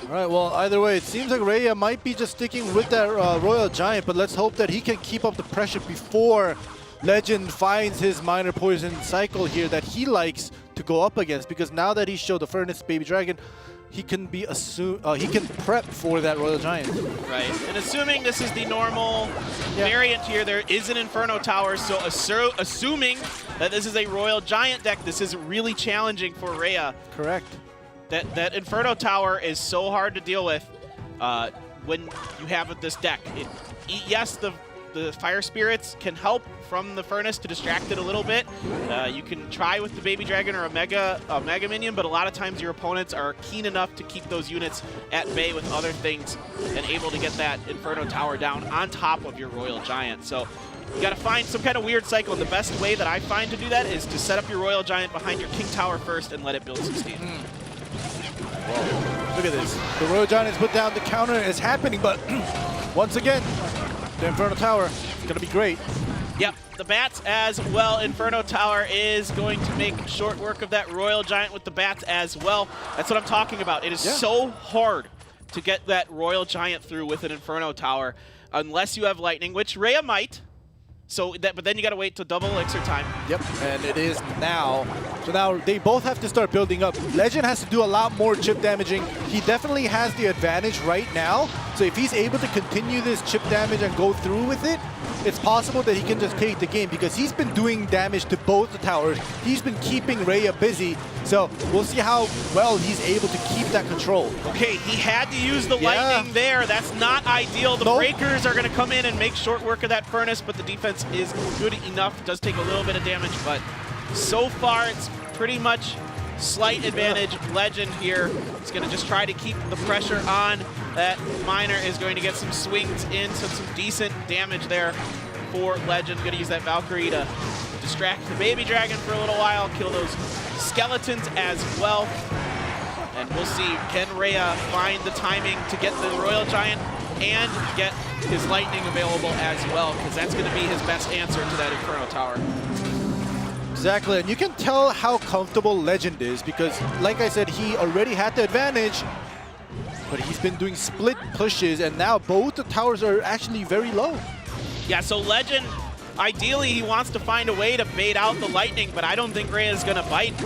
All right, well, either way, it seems like Raya might be just sticking with that Royal Giant, but let's hope that he can keep up the pressure before Legend finds his minor poison cycle here that he likes to go up against, because now that he showed the Furnace Baby Dragon, he can prep for that Royal Giant. Right, and assuming this is the normal variant here, there is an Inferno Tower, so assuming that this is a Royal Giant deck, this is really challenging for Raya. Correct. That Inferno Tower is so hard to deal with when you have this deck. Yes, the Fire Spirits can help from the Furnace to distract it a little bit. You can try with the Baby Dragon or a Mega Minion, but a lot of times your opponents are keen enough to keep those units at bay with other things and able to get that Inferno Tower down on top of your Royal Giant. So you got to find some kind of weird cycle, and the best way that I find to do that is to set up your Royal Giant behind your King Tower first and let it build some steam. Whoa. Look at this. The Royal Giant has put down the counter. It's happening, but once again, the Inferno Tower is going to be great. Yep, the bats as well. Inferno Tower is going to make short work of that Royal Giant with the bats as well. That's what I'm talking about. It is so hard to get that Royal Giant through with an Inferno Tower unless you have Lightning, which Raya might. But then you got to wait till double elixir time. Yep, and it is now. So now they both have to start building up. Legend has to do a lot more chip damaging. He definitely has the advantage right now. So if he's able to continue this chip damage and go through with it, it's possible that he can just take the game, because he's been doing damage to both the towers. He's been keeping Raya busy. So we'll see how well he's able to keep that control. Okay, he had to use the lightning there. That's not ideal. The breakers are going to come in and make short work of that furnace, but the defense is good enough. It does take a little bit of damage, but so far it's pretty much slight advantage. Legend here is going to just try to keep the pressure on. That Miner is going to get some swings in, so some decent damage there for Legend. Going to use that Valkyrie to distract the Baby Dragon for a little while, kill those skeletons as well. And we'll see, can Raya find the timing to get the Royal Giant and get his Lightning available as well, because that's going to be his best answer to that Inferno Tower. Exactly, and you can tell how comfortable Legend is, because like I said, he already had the advantage, but he's been doing split pushes, and now both the towers are actually very low. Yeah, so Legend, ideally he wants to find a way to bait out the Lightning, but I don't think Raya is going to bite.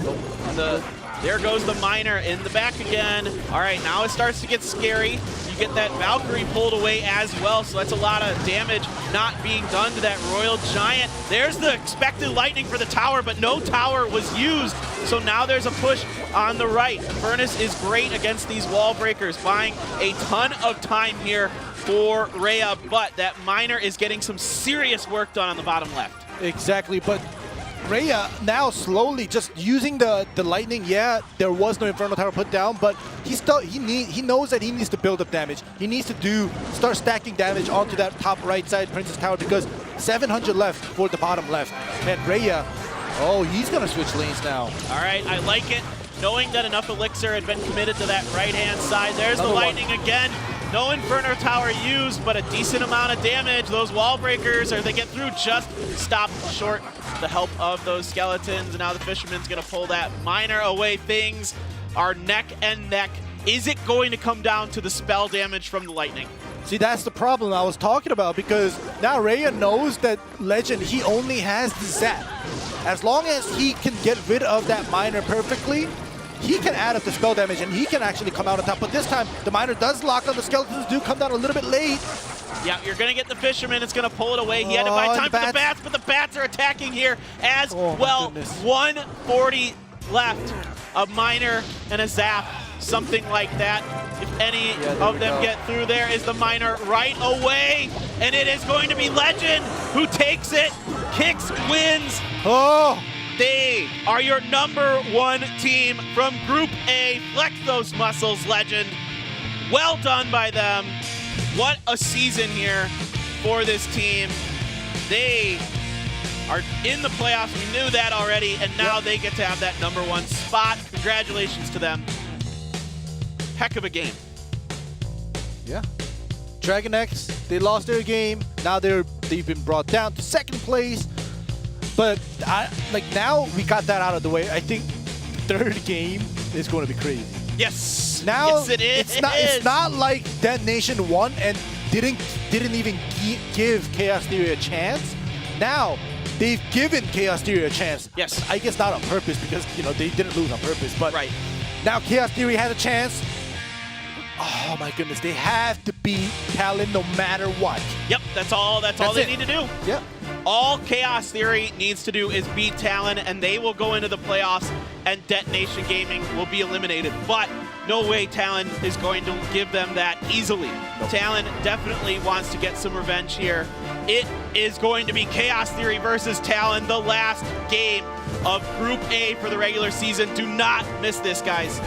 There goes the Miner in the back again. All right, now it starts to get scary. You get that Valkyrie pulled away as well, so that's a lot of damage not being done to that Royal Giant. There's the expected Lightning for the tower, but no tower was used. So now there's a push on the right. Furnace is great against these wall breakers, buying a ton of time here for Raya, but that miner is getting some serious work done on the bottom left. Exactly, but Raya now slowly just using the lightning. Yeah, there was no Inferno Tower put down, but he knows that he needs to build up damage. He needs to start stacking damage onto that top right side Princess Tower because 700 left for the bottom left. And Raya, oh, he's gonna switch lanes now. All right, I like it. Knowing that enough elixir had been committed to that right-hand side. There's the lightning again. No Inferno Tower used, but a decent amount of damage. Those wall breakers, or they get through, just stop short the help of those skeletons. And now the Fisherman's gonna pull that miner away. Things are neck and neck. Is it going to come down to the spell damage from the lightning? See, that's the problem I was talking about, because now Raya knows that Legend, he only has the zap. As long as he can get rid of that miner perfectly, he can add up the spell damage and he can actually come out on top. But this time, the miner does lock on. The skeletons do come down a little bit late. Yeah, you're going to get the Fisherman. It's going to pull it away. He had to buy time for the bats, but the bats are attacking here as well. 140 left. A miner and a zap, something like that. If any of them get through, there is the miner right away. And it is going to be Legend who takes it. Kicks, wins. Oh! They are your #1 team from Group A. Flex those muscles, Legend. Well done by them. What a season here for this team. They are in the playoffs. We knew that already, and now they get to have that #1 spot. Congratulations to them. Heck of a game. Yeah. DragonX, they lost their game. Now they've been brought down to 2nd place. But now we got that out of the way. I think 3rd game is going to be crazy. Yes. Now yes, it is. It's not like Detonation won and didn't even give Chaos Theory a chance. Now they've given Chaos Theory a chance. Yes. I guess not on purpose because they didn't lose on purpose. But now Chaos Theory has a chance. Oh my goodness, they have to beat Talon no matter what. Yep, that's all they need to do. Yep. All Chaos Theory needs to do is beat Talon, and they will go into the playoffs, and Detonation Gaming will be eliminated. But no way Talon is going to give them that easily. Nope. Talon definitely wants to get some revenge here. It is going to be Chaos Theory versus Talon, the last game of Group A for the regular season. Do not miss this, guys.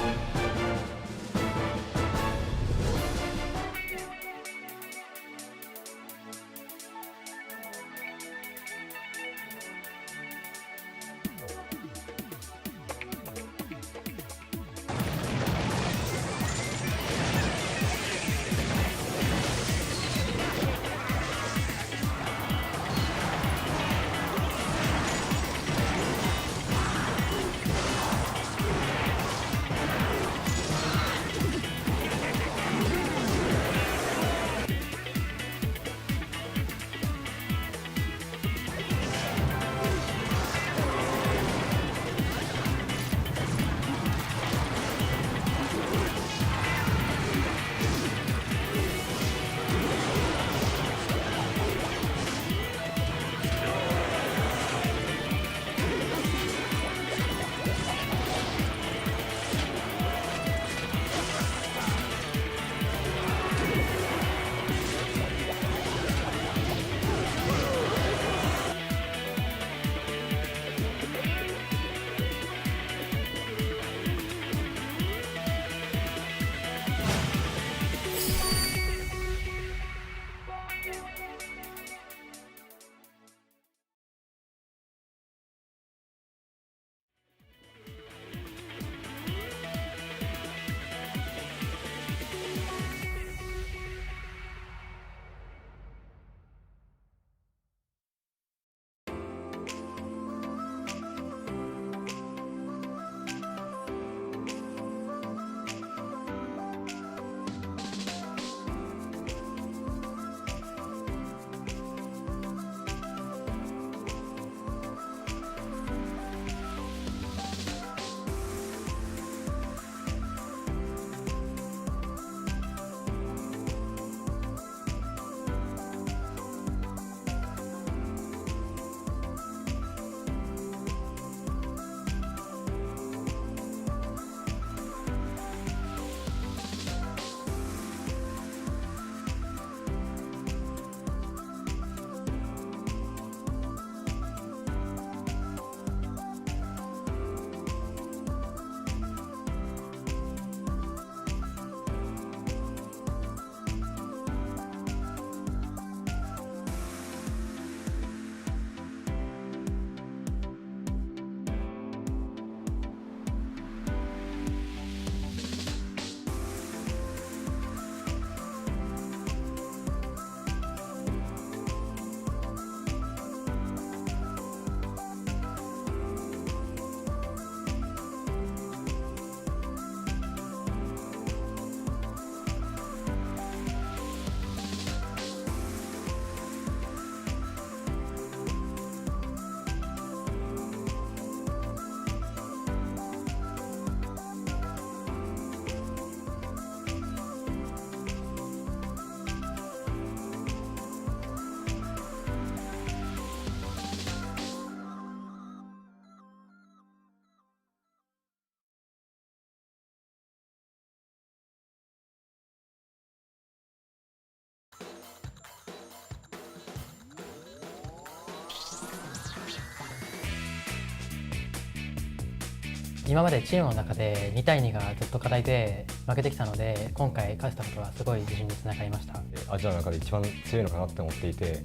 今までチームの中で2対2がずっと課題で負けてきたので、今回勝てたことはすごい自信につながりました。アジアの中で一番強いのかなって思っていて、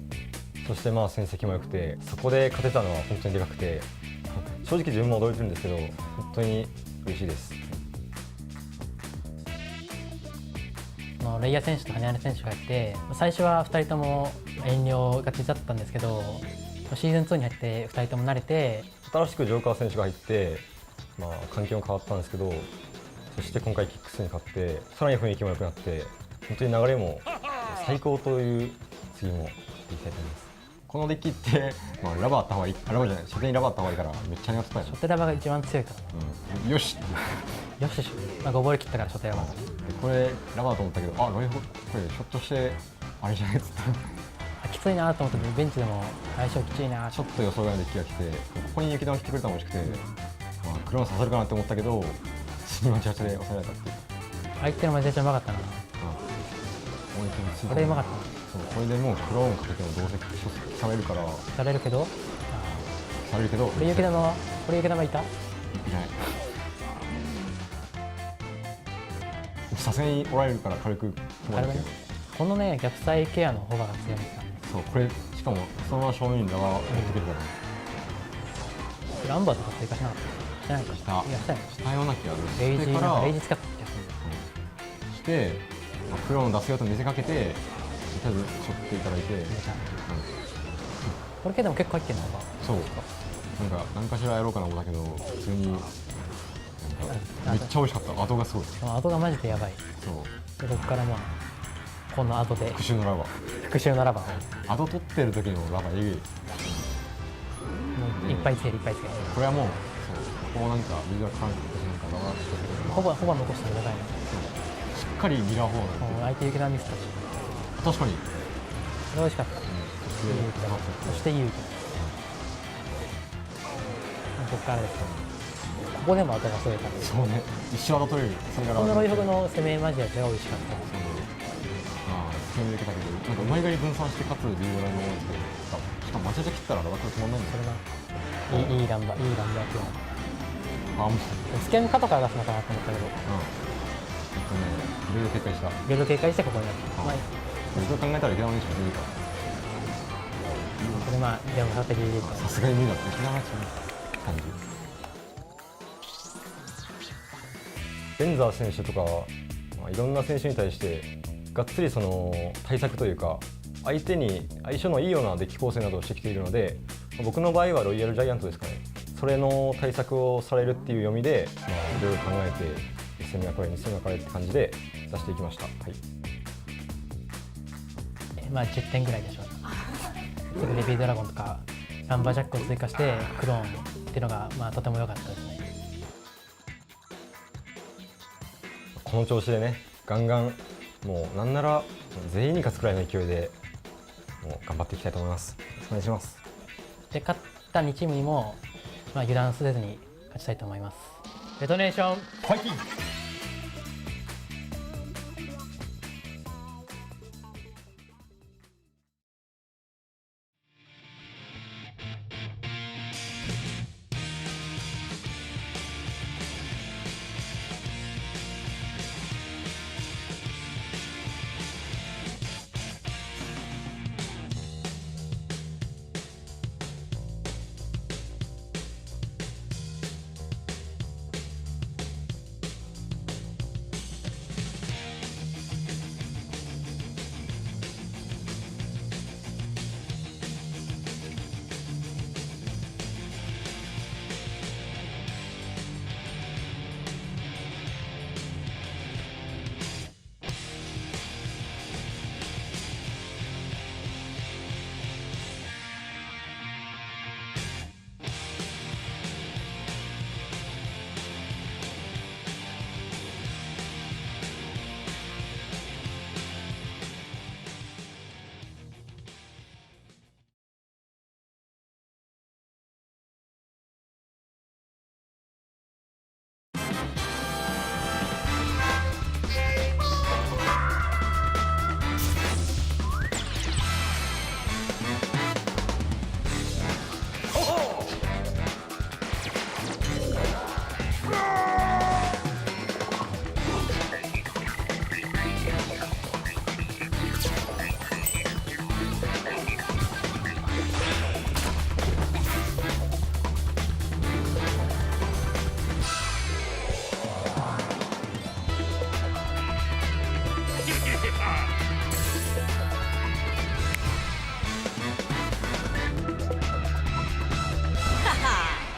そしてまあ戦績も良くて、そこで勝てたのは本当にでかくて、正直自分も驚いてるんですけど、本当に嬉しいです。レイヤー選手と羽根選手がいて、最初は2人とも遠慮がちだったんですけど、シーズン2に入って2人とも慣れて、新しくジョーカー選手が入って、まあ、環境も変わったんですけど、そして今回キックスに勝って、さらに雰囲気も良くなって、本当に流れも最高という次もいきたいと思います。このデッキって、まあ、ラバーあった方がいい、ラバーじゃない、初手にラバーあった方がいいからめっちゃ狙ってたよね。初手ラバーが一番強いから、よしよし、まあ、5ボール切ったから初手ラバーだ。これラバーと思ったけど、ロイホこれひょっとしてあれじゃないっつってきついなと思ってベンチでも相性きついな、ちょっと予想外のデッキが来て、ここに雪玉来てくれたら美味しくて、まあ、クローン刺さるかなって思ったけど、次の18で抑えられたっていう。相手のマジでうまかったな。これうまかったな。そう、これでもうクローンかけてもどうせされるから。されるけど、されるけど、これ雪玉いた？いない。さすがにおられるから軽く止まるけど。このね、逆サイケアのホバが強いんですよね。そう、これしかもそのまま正面にラバー持ってくるからね。ランバーとか追加しなかった？してないか。したよね。したような気がする。レイジ使った気がする。して、クローン出すよと見せかけて、とりあえずしょっていただいて。これけども結構入ってんのか。そう。何かしらやろうかな思ったけど、普通にめっちゃ美味しかった。後がすごい。後がマジでやばい。そう。でここからもうこの後で復讐のラバー。復讐のラバー。後取ってる時のラバーえぐい。もういっぱいつける。これはもうそうこうなんかビジュアル感覚でなんかラバーしてる。ホバ残したらやばいな。しっかりミラーフォー相手雪玉ミスったし。確かに。これ美味しかった。そして勇気。ここからですよ。ここでも後が添えた。そうね。一生後取れる。このロイフグの攻めマジで美味しかった。攻め抜けたけど、なんかうまいがり分散してかつビールラインの多いんで、しかもマチャチャ切ったらラバー止まんないんだよ。それがいいランバーっていうの。もうスキャンかとか出すのかなと思ったけど。いろいろ警戒した。いろいろ警戒してここになった。そう考えたら池田の位置が出るから。これまあでもさてきさすがに無理だって池田の位置の感じ。ベンザー選手とか、まあ、いろんな選手に対してがっつりその対策というか相手に相性のいいようなデッキ構成などをしてきているので、僕の場合はロイヤルジャイアントですかね。それの対策をされるっていう読みで、まあ、いろいろ考えて1戦目はこれ2戦目はこれって感じで出していきました。はい。まあ10点ぐらいでしょう。すぐレビードラゴンとかランバージャックを追加してクローンっていうのがまあとても良かったですね。この調子でね、ガンガンもうなんなら全員に勝つくらいの勢いでもう頑張っていきたいと思います。よろしくお願いします。で勝った2チームにも、まあ、油断せずに勝ちたいと思います。デトネーションファイティング。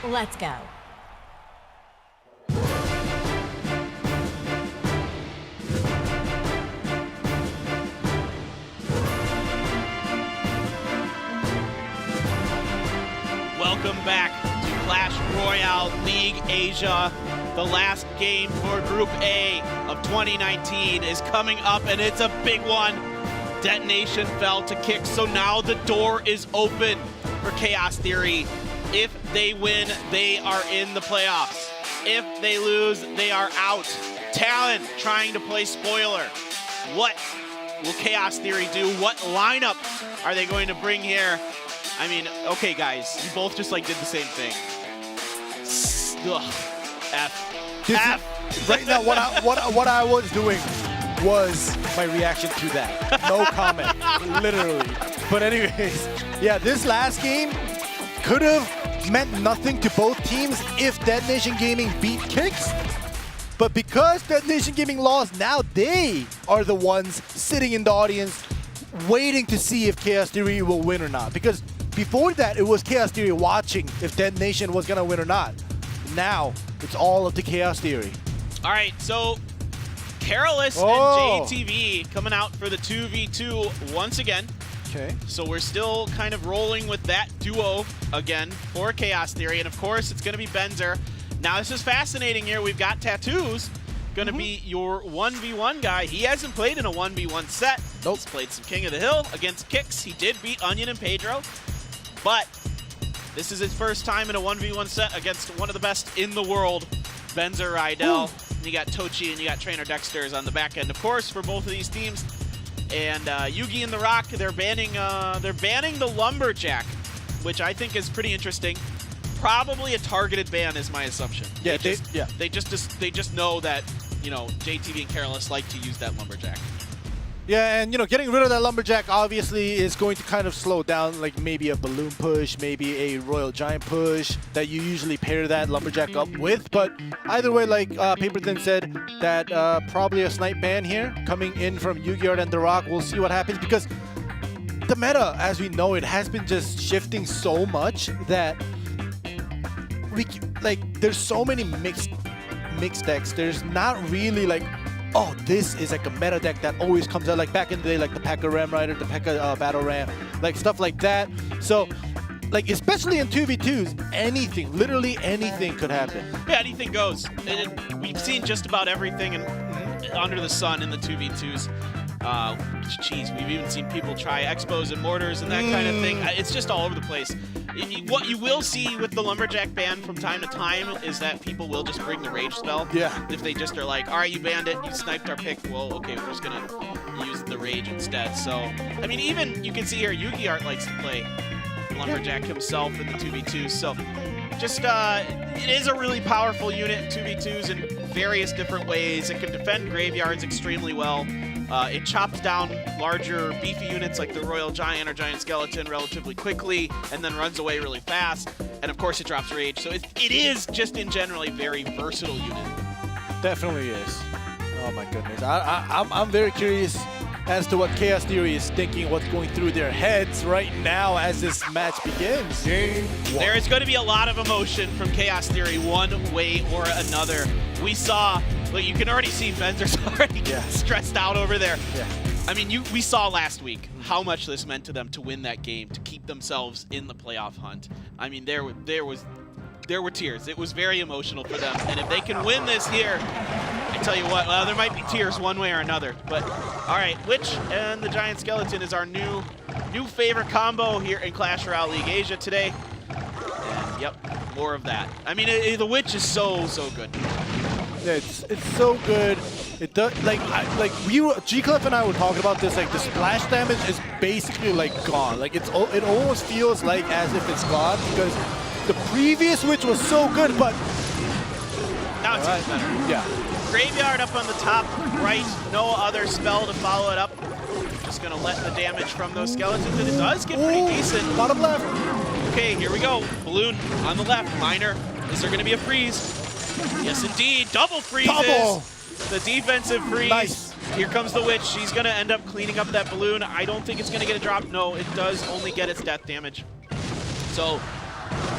Let's go. Welcome back to Clash Royale League Asia. The last game for Group A of 2019 is coming up, and it's a big one. Detonation fell to Kick, so now the door is open for Chaos Theory. If they win, they are in the playoffs. If they lose, they are out. Talon trying to play spoiler. What will Chaos Theory do? What lineup are they going to bring here? I mean, okay, guys, you both just like did the same thing. Ugh. F. Right now, what I was doing was my reaction to that. No comment, literally. But anyways, yeah, this last game could have meant nothing to both teams if Detonation Gaming beat Kicks. But because Detonation Gaming lost, now they are the ones sitting in the audience waiting to see if Chaos Theory will win or not. Because before that, it was Chaos Theory watching if Detonation was going to win or not. Now, it's all up to Chaos Theory. All right, so Careless and JTV coming out for the 2v2 once again. Okay. So we're still kind of rolling with that duo again for Chaos Theory. And of course, it's going to be Benzer. Now, this is fascinating here. We've got Tattoos going to be your 1v1 guy. He hasn't played in a 1v1 set. Nope. He's played some King of the Hill against Kicks. He did beat Onion and Pedro. But this is his first time in a 1v1 set against one of the best in the world, Benzer Rydell. And you got Tochi and you got Trainer Dexter's on the back end, of course, for both of these teams. And Yugi and The Rock, they're banning the Lumberjack, which I think is pretty interesting. Probably a targeted ban is my assumption. Yeah, they just know that, you know, JTV and Careless like to use that Lumberjack. Yeah, and you know, getting rid of that Lumberjack obviously is going to kind of slow down, like maybe a balloon push, maybe a Royal Giant push that you usually pair that Lumberjack up with. But either way, like Paperthin said, that probably a snipe ban here coming in from Yu-Gi-Oh! And The Rock. We'll see what happens because the meta, as we know, it has been just shifting so much that there's so many mixed decks. There's not really like, oh, this is like a meta deck that always comes out, like back in the day, like the P.E.K.K.A. Ram Rider, the P.E.K.K.A. Battle Ram, like stuff like that. So, like, especially in 2v2s, anything, literally anything could happen. Yeah, anything goes. And we've seen just about everything under the sun in the 2v2s. Jeez, we've even seen people try Expos and Mortars and that kind of thing. It's just all over the place. What you will see with the Lumberjack ban from time to time is that people will just bring the Rage spell. Yeah. If they just are like, all right, you banned it, you sniped our pick, well, okay, we're just going to use the Rage instead. So, I mean, even you can see here, Yugi Art likes to play Lumberjack himself in the 2v2s. So, just, it is a really powerful unit in 2v2s in various different ways. It can defend graveyards extremely well. It chops down larger, beefy units like the Royal Giant or Giant Skeleton relatively quickly and then runs away really fast. And of course, it drops Rage. So it is just in general a very versatile unit. Definitely is. Oh my goodness. I'm very curious as to what Chaos Theory is thinking, what's going through their heads right now as this match begins. There is going to be a lot of emotion from Chaos Theory one way or another. We saw, look, you can already see Benzer's already stressed out over there. Yeah. I mean, we saw last week how much this meant to them to win that game, to keep themselves in the playoff hunt. I mean, there were tears. It was very emotional for them. And if they can win this here, I tell you what, well, there might be tears one way or another. But, all right, Witch and the Giant Skeleton is our new favorite combo here in Clash Royale League Asia today. And, yep, more of that. I mean, the Witch is so good. Yeah, it's so good. It does, G-Clef and I were talking about this, like the splash damage is basically like gone. Like it almost feels like as if it's gone because the previous Witch was so good, but now it's even better. Yeah. Graveyard up on the top right, no other spell to follow it up. Just gonna let the damage from those skeletons, and it does get pretty decent. Bottom left. Okay, here we go. Balloon on the left, Miner. Is there gonna be a freeze? Yes, indeed. Double freezes. Double. The defensive freeze. Nice. Here comes the Witch. She's going to end up cleaning up that balloon. I don't think it's going to get a drop. No, it does only get its death damage. So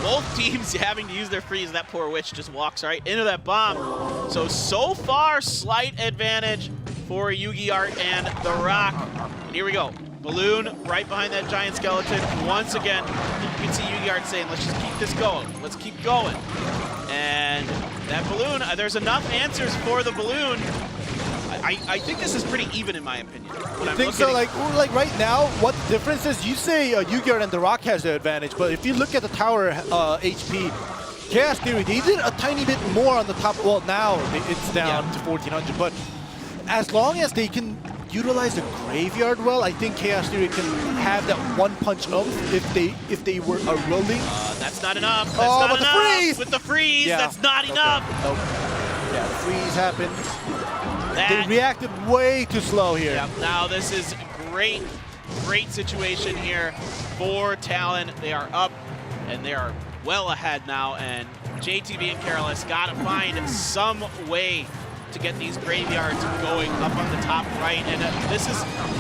both teams having to use their freeze. That poor witch just walks right into that bomb. So far, slight advantage for Yugi Art and the Rock. And here we go. Balloon right behind that giant skeleton. Once again, you can see Yugi Art saying, let's just keep this going. Let's keep going. And that balloon, there's enough answers for the balloon. I think this is pretty even in my opinion. I think so. Like right now, what the difference is, you say Yugi Art and the Rock has the advantage, but if you look at the tower HP, Chaos Theory, they did a tiny bit more on the top. Well, now it's down to 1400, but as long as they can utilize the graveyard well, I think Chaos Theory can have that one punch up if they were rolling. That's not enough. That's not enough. The freeze! With the freeze, that's not enough. Nope. Yeah, the freeze happened. They reacted way too slow here. Yep. Now this is great situation here for Talon. They are up and they are well ahead now, and JTB and Careless gotta find some way to get these graveyards going up on the top right. And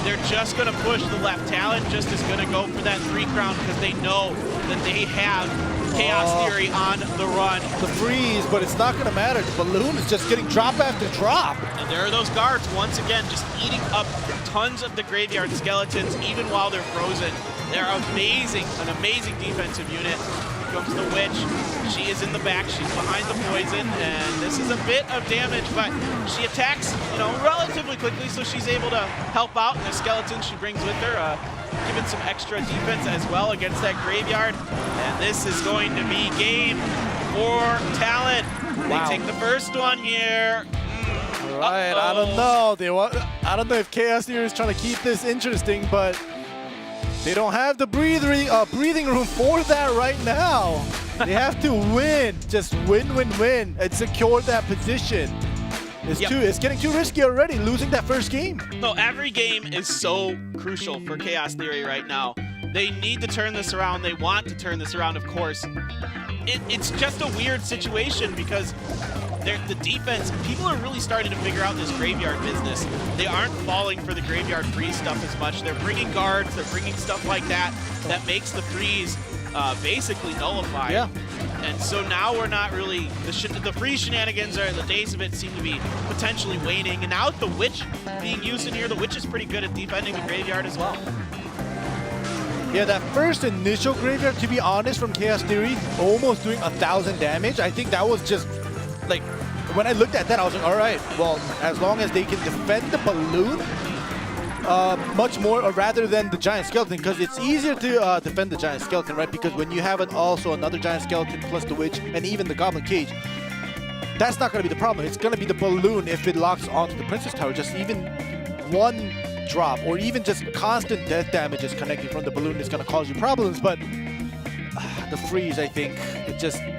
they're just gonna push the left. Talon just is gonna go for that 3 crown because they know that they have Chaos Theory on the run. The freeze, but it's not gonna matter. The balloon is just getting drop after drop. And there are those guards once again just eating up tons of the graveyard skeletons even while they're frozen. They're amazing, an amazing defensive unit. Here comes the witch. She is in the back. She's behind the poison, and this is a bit of damage, but she attacks, relatively quickly, so she's able to help out. And the skeleton she brings with her, giving some extra defense as well against that graveyard. And this is going to be game for Talon. They take the first one here. Right, I don't know. I don't know if Chaos Theory is trying to keep this interesting, but they don't have the breathing room for that right now. They have to win, just win, and secure that position. It's getting too risky already, losing that first game. No, every game is so crucial for Chaos Theory right now. They need to turn this around. They want to turn this around, of course. It's just a weird situation because the defense, people are really starting to figure out this graveyard business. They aren't falling for the graveyard freeze stuff as much. They're bringing guards, they're bringing stuff like that makes the freeze basically nullified. Yeah. And so now we're not really, the freeze shenanigans, the days of it seem to be potentially waning. And now with the witch being used in here, the witch is pretty good at defending the graveyard as well. Yeah, that first initial graveyard, to be honest, from Chaos Theory, almost doing 1,000 damage. I think that was just, like, when I looked at that, I was like, all right, well, as long as they can defend the balloon much more, rather than the giant skeleton, because it's easier to defend the giant skeleton, right? Because when you have also another giant skeleton plus the witch and even the goblin cage, that's not going to be the problem. It's going to be the balloon if it locks onto the princess tower. Just even one drop or even just constant death damages connecting from the balloon is going to cause you problems. But the freeze, I think,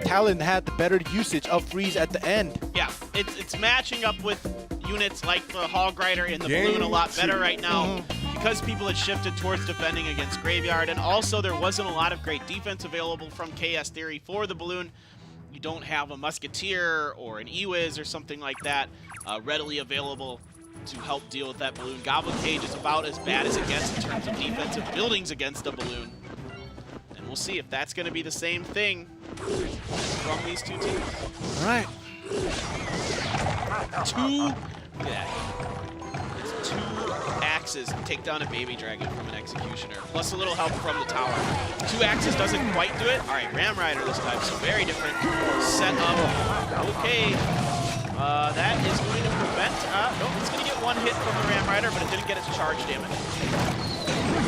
Talon had the better usage of freeze at the end. Yeah, it's matching up with units like the Hog Rider and the balloon a lot better right now because people had shifted towards defending against graveyard, and also there wasn't a lot of great defense available from Chaos Theory for the balloon. You don't have a Musketeer or an E-Wiz or something like that readily available to help deal with that balloon. Goblin Cage is about as bad as it gets in terms of defensive buildings against a balloon. And we'll see if that's going to be the same thing from these two teams. All right. It's 2 axes to take down a baby dragon from an executioner, plus a little help from the tower. 2 axes doesn't quite do it. All right, Ram Rider this time, so very different setup. Okay, that is going to prevent. Nope, it's going to get 1 hit from the Ram Rider, but it didn't get its charge damage.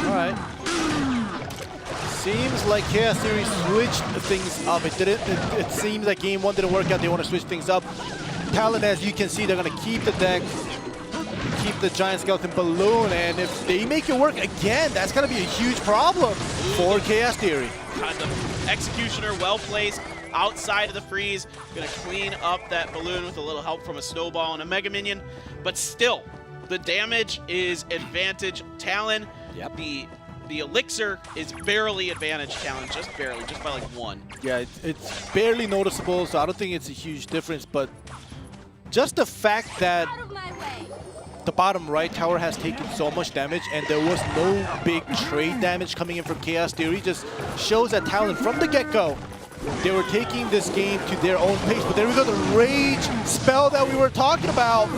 All right. Seems like Chaos Theory switched things up. It seems like game 1 didn't work out. They want to switch things up. Talon, as you can see, they're going to keep the deck, keep the giant skeleton balloon, and if they make it work again, that's going to be a huge problem for Chaos Theory. The executioner well placed outside of the freeze, going to clean up that balloon with a little help from a snowball and a mega minion, but still, the damage is advantage Talon. Yep. The elixir is barely advantage Talon, just barely, just by like 1. Yeah, it's barely noticeable, so I don't think it's a huge difference, but just the fact that the bottom right tower has taken so much damage, and there was no big trade damage coming in from Chaos Theory. Just shows that Talon from the get-go, they were taking this game to their own pace. But there we go, the rage spell that we were talking about.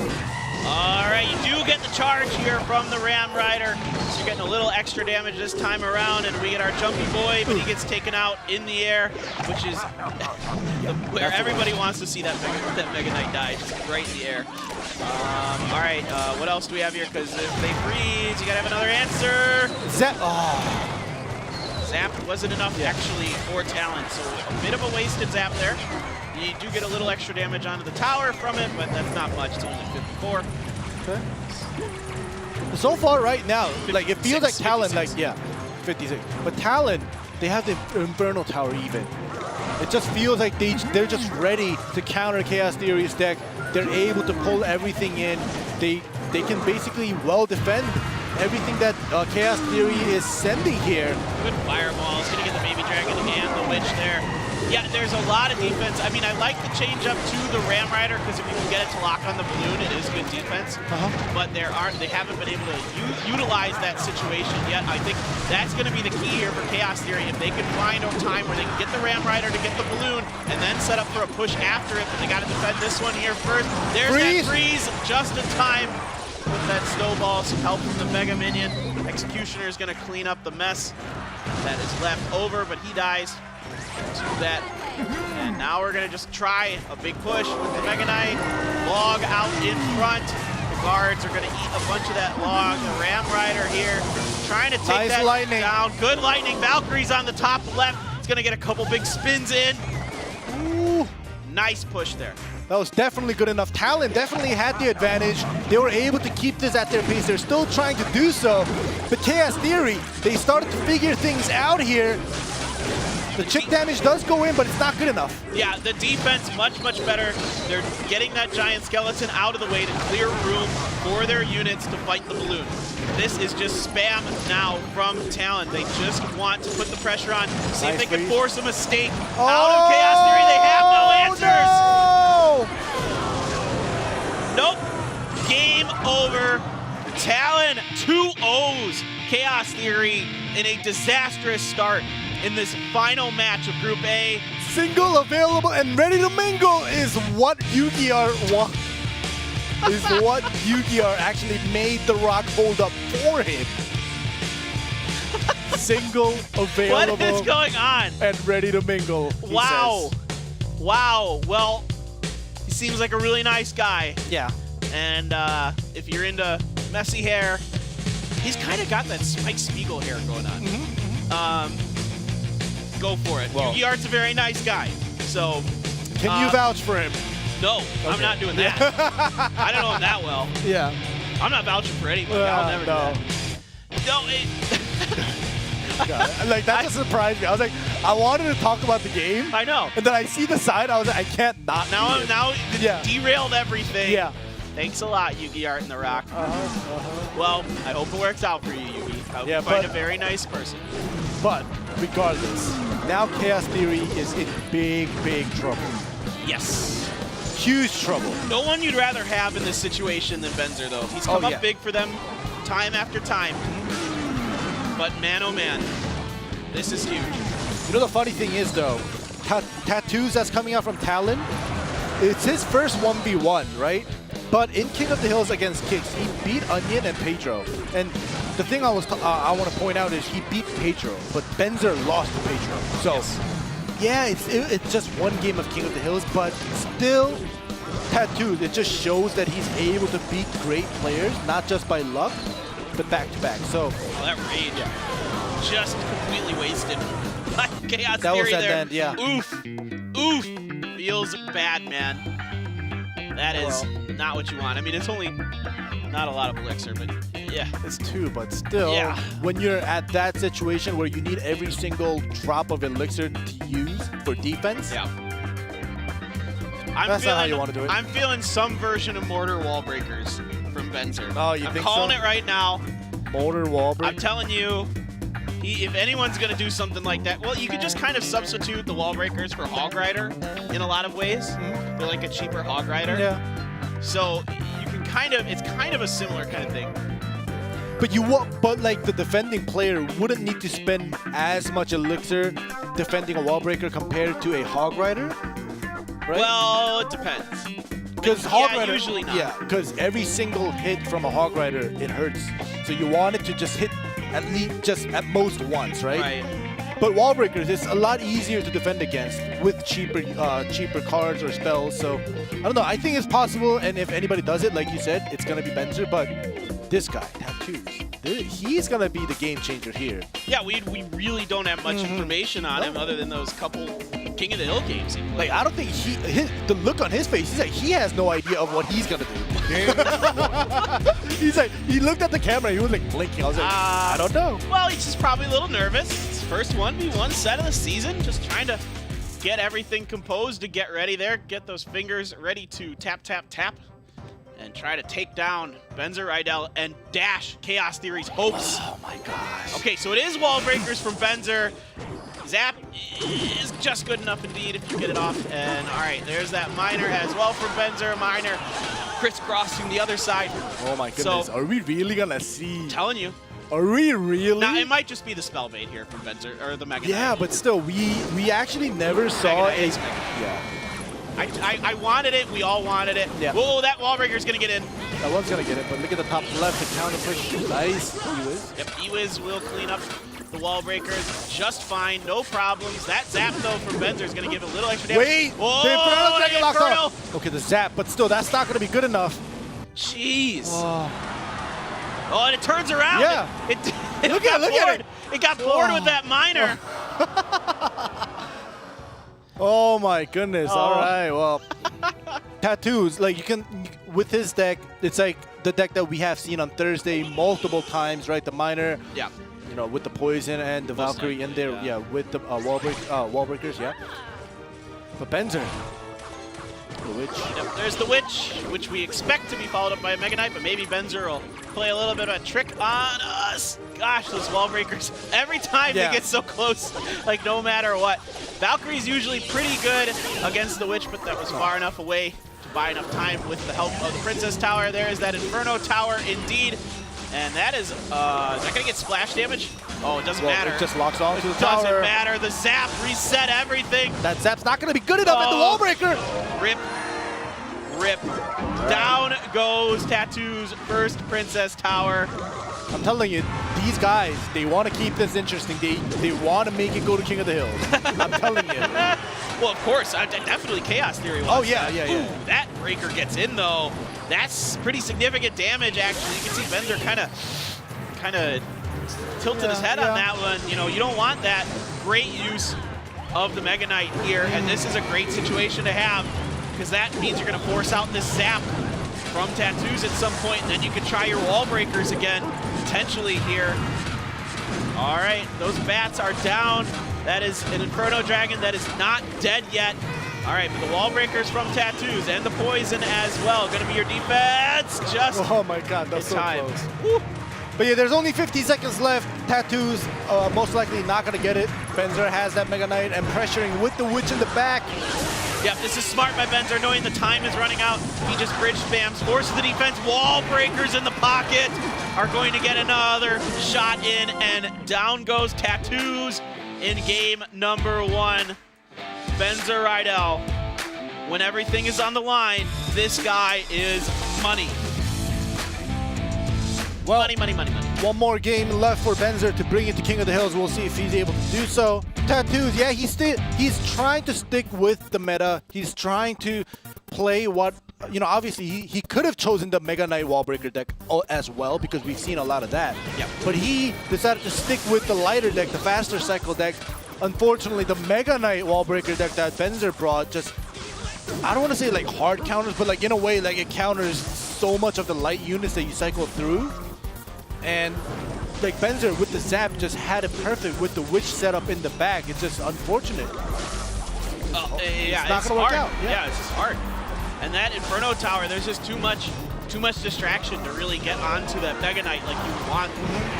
All right, you do get the charge here from the Ram Rider. So you're getting a little extra damage this time around, and we get our Jumpy Boy, but he gets taken out in the air, which is where everybody wants to see that Mega Knight die, just right in the air. All right, what else do we have here? Because if they freeze, you gotta have another answer. Zap. Zap wasn't enough actually for Talon, so a bit of a wasted zap there. You do get a little extra damage onto the tower from it, but that's not much. It's only 54. Okay. So far right now, like it feels like Talon, 56. like, yeah, 56. But Talon, they have the Infernal Tower even. It just feels like they're just ready to counter Chaos Theory's deck. They're able to pull everything in. They can basically well defend everything that Chaos Theory is sending here. Good fireballs, gonna get the Baby Dragon and the Witch there. Yeah, there's a lot of defense. I mean, I like the change up to the Ram Rider because if you can get it to lock on the balloon, it is good defense. But they haven't been able to utilize that situation yet. I think that's going to be the key here for Chaos Theory. If they can find a time where they can get the Ram Rider to get the balloon and then set up for a push after it, but they got to defend this one here first. There's that freeze just in time with that snowball. Some help from the Mega Minion. Executioner is going to clean up the mess that is left over, but he dies to that. And now we're going to just try a big push with the Mega Knight. Log out in front. The guards are going to eat a bunch of that log. The Ram Rider here trying to take that down. Good lightning. Valkyrie's on the top left. It's going to get a couple big spins in. Ooh, nice push there. That was definitely good enough. Talon definitely had the advantage. They were able to keep this at their pace. They're still trying to do so. But Chaos Theory, they started to figure things out here. The chip damage does go in, but it's not good enough. Yeah, the defense much, much better. They're getting that giant skeleton out of the way to clear room for their units to fight the balloon. This is just spam now from Talon. They just want to put the pressure on, see if they can force a mistake out of Chaos Theory. They have no answers. Nope. Game over. Talon 2-0s Chaos Theory in a disastrous start in this final match of Group A. Single available and ready to mingle is what Yu-Gi-Oh! Actually made the rock hold up for him. Single available. What is going on? And ready to mingle. Wow. Wow. Well, he seems like a really nice guy. Yeah. And if you're into messy hair, he's kind of got that Spike Spiegel hair going on. Go for it. Well, Yu-Gi-Art's a very nice guy. So, can you vouch for him? No, okay. I'm not doing that. I don't know him that well. Yeah. I'm not vouching for anybody. I'll never do that. No, God, like that just surprised me. I was like, I wanted to talk about the game. I know. And then I see the side. I was like, I can't not. Now derailed everything. Yeah. Thanks a lot, Yu-Gi-Art and the Rock. Well, I hope it works out for you, Yugi. I hope you find a very nice person. But regardless, now Chaos Theory is in big, big trouble. Yes. Huge trouble. No one you'd rather have in this situation than Benzer, though. He's come up big for them time after time. But man, oh man, this is huge. You know the funny thing is, though, tattoos that's coming out from Talon, it's his first 1v1, right? But in King of the Hills against Kicks, he beat Onion and Pedro. And the thing I want to point out is he beat Pedro, but Benzer lost to Pedro. So, yeah, it's just one game of King of the Hills, but still, tattoos. It just shows that he's able to beat great players, not just by luck, but back-to-back. So, that rage just completely wasted by Chaos that Theory was at there. the end, yeah. Oof. Oof. Feels bad, man. That is not what you want. I mean, it's only not a lot of elixir, but yeah. It's 2, but still, when you're at that situation where you need every single drop of elixir to use for defense, that's not how you want to do it. I'm feeling some version of Mortar Wall Breakers from Benzer. Oh, you think so? I'm calling it right now. Mortar Wall Breakers? I'm telling you, if anyone's going to do something like that, well, you could just kind of substitute the Wall Breakers for Hog Rider in a lot of ways. They're like a cheaper Hog Rider. Yeah. So you can kind of a similar kind of thing. But like the defending player wouldn't need to spend as much elixir defending a wall breaker compared to a Hog Rider, right? Well, it depends. Because Hog Rider, usually not. yeah, because every single hit from a Hog Rider, it hurts. So you want it to just hit at least just at most once, right? Right. But wall breakers, it's a lot easier to defend against with cheaper cards or spells. So I don't know. I think it's possible, and if anybody does it, like you said, it's gonna be Benzer. But this guy, Tattoos, he's gonna be the game changer here. Yeah, we really don't have much information on him other than those couple King of the Hill games he played. Like, I don't think the look on his face, he's like, he has no idea of what he's gonna do. He's like, he looked at the camera, he was like blinking. I was like, I don't know. Well, he's just probably a little nervous. It's his first 1v1 set of the season, just trying to get everything composed to get ready there, get those fingers ready to tap, tap, tap, and try to take down Benzer, Rydell, and dash Chaos Theory's hopes. Oh my gosh. Okay, so it is wall breakers from Benzer. Zap is just good enough indeed if you get it off. And all right, there's that miner as well from Benzer. Miner crisscrossing the other side. Oh my goodness, So, are we really gonna see? telling you. Are we really? Now, it might just be the spell bait here from Benzer, or the Mega Yeah, Knight. but still, we actually never saw Mega Knight a... is Mega Knight. Yeah. I wanted it, we all wanted it. Yeah. Whoa, that wall breaker's gonna get in. That one's gonna get it, but look at the top left, the counter push. Nice. Yep, Ewiz will clean up the wall breakers just fine, no problems. That zap, though, from Benzer is gonna give a little extra damage. Wait! Whoa, The Inferno Dragon locked Inferno! off. Okay, the zap, but still, that's not gonna be good enough. Jeez. Oh. Oh, and it turns around. Yeah. It Look got at bored. it. It got bored Oh. with that miner. Oh my goodness. Oh. All right, well. Tattoos, like you can, with his deck, it's like the deck that we have seen on Thursday multiple times, right? The miner, Yeah. you know, with the poison and the Most Valkyrie in likely, there, yeah, with the wall breakers, yeah. But Benzer, the witch. Yep, there's the Witch, which we expect to be followed up by a Mega Knight, but maybe Benzer will play a little bit of a trick on us. Gosh, those wall breakers, every time Yeah. they get so close, like no matter what. Valkyrie's usually pretty good against the Witch, but that was far enough away to buy enough time with the help of the Princess Tower. There is that Inferno Tower indeed. And that is that gonna get splash damage? Oh, it doesn't matter. It just locks on to the Doesn't tower. matter. The zap reset everything. That zap's not going to be good enough at the Oh. wall breaker. Rip. Rip. Down goes Tattoo's first Princess Tower. I'm telling you, these guys, they want to keep this interesting. They want to make it go to King of the Hills. I'm telling you. Well, of course, definitely Chaos Theory wants Oh, yeah, that. yeah, yeah. Ooh, that breaker gets in, though. That's pretty significant damage, actually. You can see Benzer kind of tilted his head on that one. You know, you don't want that. Great use of the Mega Knight here, and this is a great situation to have, because that means you're going to force out this zap from Tattoos at some point, and then you can try your wall breakers again, potentially here. All right, those bats are down. That is an Inferno Dragon that is not dead yet. All right, but the wall breakers from Tattoos and the poison as well. Gonna be your defense. Just Oh my God, that's so time. close. Woo. But yeah, there's only 50 seconds left. Tattoos most likely not gonna get it. Benzer has that Mega Knight and pressuring with the Witch in the back. Yep, this is smart by Benzer, knowing the time is running out. He just bridge spams, forces the defense. Wall breakers in the pocket are going to get another shot in, and down goes Tattoos in game number 1. Benzer Rydell, when everything is on the line, this guy is money. Well, Money, money, money, money. one more game left for Benzer to bring it to King of the Hills. We'll see if he's able to do so. Tattoos, yeah, he's trying to stick with the meta. He's trying to play what, you know, obviously he could have chosen the Mega Knight Wallbreaker deck as well, because we've seen a lot of that. Yep. But he decided to stick with the lighter deck, the faster cycle deck. Unfortunately, the Mega Knight Wallbreaker deck that Benzer brought just, I don't want to say like hard counters, but like in a way, like it counters so much of the light units that you cycle through. And like Benzer with the zap just had it perfect with the Witch setup in the back. It's just unfortunate. Yeah, it's not gonna work hard. out. Yeah, it's just hard. And that Inferno Tower, there's just too much distraction to really get onto that Mega Knight like you want.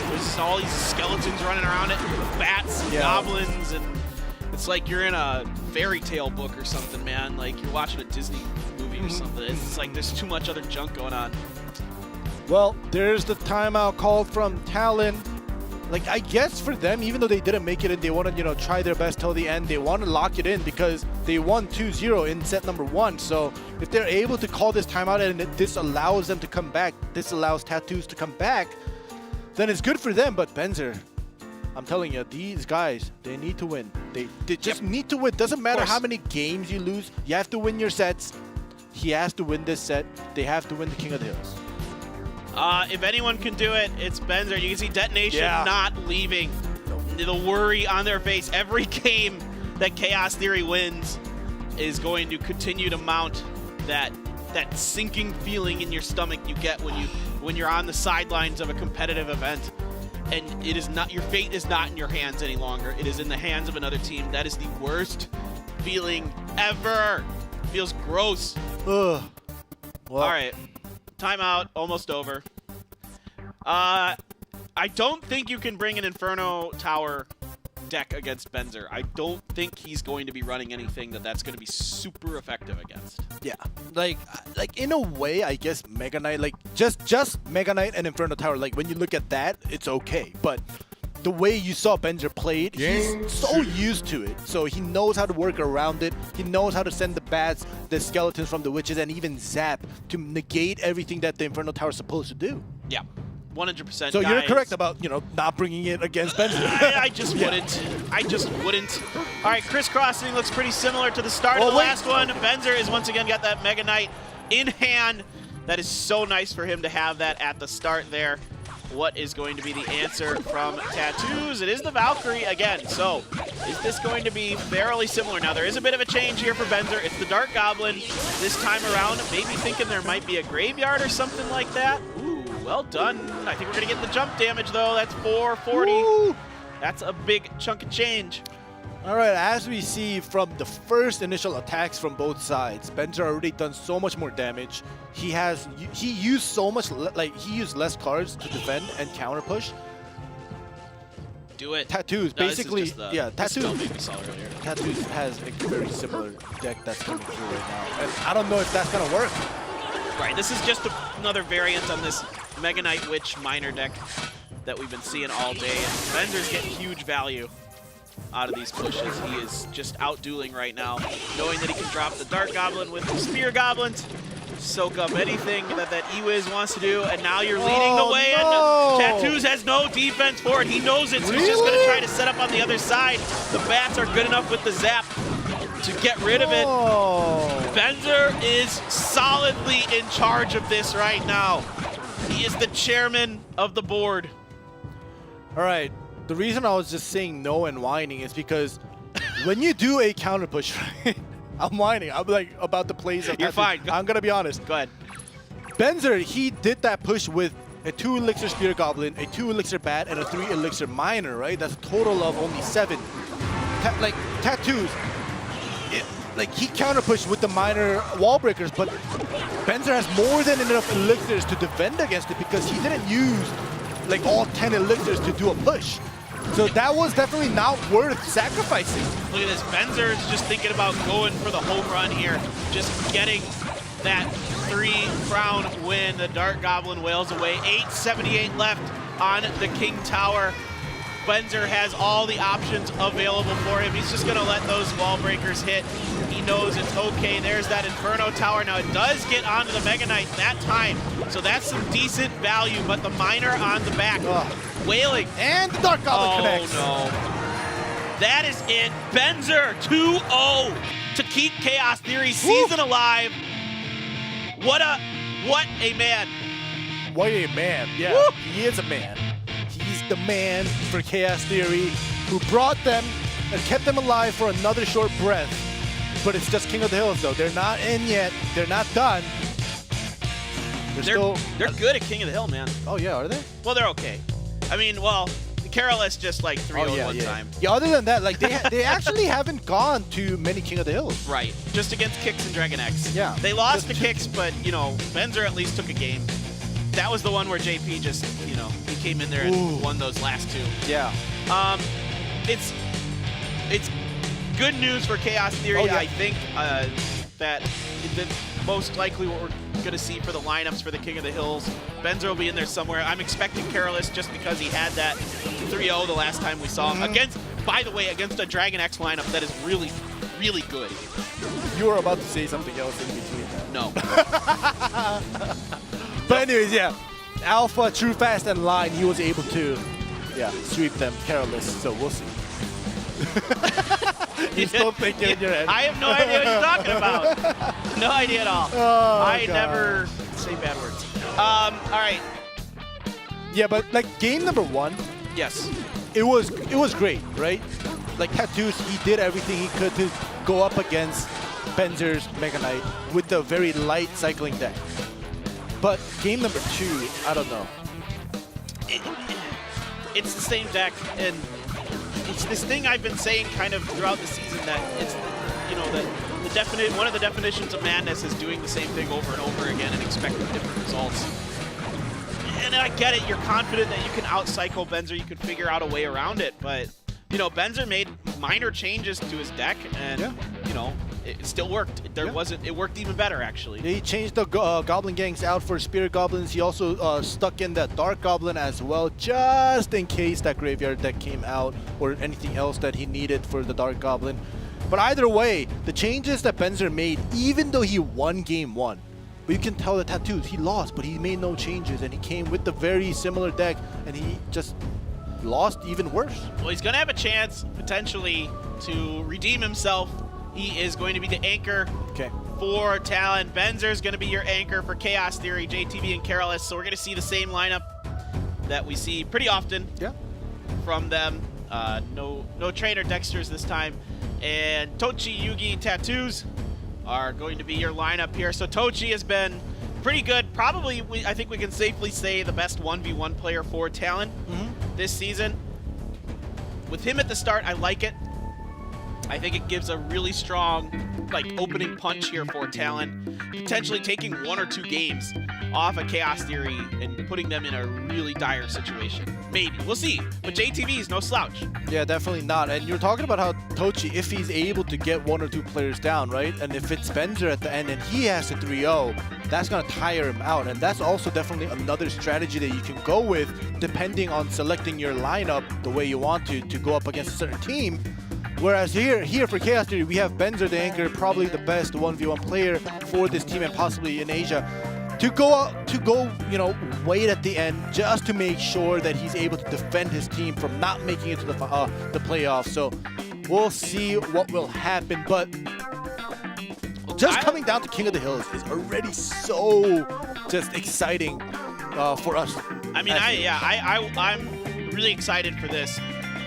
There's all these skeletons running around it, bats, and goblins, and it's like you're in a fairy tale book or something, man. Like you're watching a Disney movie or something. It's like there's too much other junk going on. Well, there's the timeout called from Talon. Like, I guess for them, even though they didn't make it in, they want to, you know, try their best till the end. They want to lock it in because they won 2-0 in set number 1. So if they're able to call this timeout and this allows them to come back, this allows Tattoos to come back, then it's good for them. But Benzer, I'm telling you, these guys, they need to win. They just need to win. Doesn't matter how many games you lose. You have to win your sets. He has to win this set. They have to win the King of the Hills. If anyone can do it, it's Benzer. You can see Detonation not leaving. The worry on their face. Every game that Chaos Theory wins is going to continue to mount that sinking feeling in your stomach you get when you're on the sidelines of a competitive event. And it is not, your fate is not in your hands any longer. It is in the hands of another team. That is the worst feeling ever. Feels gross. Ugh. Well, all right, timeout, almost over. I don't think you can bring an Inferno Tower deck against Benzer. I don't think he's going to be running anything that's going to be super effective against. Yeah, like in a way, I guess Mega Knight, like just Mega Knight and Inferno Tower, like when you look at that, it's okay. But the way you saw Benzer played, he's so used to it. So he knows how to work around it. He knows how to send the bats, the skeletons from the witches, and even zap to negate everything that the Inferno Tower is supposed to do. Yeah, 100%. So you're correct about, you know, not bringing it against Benzer. I just wouldn't. I just wouldn't. All right, crisscrossing looks pretty similar to the start of the last one. Benzer is once again got that Mega Knight in hand. That is so nice for him to have that at the start there. What is going to be the answer from Tattoos? It is the Valkyrie again. So is this going to be fairly similar? Now there is a bit of a change here for Benzer. It's the Dark Goblin this time around. Maybe thinking there might be a graveyard or something like that. Ooh, well done. I think we're going to get the jump damage though. That's 440. Woo! That's a big chunk of change. All right, as we see from the first initial attacks from both sides, Benzer already done so much more damage. He used so much, he used less cards to defend and counter push. Do it. Tattoos, no, basically, Tattoos Tattoos has a very similar deck that's coming through right now. And I don't know if that's gonna work. Right, this is just another variant on this Mega Knight Witch Miner deck that we've been seeing all day. And Benzer's getting huge value out of these pushes. He is just out-dueling right now, knowing that he can drop the Dark Goblin with the Spear Goblins, soak up anything that E-Wiz wants to do, and now you're leading the way, and Tattoos has no defense for it. He knows it, so he's just going to try to set up on the other side. The bats are good enough with the zap to get rid of it. Benzer is solidly in charge of this right now. He is the chairman of the board. All right. The reason I was just saying no and whining is because when you do a counter push, right? I'm whining. I'm like about the plays of You're fine. I'm going to be honest. Go ahead. Benzer, he did that push with a 2 Elixir Spear Goblin, a 2 Elixir Bat, and a 3 Elixir Miner, right? That's a total of only 7. Tattoos, he counter pushed with the Miner wall breakers, but Benzer has more than enough Elixirs to defend against it because he didn't use all 10 Elixirs to do a push. So that was definitely not worth sacrificing. Look at this. Benzer is just thinking about going for the home run here. Just getting that 3-crown win. The Dark Goblin wails away. 8:78 left on the King Tower. Benzer has all the options available for him. He's just going to let those wall breakers hit. He knows it's okay. There's that Inferno Tower. Now it does get onto the Mega Knight that time. So that's some decent value, but the Miner on the back. Wailing. And the Dark Goblin connects. Oh, no. That is it. Benzer 2-0 to keep Chaos Theory season alive. What a man. What a man. Yeah, woo! He is a man. He's the man for Chaos Theory who brought them and kept them alive for another short breath. But it's just King of the Hills, though. They're not in yet. They're not done. They're good at King of the Hill, man. Oh, yeah, are they? Well, they're okay. I mean, well, Carol is just 3-0 one time. Yeah, other than that, they actually haven't gone to many King of the Hills. Right, just against Kix and DragonX. Yeah. They lost to Kix, but, Benzer at least took a game. That was the one where JP just, he came in there and won those last 2. Yeah. It's good news for Chaos Theory. I think that most likely what we're going to see for the lineups for the King of the Hills. Benzer will be in there somewhere. I'm expecting Careless just because he had that 3-0 the last time we saw him. Against, by the way, against a DragonX lineup that is really, really good. You were about to say something else in between that. No. But anyways, yeah. Alpha, True Fast, and Line, he was able to sweep them Careless, so we'll see. You still thinking in your head. I have no idea what you're talking about. No idea at all. Oh, I God. never say bad words. All right. Yeah, but like game number 1, Yes. it was great, right? Like Tattoos, he did everything he could to go up against Benzer's Mega Knight with the very light cycling deck. But game number 2, I don't know. It's the same deck, and it's this thing I've been saying kind of throughout the season that it's, you know, that one of the definitions of madness is doing the same thing over and over again and expecting different results. And I get it, you're confident that you can outcycle Benzer, you can figure out a way around it, but, you know, Benzer made minor changes to his deck, and, you know, it still worked. It worked even better, actually. He changed the Goblin Gangs out for Spirit Goblins. He also stuck in that Dark Goblin as well, just in case that Graveyard deck came out or anything else that he needed for the Dark Goblin. But either way, the changes that Benzer made, even though he won game 1, but you can tell the Tattoos, he lost, but he made no changes, and he came with the very similar deck, and he just lost even worse. Well, he's going to have a chance, potentially, to redeem himself. He is going to be the anchor for Talon. Benzer's going to be your anchor for Chaos Theory, JTV, and Careless. So we're going to see the same lineup that we see pretty often from them. No Trainer Dexters this time. And Tochi, Yugi, Tattoos are going to be your lineup here. So Tochi has been pretty good. Probably, I think we can safely say, the best 1v1 player for Talon this season. With him at the start, I like it. I think it gives a really strong, like, opening punch here for Talon, potentially taking 1 or 2 games off of Chaos Theory and putting them in a really dire situation. Maybe. We'll see. But JTV is no slouch. Yeah, definitely not. And you're talking about how Tochi, if he's able to get 1 or 2 players down, right? And if it's Benzer at the end and he has to 3-0, that's going to tire him out. And that's also definitely another strategy that you can go with, depending on selecting your lineup the way you want to go up against a certain team. Whereas here for Chaos Theory, we have Benzer the anchor, probably the best 1v1 player for this team and possibly in Asia, to go, you know, wait at the end just to make sure that he's able to defend his team from not making it to the playoffs. So we'll see what will happen, but just coming down to King of the Hills is already so just exciting for us. I mean, I'm really excited for this.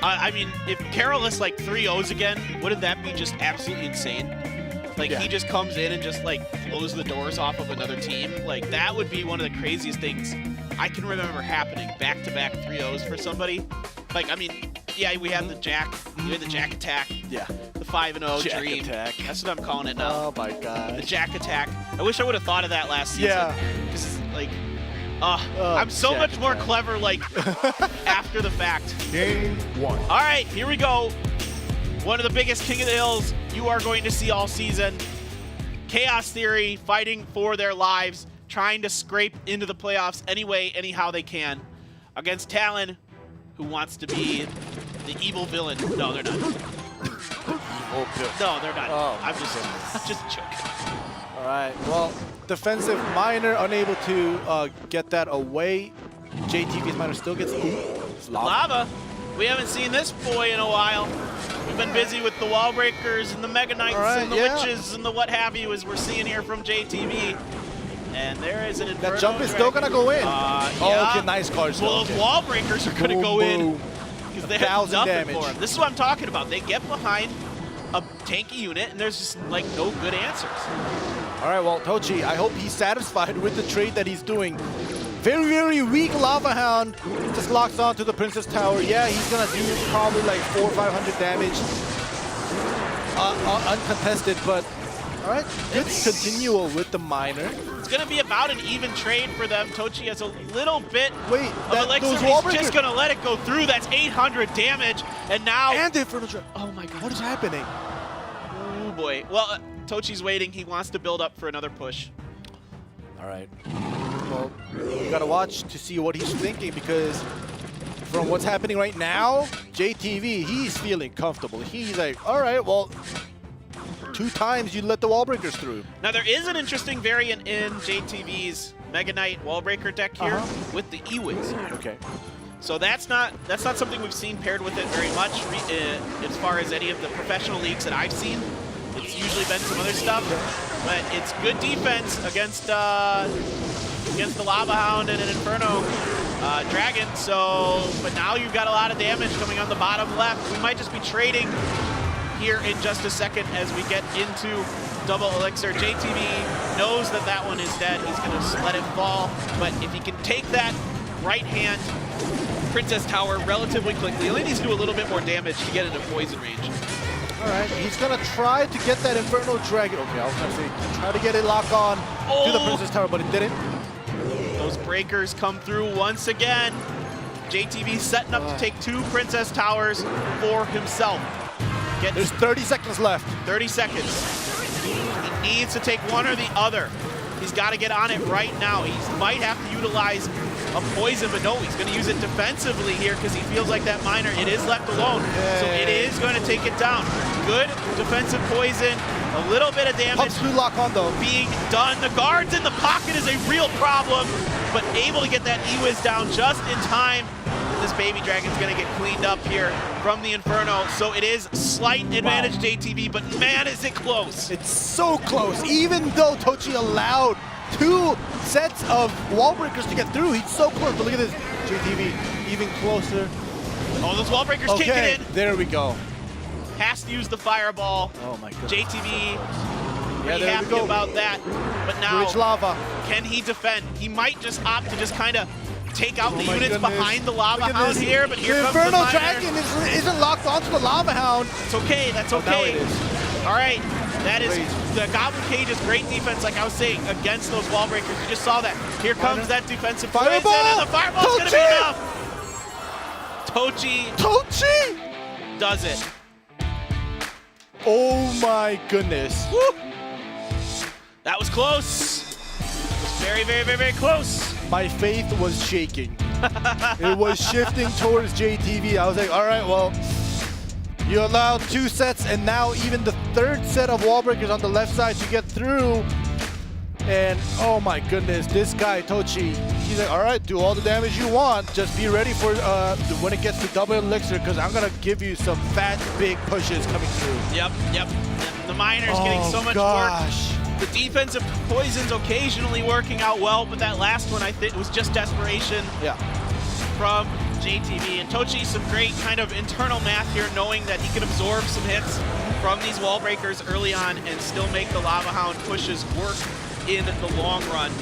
I mean, if Careless like 3-0s again, wouldn't that be just absolutely insane? Like, he just comes in and just, like, blows the doors off of another team. Like, that would be one of the craziest things I can remember happening. Back-to-back 3-0s for somebody. Like, I mean, yeah, we have the Jack. We had the Jack Attack. Yeah. The 5-0 Jack Dream. Attack. That's what I'm calling it now. Oh, my God. The Jack Attack. I wish I would have thought of that last season. Yeah. Because, like, I'm so Jack much more Attack. clever, like, after the fact. Game 1. All right, here we go. One of the biggest King of the Hills you are going to see all season. Chaos Theory fighting for their lives, trying to scrape into the playoffs anyway, anyhow they can. Against Talon, who wants to be the evil villain. No, they're not. No, they're not. Oh, I'm just joking. All right, well, defensive Miner unable to get that away. JTV's Miner still gets Lava. We haven't seen this boy in a while. We've been busy with the wall breakers and the Mega Knights and the witches and the what have you, as we're seeing here from JTV. And there is an Inferno That jump is still gonna go in. Yeah. Okay, nice cards. Well, those wall breakers are gonna go in because they have 1,000 nothing damage. for them. This is what I'm talking about. They get behind a tanky unit and there's just like no good answers. All right, well, Tochi, I hope he's satisfied with the trade that he's doing. Very, very weak Lava Hound. Just locks on to the Princess Tower. Yeah, he's gonna do probably like 400 or 500 damage. Uncontested, but all right, good continual with the Miner. It's going to be about an even trade for them. Tochi has a little bit of elixir. those He's wall just breakers. going to let it go through. That's 800 damage. And now... And the Inferno Trap. Oh my god. What is happening? Oh boy. Well, Tochi's waiting. He wants to build up for another push. All All right. Well, you gotta watch to see what he's thinking, because from what's happening right now, JTV, he's feeling comfortable. He's like, all right, well, 2 times you let the wall breakers through. Now there is an interesting variant in JTV's Mega Knight wall breaker deck here with the E-Wiz. Okay. So that's not something we've seen paired with it very much as far as any of the professional leagues that I've seen. It's usually been some other stuff, but it's good defense against the Lava Hound and an Inferno Dragon. So, but now you've got a lot of damage coming on the bottom left. We might just be trading here in just a second as we get into double elixir. JTV knows that that one is dead. He's going to let it fall, but if he can take that right hand Princess Tower relatively quickly, he only needs to do a little bit more damage to get into poison range. All right, he's gonna try to get that Inferno Dragon. Okay, I was gonna say, try to get it locked on to the Princess Tower, but it didn't. Those breakers come through once again. JTV setting up to take 2 Princess Towers for himself. There's 30 seconds left. 30 seconds. He needs to take one or the other. He's got to get on it right now. He might have to utilize a poison, but no, he's going to use it defensively here because he feels like that miner, it is left alone. So it is going to take it down. Good defensive poison, a little bit of damage lock on though being done. The guards in the pocket is a real problem, but able to get that E-Wiz down just in time. This baby dragon's going to get cleaned up here from the Inferno. So it is slight advantage JTV, but man, is it close. It's so close. Even though Tochi allowed 2 sets of wall breakers to get through, he's so close. But look at this, JTV even closer. Oh, those wall breakers kick it in. There we go. Has to use the fireball. Oh my goodness. JTV pretty happy about that. But now, Bridge lava. Can he defend? He might just opt to just kind of take out the my units goodness. behind the Lava Hound here, but here the comes Inferno the miner. Dragon isn't locked onto the Lava Hound. It's okay, that's Now okay. it is. All right, that is, the Goblin Cage is great defense, like I was saying, against those wall breakers. You just saw that. Here comes that defensive Fireball! poison, and the fireball's gonna be enough. Tochi does it. Oh my goodness. Woo. That was close. It was very, very, very, very close. My faith was shaking. It was shifting towards JTV. I was like, all right, well, you allowed 2 sets, and now even the 3rd set of wall breakers on the left side to get through. And oh my goodness, this guy, Tochi, he's like, all right, do all the damage you want. Just be ready for when it gets to double elixir, because I'm going to give you some fat, big pushes coming through. Yep. The miner's getting so much work. The defensive poison's occasionally working out well, but that last one, I think, was just desperation from JTV. And Tochi, some great kind of internal math here, knowing that he can absorb some hits from these wall breakers early on and still make the Lava Hound pushes work in the long run.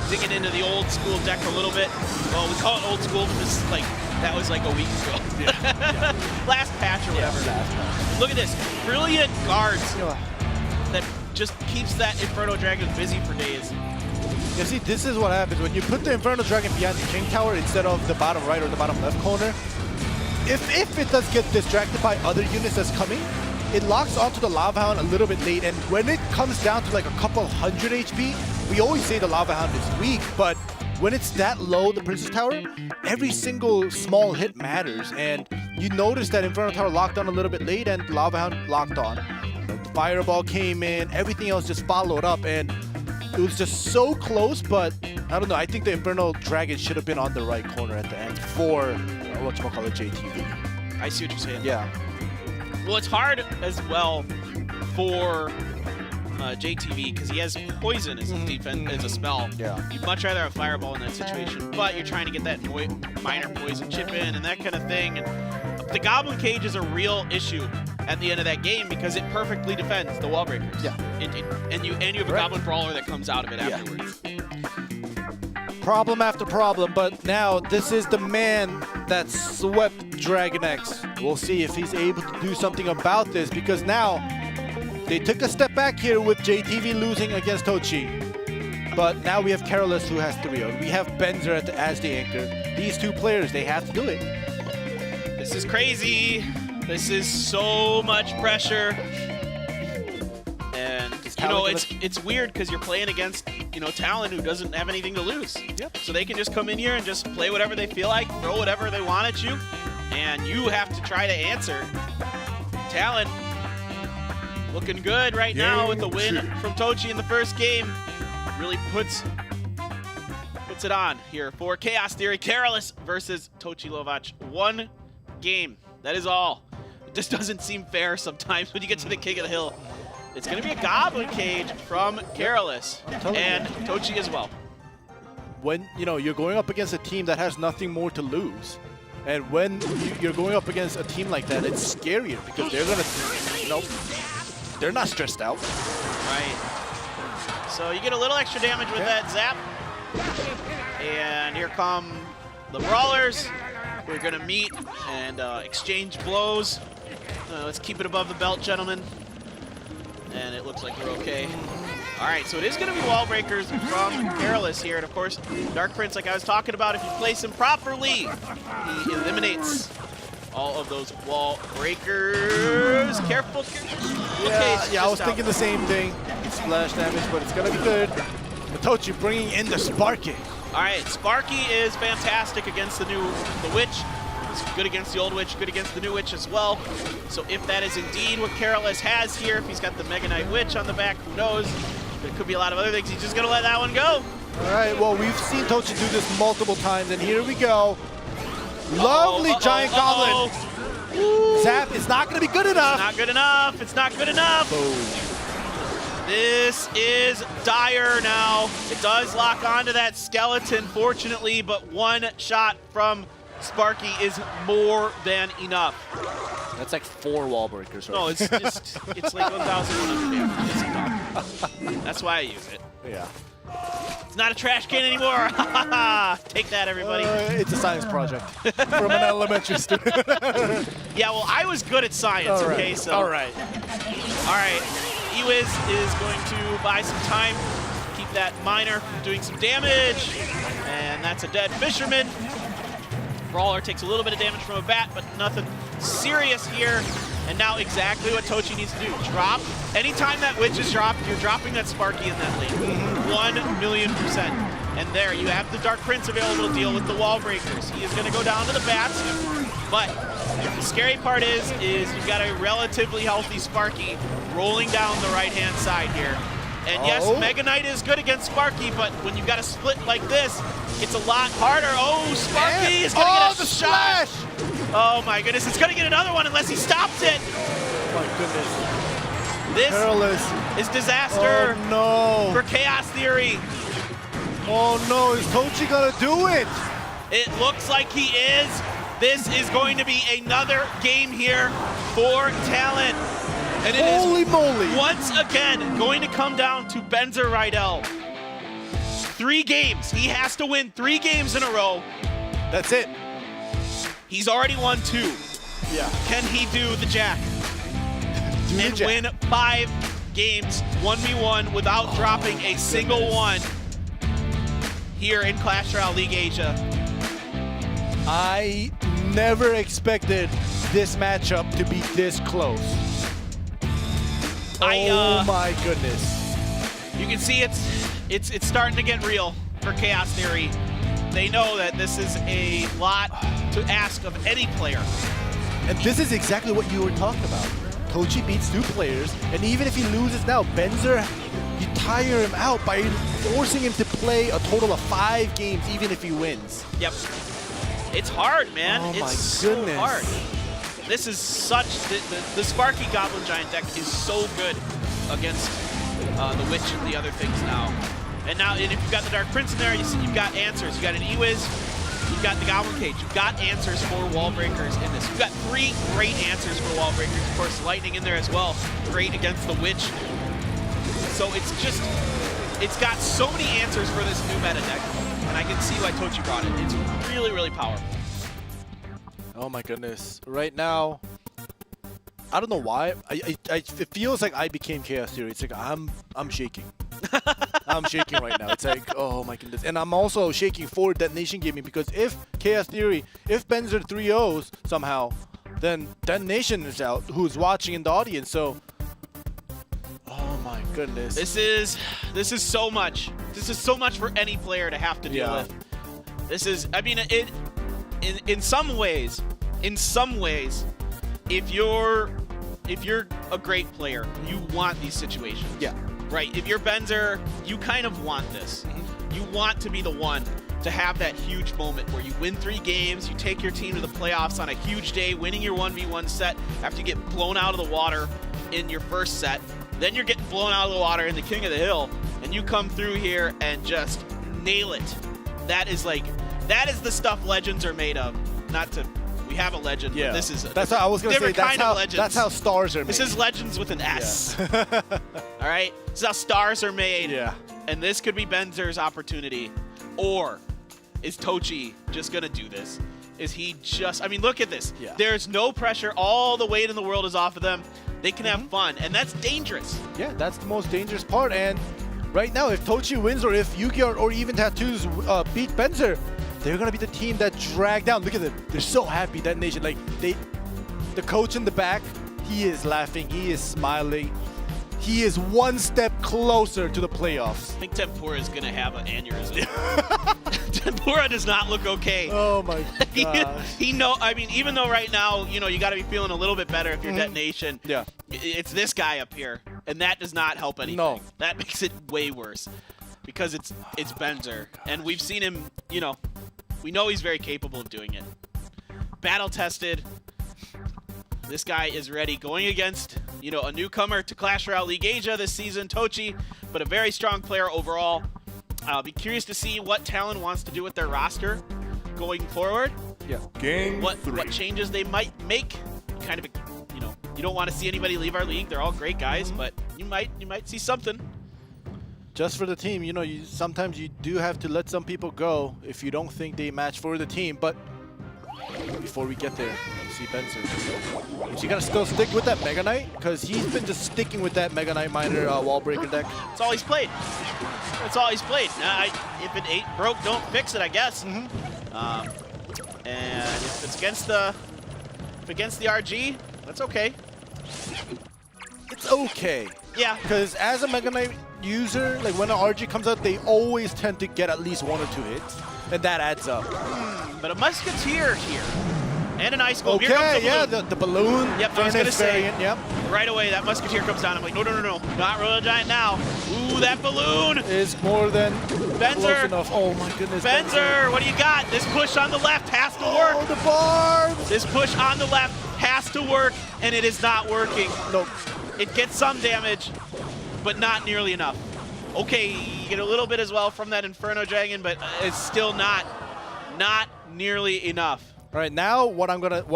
Digging into the old school deck a little bit. Well, we call it old school because that was like a week ago. Last patch or whatever. Look at this. Brilliant guards that just keeps that Inferno Dragon busy for days. You see, this is what happens when you put the Inferno Dragon behind the King Tower instead of the bottom right or the bottom left corner. If it does get distracted by other units that's coming, it locks onto the Lava Hound a little bit late, and when it comes down to like a couple hundred HP, we always say the Lava Hound is weak, but when it's that low, the Princess Tower, every single small hit matters, and you notice that Inferno Tower locked on a little bit late and Lava Hound locked on. The Fireball came in, everything else just followed up, and it was just so close, but I don't know, I think the Inferno Dragon should have been on the right corner at the end for, whatchamacallit, JTV. I see what you're saying. Yeah. Well, it's hard as well for JTV because he has poison as a defense, as a spell. Yeah. You'd much rather have Fireball in that situation, but you're trying to get that minor poison chip in and that kind of thing. And the Goblin Cage is a real issue at the end of that game because it perfectly defends the wall breakers. Yeah. And you have a Goblin Brawler that comes out of it afterwards. Problem after problem, but now this is the man that swept DragonX. We'll see if he's able to do something about this, because now they took a step back here with JTV losing against Tochi. But now we have Careless who has 3-0. We have Benzer as the anchor. These 2 players, they have to do it. This is crazy. This is so much pressure. And Talon it's weird because you're playing against, Talon, who doesn't have anything to lose. Yep. So they can just come in here and just play whatever they feel like, throw whatever they want at you, and you have to try to answer. Talon looking good right now with the win from Tochi in the first game. Really puts it on here for Chaos Theory. Careless versus Tochi Lovac. One game. That is all. It just doesn't seem fair sometimes when you get to the King of the Hill. It's going to be a Goblin Cage from Careless and Tochi as well. When you're going up against a team that has nothing more to lose, and when you're going up against a team like that, it's scarier because they're gonna, they're not stressed out. Right. So you get a little extra damage with that zap. And here come the Brawlers. We're going to meet and exchange blows. Let's keep it above the belt, gentlemen. And it looks like we're okay. All right, so it is going to be wall breakers from Careless here. And, of course, Dark Prince, like I was talking about, if you place him properly, he eliminates all of those wall breakers. Careful. Yeah, I was thinking the same thing. Splash damage, but it's going to be good. Tochi bringing in the Sparky. All right, Sparky is fantastic against the Witch. He's good against the old Witch, good against the new Witch as well. So if that is indeed what Careless has here, if he's got the Mega Knight Witch on the back, who knows? There could be a lot of other things. He's just going to let that one go. All right, well, we've seen Tochi do this multiple times, and here we go. Lovely Giant Goblin. Zap is not going to be good enough. It's not good enough. It's not good enough. Boom. This is dire now. It does lock onto that skeleton, fortunately, but one shot from Sparky is more than enough. That's like 4 wall breakers. Right? No, it's like 1,100. That's why I use it. Yeah. It's not a trash can anymore. Take that, everybody. It's a science project from an elementary student. Yeah, well, I was good at science, okay? So. All right. All right. Ewiz is going to buy some time, keep that miner from doing some damage, and that's a dead fisherman. Brawler takes a little bit of damage from a bat, but nothing serious here. And now exactly what Tochi needs to do. Drop. Anytime that Witch is dropped, you're dropping that Sparky in that lane. 1,000,000%. And there, you have the Dark Prince available to deal with the wall breakers. He is going to go down to the bats, but the scary part is you've got a relatively healthy Sparky rolling down the right-hand side here. And yes, Mega Knight is good against Sparky, but when you've got a split like this, it's a lot harder. Oh, Sparky is going to get a shot. Oh my goodness, it's going to get another one unless he stops it. Oh my goodness. This Careless. is disaster for Chaos Theory. Oh no, is Tochi going to do it? It looks like he is. This is going to be another game here for Talon. And it is once again going to come down to Benzer Rydell. 3 games. He has to win 3 games in a row. That's it. He's already won 2. Yeah. Can he do the Jack? And win 5 games 1v1 without dropping a single one here in Clash Royale League Asia? I never expected this matchup to be this close. Oh my goodness. You can see it's starting to get real for Chaos Theory. They know that this is a lot to ask of any player. And this is exactly what you were talking about. Tochi beats 2 players, and even if he loses now, Benzer, you tire him out by forcing him to play a total of 5 games, even if he wins. Yep. It's hard, man. Oh my it's goodness. so hard. This is such... The Sparky Goblin Giant deck is so good against the Witch and the other things now. And now, if you've got the Dark Prince in there, you've got answers. You've got an Ewiz, you've got the Goblin Cage. You've got answers for wall breakers in this. You've got 3 great answers for wall breakers. Of course, Lightning in there as well. Great against the Witch. So it's got so many answers for this new meta deck. And I can see why Tochi brought it. It's really, really powerful. Oh my goodness. Right now, I don't know why. It feels like I became Chaos Theory. It's like I'm shaking. I'm shaking right now. It's like, oh my goodness. And I'm also shaking for Detonation Gaming because if Chaos Theory, if Benzer 3-0s somehow, then Detonation is out, who's watching in the audience. So, oh my goodness. This is so much. This is so much for any player to have to deal with. This is, I mean, in some ways, if you're a great player, you want these situations. Yeah. Right. If you're Benzer, you kind of want this. You want to be the one to have that huge moment where you win 3 games, you take your team to the playoffs on a huge day, winning your 1v1 set after you get blown out of the water in your first set. Then you're getting blown out of the water in the King of the Hill, and you come through here and just nail it. That is the stuff legends are made of. Not to, we have a legend, but this is that's how I was gonna say. That's how stars are made. This is legends with an S. All right, this is how stars are made. Yeah. And this could be Benzer's opportunity, or is Tochi just gonna do this? Is he just? I mean, look at this. Yeah. There's no pressure. All the weight in the world is off of them. They can have fun, and that's dangerous. Yeah, that's the most dangerous part. And right now, if Tochi wins, or if Yu-Gi-Oh! Or even Tattoos beat Benzer, they're gonna be the team that drag down. Look at them; they're so happy. Detonation, like the coach in the back, he is laughing, he is smiling, he is one step closer to the playoffs. I think Tempura is gonna have an aneurysm. Tempura does not look okay. Oh my god. He know. I mean, even though right now, you know, you got to be feeling a little bit better if you're Detonation. Yeah. It's this guy up here, and that does not help anything. No. That makes it way worse because it's Benzer, and we've seen him. You know, we know he's very capable of doing it. Battle tested. This guy is ready, going against, you know, a newcomer to Clash Royale League Asia this season, Tochi, but a very strong player overall. I'll be curious to see what Talon wants to do with their roster going forward. Yeah. What changes they might make. Kind of, you know, you don't want to see anybody leave our league. They're all great guys, but you might see something. Just for the team, you know, sometimes you do have to let some people go if you don't think they match for the team. But before we get there, you see Benzer. Is he gonna still stick with that Mega Knight? Because he's been just sticking with that Mega Knight Miner wall breaker deck. That's all he's played. That's all he's played. If it ain't broke, don't fix it, I guess. And if it's against the RG, that's okay. It's okay. Yeah. Because as a Mega Knight user, like when an RG comes out, they always tend to get at least 1 or 2 hits, and that adds up. But a Musketeer here. And an Ice Golem. Okay, Here comes the yeah, balloon. the balloon. Yep, I was going to say. Variant, yep. Right away, that Musketeer comes down. I'm like, no, not Royal Giant now. Ooh, that balloon. Is more than Benzer. close enough. Oh my goodness. Benzer, what do you got? This push on the left has to work. Oh, the barbs. This push on the left has to work, and it is not working. Nope. It gets some damage, but not nearly enough. Okay, you get a little bit as well from that Inferno Dragon, but it's still not nearly enough. All right, now what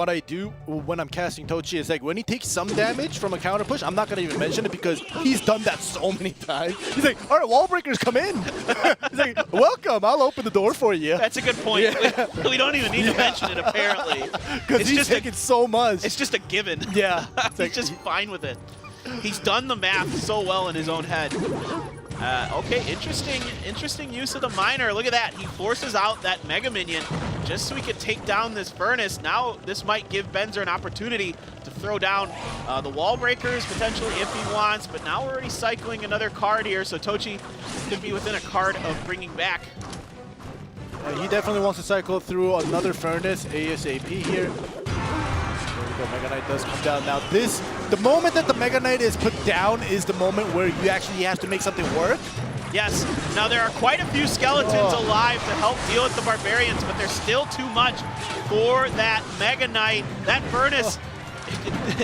I do when I'm casting Tochi is like when he takes some damage from a counter push, I'm not gonna even mention it because he's done that so many times. He's like, all right, wall breakers, come in. He's like, welcome, I'll open the door for you. That's a good point. Yeah. We don't even need to mention it apparently. Because he's just taking so much. It's just a given. Yeah. He's just fine with it. He's done the math so well in his own head. Okay, interesting use of the miner. Look at that. He forces out that Mega Minion just so he could take down this Furnace. Now this might give Benzer an opportunity to throw down the wall breakers potentially if he wants, but now we're already cycling another card here, so Tochi could be within a card of bringing back. He definitely wants to cycle through another Furnace ASAP here. The Mega Knight does come down. Now the moment that the Mega Knight is put down is the moment where you actually have to make something work. Yes. Now there are quite a few skeletons alive to help deal with the Barbarians, but there's still too much for that Mega Knight. That Furnace,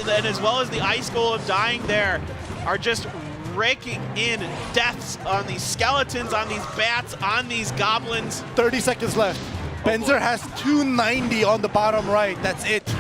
and as well as the Ice Golem dying there, are just raking in deaths on these skeletons, on these bats, on these goblins. 30 seconds left. Benzer has 290 on the bottom right. That's it.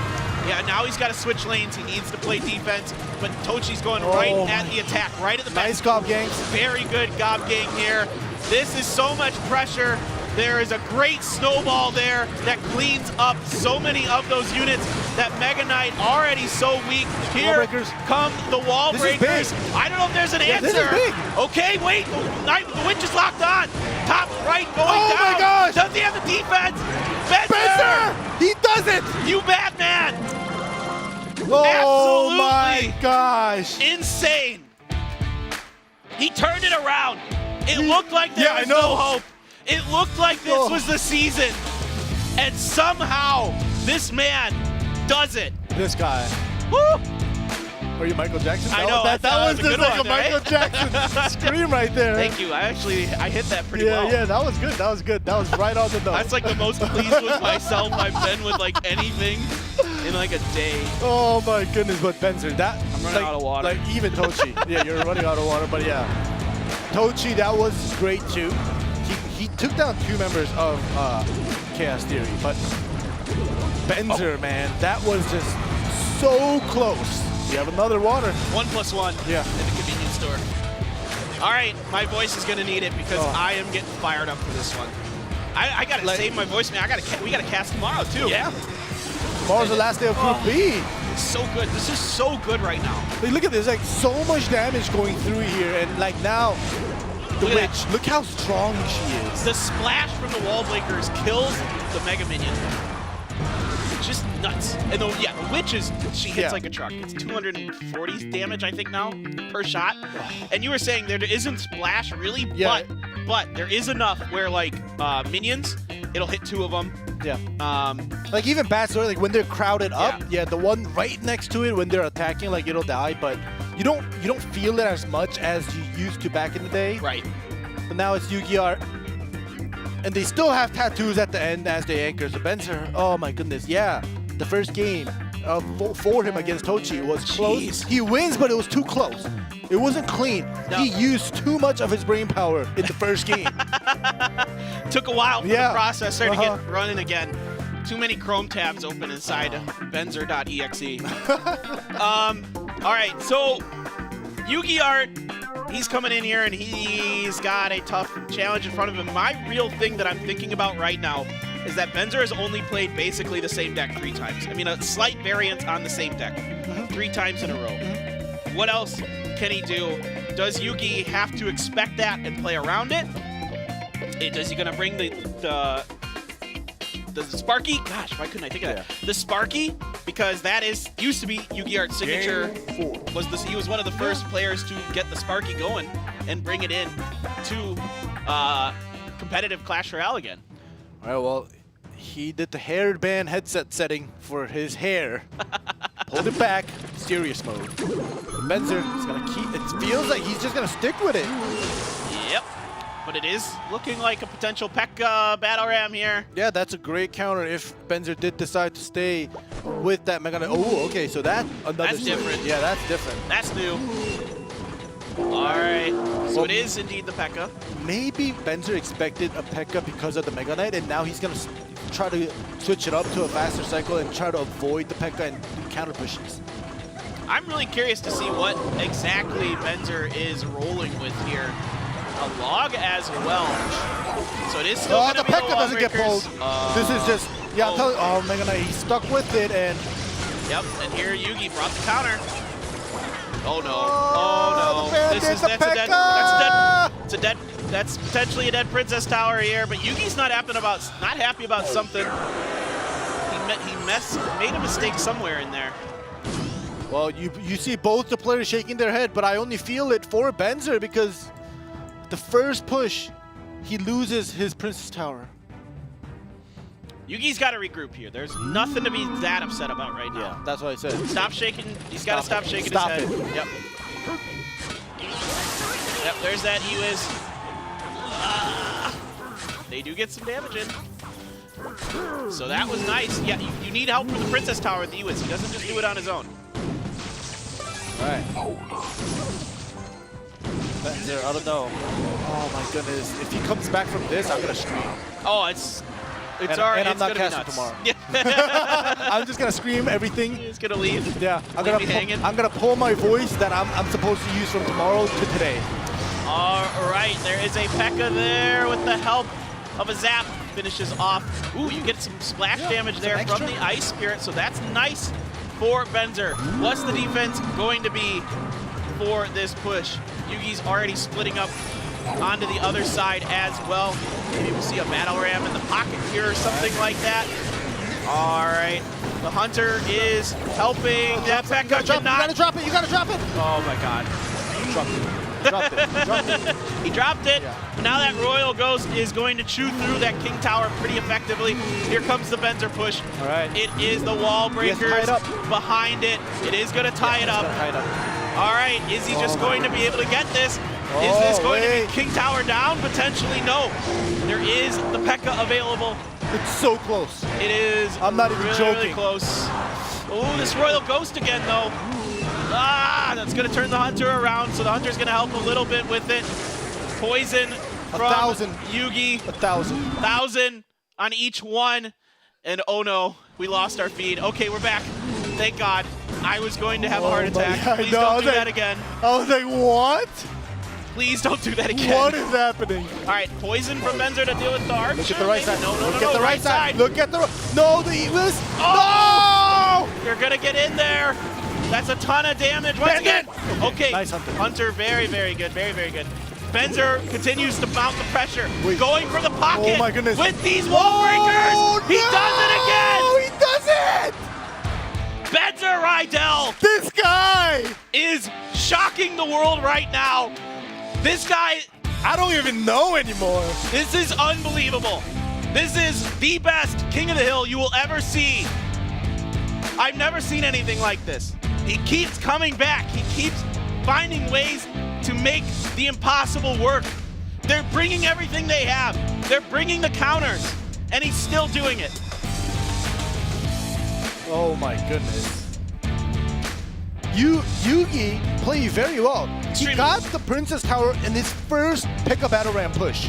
Yeah, now he's got to switch lanes. He needs to play defense, but Tochi's going right at the attack, right at the back. Nice gob gang. Very good gob gang here. This is so much pressure. There is a great snowball there that cleans up so many of those units. That Mega Knight already so weak. Here come the wall breakers. I don't know if there's an answer. This is big. Okay, wait. The witch is locked on. Top right going down. Oh my gosh. Does he have the defense? Benzer! He does it! You madman! Oh Absolutely my gosh! Insane! He turned it around. It looked like there was no hope. It looked like this was the season. And somehow, this man does it. This guy. Woo! Are you Michael Jackson? I know. That was just like a Michael Jackson scream right there. Thank you. I hit that pretty well. Yeah, that was good. That was good. That was right on the nose. That's like the most pleased with myself I've been with like anything in like a day. Oh my goodness, but Benzer, that I'm running out of water. Like even Tochi. Yeah, you're running out of water, but yeah. Tochi, that was great too. He took down 2 members of Chaos Theory, but Benzer, man, that was just so close. You have another water. 1+1 Yeah. in the convenience store. All right, my voice is gonna need it because I am getting fired up for this one. I gotta save my voice, man. We gotta cast tomorrow too. Yeah. Tomorrow's the last day of Group B. It's so good. This is so good right now. Like, look at this, like so much damage going through here, and like now, the witch. Look how strong she is. The splash from the wall breakers kills the Mega Minion. Just nuts. And the witch she hits like a truck. It's 240 damage, I think now, per shot. And you were saying there isn't splash really, but there is enough where like minions, it'll hit 2 of them. Yeah. Like even bad story, like when they're crowded up, the one right next to it when they're attacking, like it'll die, but you don't feel it as much as you used to back in the day. Right. But now it's Yu-Gi-Oh! And they still have tattoos at the end as they anchor. So Benzer, oh my goodness, yeah. The first game for him against Tochi was close. He wins, but it was too close. It wasn't clean. No. He used too much of his brain power in the first game. Took a while for the processor to get running again. Too many Chrome tabs open inside Benzer.exe. All right, so Yugi Art, he's coming in here and he's got a tough challenge in front of him. My real thing that I'm thinking about right now is that Benzer has only played basically the same deck 3 times. I mean, a slight variant on the same deck 3 times in a row. What else can he do? Does Yugi have to expect that and play around it? Is he going to bring the Sparky? Gosh, why couldn't I think of that? The Sparky, because that used to be Yugi Art's signature. He was one of the first players to get the Sparky going and bring it in to competitive Clash Royale again. All right, well, he did the hairband headset setting for his hair. Hold it back, serious mode. Benzer is gonna keep. It feels like he's just gonna stick with it. Yep. But it is looking like a potential P.E.K.K.A. battle ram here. Yeah, that's a great counter if Benzer did decide to stay with that Mega Knight. Oh, okay, so that's different. Yeah, that's different. That's new. All right, so it is indeed the P.E.K.K.A. Maybe Benzer expected a P.E.K.K.A. because of the Mega Knight, and now he's gonna try to switch it up to a faster cycle and try to avoid the P.E.K.K.A. and do counter pushes. I'm really curious to see what exactly Benzer is rolling with here. A log as well. So it is still going to be the P.E.K.K.A. doesn't get pulled. This is just, I'm telling you, oh, Mega Knight, he's stuck with it, and... Yep, and here Yugi brought the counter. Oh no, oh no. That's potentially a dead Princess Tower here, but Yugi's not happy about something. He made a mistake somewhere in there. Well, you see both the players shaking their head, but I only feel it for Benzer because the first push, he loses his Princess Tower. Yugi's got to regroup here. There's nothing to be that upset about right now. Yeah, that's what I said. Stop shaking. He's got to stop shaking his head. Yep. Yep, there's that E-Wiz. They do get some damage in. So that was nice. Yeah, you need help from the Princess Tower with the E-Wiz. He doesn't just do it on his own. All right. Benzer, I don't know. Oh my goodness. If he comes back from this, I'm going to scream. Oh, it's and alright. I'm not casting tomorrow. I'm just gonna scream everything. He's gonna leave. Yeah, I'm gonna pull my voice that I'm supposed to use from tomorrow to today. All right, there is a P.E.K.K.A. there with the help of a zap. Finishes off. Ooh, you get some splash damage there from the Ice Spirit, so that's nice for Benzer. What's the defense going to be for this push? Yugi's already splitting up onto the other side as well. Maybe we'll see a battle ram in the pocket here or something like that. All right, the Hunter is helping. That P.E.K.K.A. You gotta drop it, you gotta drop it! Oh my god. Drop it. dropped it. Dropped it. He dropped it. Yeah. But now that Royal Ghost is going to chew through that King Tower pretty effectively. Here comes the Benzer push. All right. It is the wall breakers tie it up. behind it. It is going to tie it up. Tie it up. All right, is he just going to be able to get this? Is Oh, this going to wait. be King Tower down? Potentially no. There is the P.E.K.K.A available. It's so close. It is I'm not even really, joking. really close. Oh, this Royal Ghost again, though. Ah, that's going to turn the Hunter around, so the Hunter's going to help a little bit with it. Poison from 1,000. Yugi. 1,000. 1,000 on each one. And oh no, we lost our feed. Okay, we're back. Thank God. I was going to have a heart attack. God, Please no, don't do like- that again. I was like, what? Please don't do that again. What is happening? All right, poison from Benzer to deal with the archer. Look at the right side. No, Look at the right side. Look at the no, the Evilist. Oh! You're gonna get in there. That's a ton of damage. Once again. Okay. Nice Hunter. Hunter, very, very good. Very, very good. Benzer continues to mount the pressure. Wait. Going for the pocket. Oh my goodness. With these wall breakers. He does it again. Oh, he does it! Benzer Rydell This guy! is shocking the world right now. This guy, I don't even know anymore. this is unbelievable. This is the best King of the Hill you will ever see. I've never seen anything like this. He keeps coming back. He keeps finding ways to make the impossible work. They're bringing everything they have. They're bringing the counters, and he's still doing it. Oh my goodness. Yugi played very well. He Extremely. got the Princess Tower in his first P.E.K.K.A battle ram push.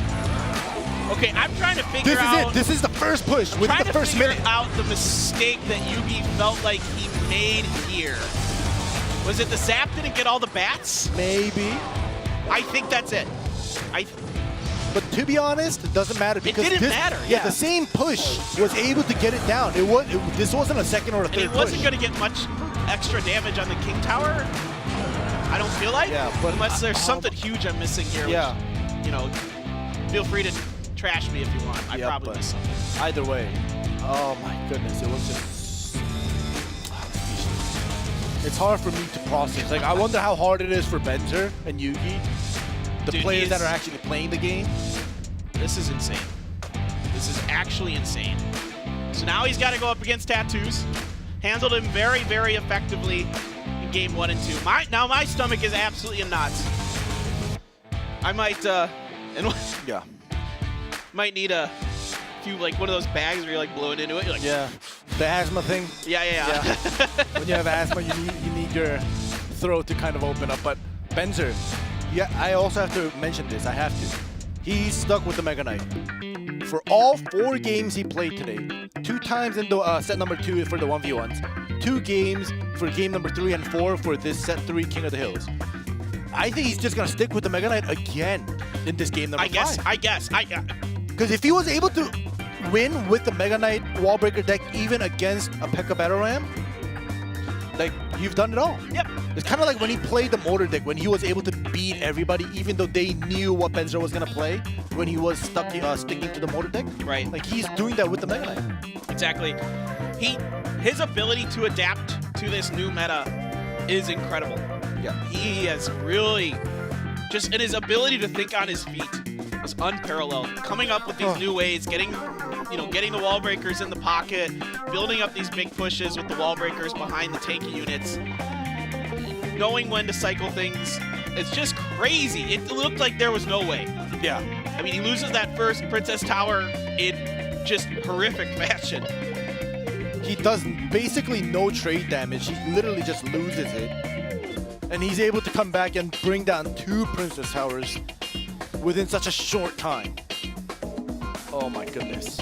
Okay, I'm trying to figure This is out. it. This is the first push within Trying the to first figure minute. out the mistake that Yugi felt like he made here. Was it the Zap didn't get all the bats? Maybe. I think that's it. But to be honest, it doesn't matter because didn't this, matter, Yeah, yeah. the same push was able to get it down. This wasn't a second or a And third he wasn't push. going to get much extra damage on the King Tower. I don't feel like. Yeah, but unless there's something huge I'm missing here. Yeah. Which, you know, feel free to trash me if you want. I Yeah, probably but missed something. Either way, oh my goodness, it was just. It's hard for me to process. Like, I wonder how hard it is for Benzer and Yugi, the Dude, players that he's- are actually playing the game. This is insane. This is actually insane. So now he's got to go up against Tattoos. Handled him very, very effectively in game 1 and 2. Now my stomach is absolutely in knots. I might, Yeah. might need a few, like one of those bags where you're like blowing into it. You're like, Yeah. The asthma thing. yeah. When you have asthma, you need your throat to kind of open up. But Benzer, yeah, I also have to mention this. I have to. He's stuck with the Mega Knight. For all 4 games he played today, 2 times in the set number 2 for the 1v1s, 2 games for game number 3 and 4 for this set 3 King of the Hills. I think he's just gonna stick with the Mega Knight again in this game number 5. I guess. Because if he was able to win with the Mega Knight Wallbreaker deck even against a P.E.K.K.A battle ram, like, you've done it all. Yep. It's kind of like when he played the Mortar deck, when he was able to beat everybody, even though they knew what Benzer was gonna play, when he was sticking to the Mortar deck. Right. Like, he's doing that with the Mega Knight. Exactly. His ability to adapt to this new meta is incredible. Yeah. He has really and his ability to think on his feet is unparalleled. Coming up with these new ways, getting the wall breakers in the pocket, building up these big pushes with the wall breakers behind the tanky units, knowing when to cycle things. It's just crazy. It looked like there was no way. Yeah. I mean, he loses that first Princess Tower in just horrific fashion. He does basically no trade damage. He literally just loses it. And he's able to come back and bring down 2 Princess Towers within such a short time. Oh my goodness.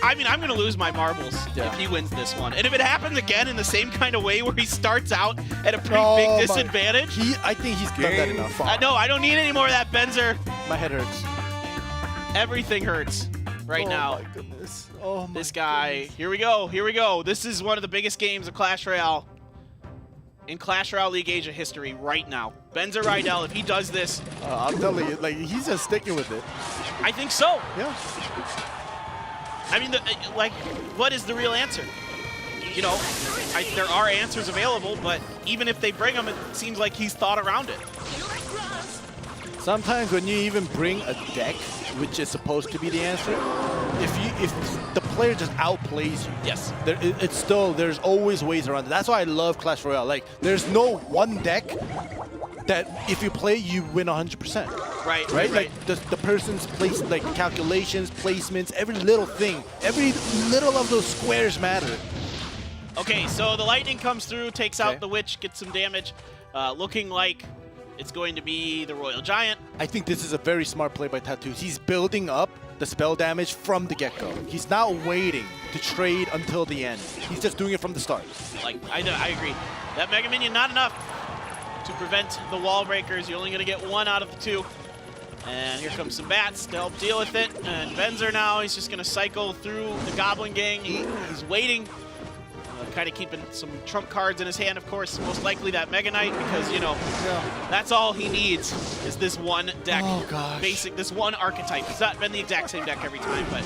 I mean, I'm going to lose my marbles if he wins this one. And if it happens again in the same kind of way where he starts out at a pretty big disadvantage. I think he's done that enough. No, I don't need any more of that, Benzer. My head hurts. Everything hurts right now. Oh my goodness. Oh my This guy. Here we go. This is one of the biggest games of Clash Royale in Clash Royale League Asia history right now. Benzer Rydell, if he does this. I'm telling you, like, he's just sticking with it. I think so. Yeah. I mean, what is the real answer? you know, there are answers available, but even if they bring them, it seems like he's thought around it. Sometimes when you even bring a deck, which is supposed to be the answer, if the player just outplays you, yes, it's still, there's always ways around it. That's why I love Clash Royale. Like, there's no one deck that if you play, you win 100%. Right. Like the person's place, like calculations, placements, every little thing, every little of those squares matter. Okay, so the lightning comes through, takes out the witch, gets some damage, looking like it's going to be the Royal Giant. I think this is a very smart play by Tattoos. He's building up the spell damage from the get-go. He's not waiting to trade until the end. He's just doing it from the start. Like, I agree. That Mega Minion, not enough to prevent the wall breakers. You're only going to get one out of the two. And here comes some bats to help deal with it. And Benzer now, he's just going to cycle through the Goblin Gang. He's waiting. Kind of keeping some trump cards in his hand, of course. Most likely that Mega Knight, because, you know, that's all he needs is this one deck. Oh, gosh. This one archetype. It's not been the exact same deck every time, but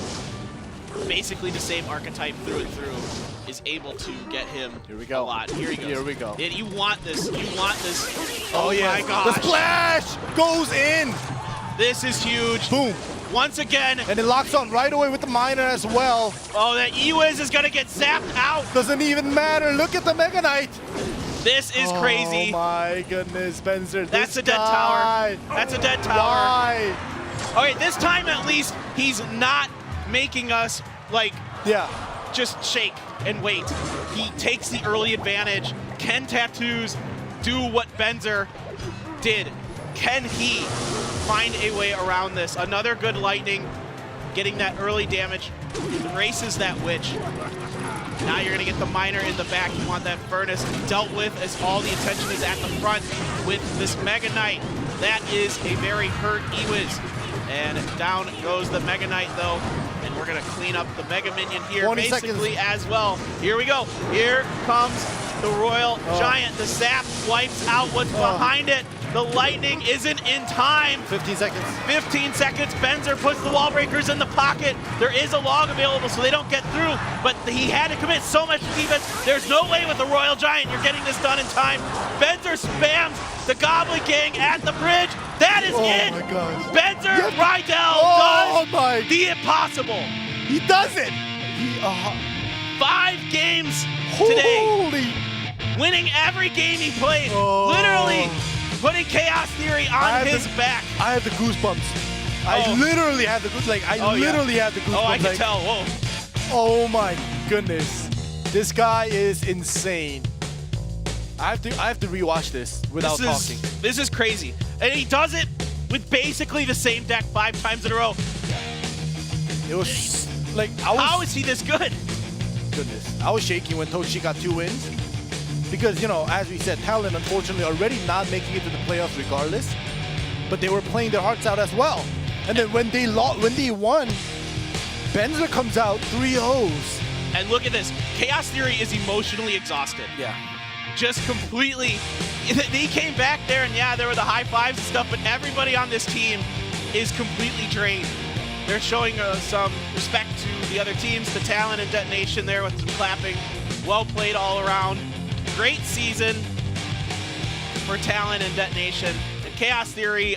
basically the same archetype through and through is able to get him a lot. Here he goes. Here we go. And you want this. You want this. Oh yeah. My gosh. The splash goes in. This is huge. Boom. Once again. And it locks on right away with the miner as well. Oh, that E-Wiz is going to get zapped out. Doesn't even matter. Look at the Mega Knight. This is crazy. Oh my goodness, Benzer. That's a dead tower. That's a dead tower. Why? All right, this time at least he's not making us like just shake and wait. He takes the early advantage. Can Tattoos do what Benzer did? Can he find a way around this? Another good lightning, getting that early damage, erases that witch. Now you're gonna get the miner in the back. You want that furnace dealt with as all the attention is at the front with this Mega Knight. That is a very hurt E-Wiz. And down goes the Mega Knight though. And we're gonna clean up the Mega Minion here basically as well. Here we go. Here comes the Royal Giant. The zap wipes out what's behind it. The lightning isn't in time. 15 seconds. 15 seconds. Benzer puts the wall breakers in the pocket. There is a log available so they don't get through, but he had to commit so much defense. There's no way with the Royal Giant you're getting this done in time. Benzer spams the Goblin Gang at the bridge. That is it. Oh my gosh. Benzer Rydell does the impossible. He does it. 5 games today. Winning every game he played. Literally putting Chaos Theory on his back. I have the goosebumps. I literally have the goosebumps. Like, I literally have the goosebumps. Oh, I can like, tell. Whoa. Oh my goodness. This guy is insane. I have to rewatch this without talking. This is crazy. And he does it with basically the same deck 5 times in a row. It was like, how is he this good? Goodness. I was shaking when Tochi got 2 wins. Because, you know, as we said, Talon, unfortunately, already not making it to the playoffs regardless. But they were playing their hearts out as well. And then when they won, Benzer comes out 3-0s. And look at this. Chaos Theory is emotionally exhausted. Yeah. Just completely. He came back there, and yeah, there were the high fives and stuff, but everybody on this team is completely drained. They're showing some respect to the other teams, the Talon and Detonation there with some clapping. Well played all around. Great season for Talon and Detonation. And Chaos Theory,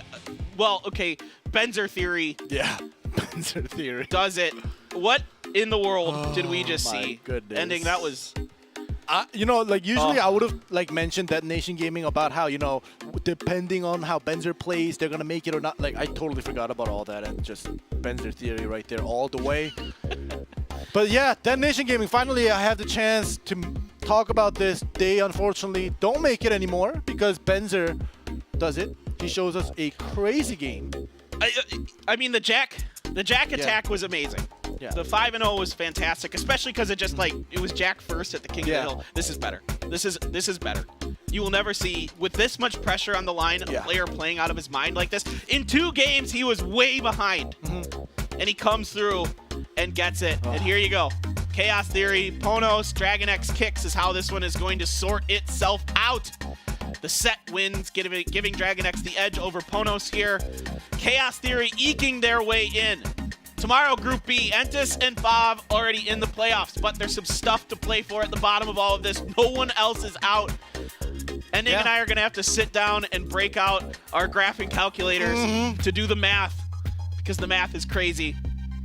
well, okay, Benzer Theory. Yeah, Benzer Theory. Does it. What in the world did we just see? Goodness. Ending, that was... you know, like usually I would have like mentioned Detonation Gaming about how, you know, depending on how Benzer plays, they're going to make it or not. Like, I totally forgot about all that and just Benzer Theory right there all the way. But yeah, Detonation Gaming, finally I have the chance to talk about this. They unfortunately don't make it anymore because Benzer does it. He shows us a crazy game. I mean, the Jack attack was amazing. Yeah. The 5-0 was fantastic, especially because it just like it was Jack first at the King of the Hill. This is better. This is better. You will never see with this much pressure on the line a player playing out of his mind like this. In 2 games, he was way behind, and he comes through and gets it. And here you go. Chaos Theory, PONOS, DragonX kicks is how this one is going to sort itself out. The set wins, giving DragonX the edge over PONOS here. Chaos Theory eking their way in. Tomorrow, Group B, Entis and Fav already in the playoffs, but there's some stuff to play for at the bottom of all of this. No one else is out. And Nick and I are going to have to sit down and break out our graphing calculators to do the math, because the math is crazy.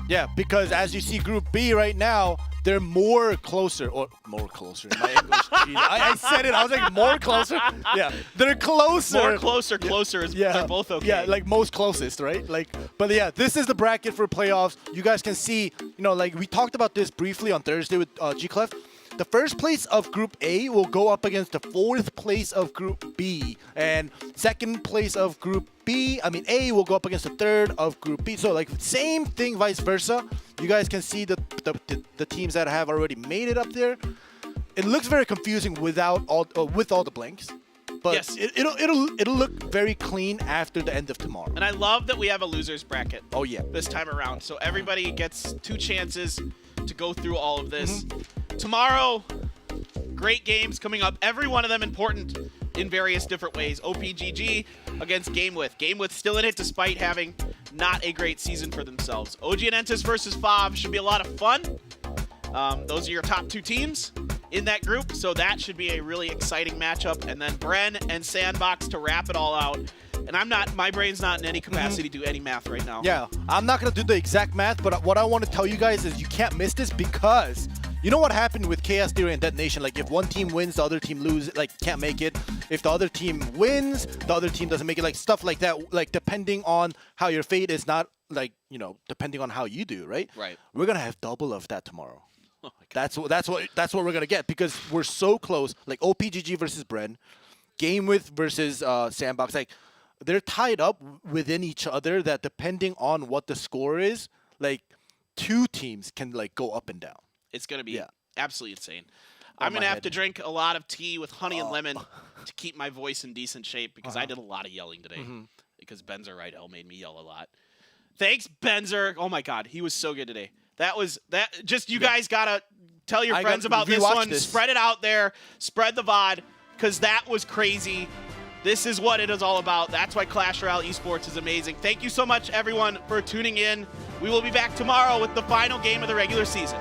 Yeah, because as you see Group B right now, they're more closer in my English. I said it. I was like, more closer. Yeah, they're closer. More closer is they're both okay. Yeah, like most closest, right? But yeah, this is the bracket for playoffs. You guys can see, like we talked about this briefly on Thursday with G-Clef. The first place of Group A will go up against the fourth place of Group B, and second place of Group A will go up against the third of Group B. So like same thing, vice versa. You guys can see the teams that have already made it up there. It looks very confusing with all the blanks, but yes. it'll look very clean after the end of tomorrow. And I love that we have a losers bracket. Oh yeah, this time around, so everybody gets 2 chances to go through all of this. Tomorrow, great games coming up. Every one of them important in various different ways. OPGG against GameWith. GameWith still in it despite having not a great season for themselves. OG and Entis versus Fav should be a lot of fun. Those are your top 2 teams in that group, so that should be a really exciting matchup. And then Bren and Sandbox to wrap it all out. And my brain's not in any capacity to do any math right now. Yeah, I'm not gonna do the exact math, but what I want to tell you guys is you can't miss this, because you know what happened with Chaos Theory and Detonation? Like if one team wins, the other team loses, like can't make it. If the other team wins, the other team doesn't make it. Like stuff like that. Like depending on how your fate is, not like depending on how you do, right? Right. We're gonna have double of that tomorrow. Oh my God. That's what we're gonna get, because we're so close. Like OPGG versus Bren, GameWith versus Sandbox. Like they're tied up within each other. That depending on what the score is, like 2 teams can like go up and down. It's going to be absolutely insane. I'm going to have to drink a lot of tea with honey and lemon to keep my voice in decent shape, because I did a lot of yelling today because Benzer Rydell made me yell a lot. Thanks, Benzer. Oh, my God. He was so good today. You guys got to tell your friends about this one. Spread it out there. Spread the VOD, because that was crazy. This is what it is all about. That's why Clash Royale Esports is amazing. Thank you so much, everyone, for tuning in. We will be back tomorrow with the final game of the regular season.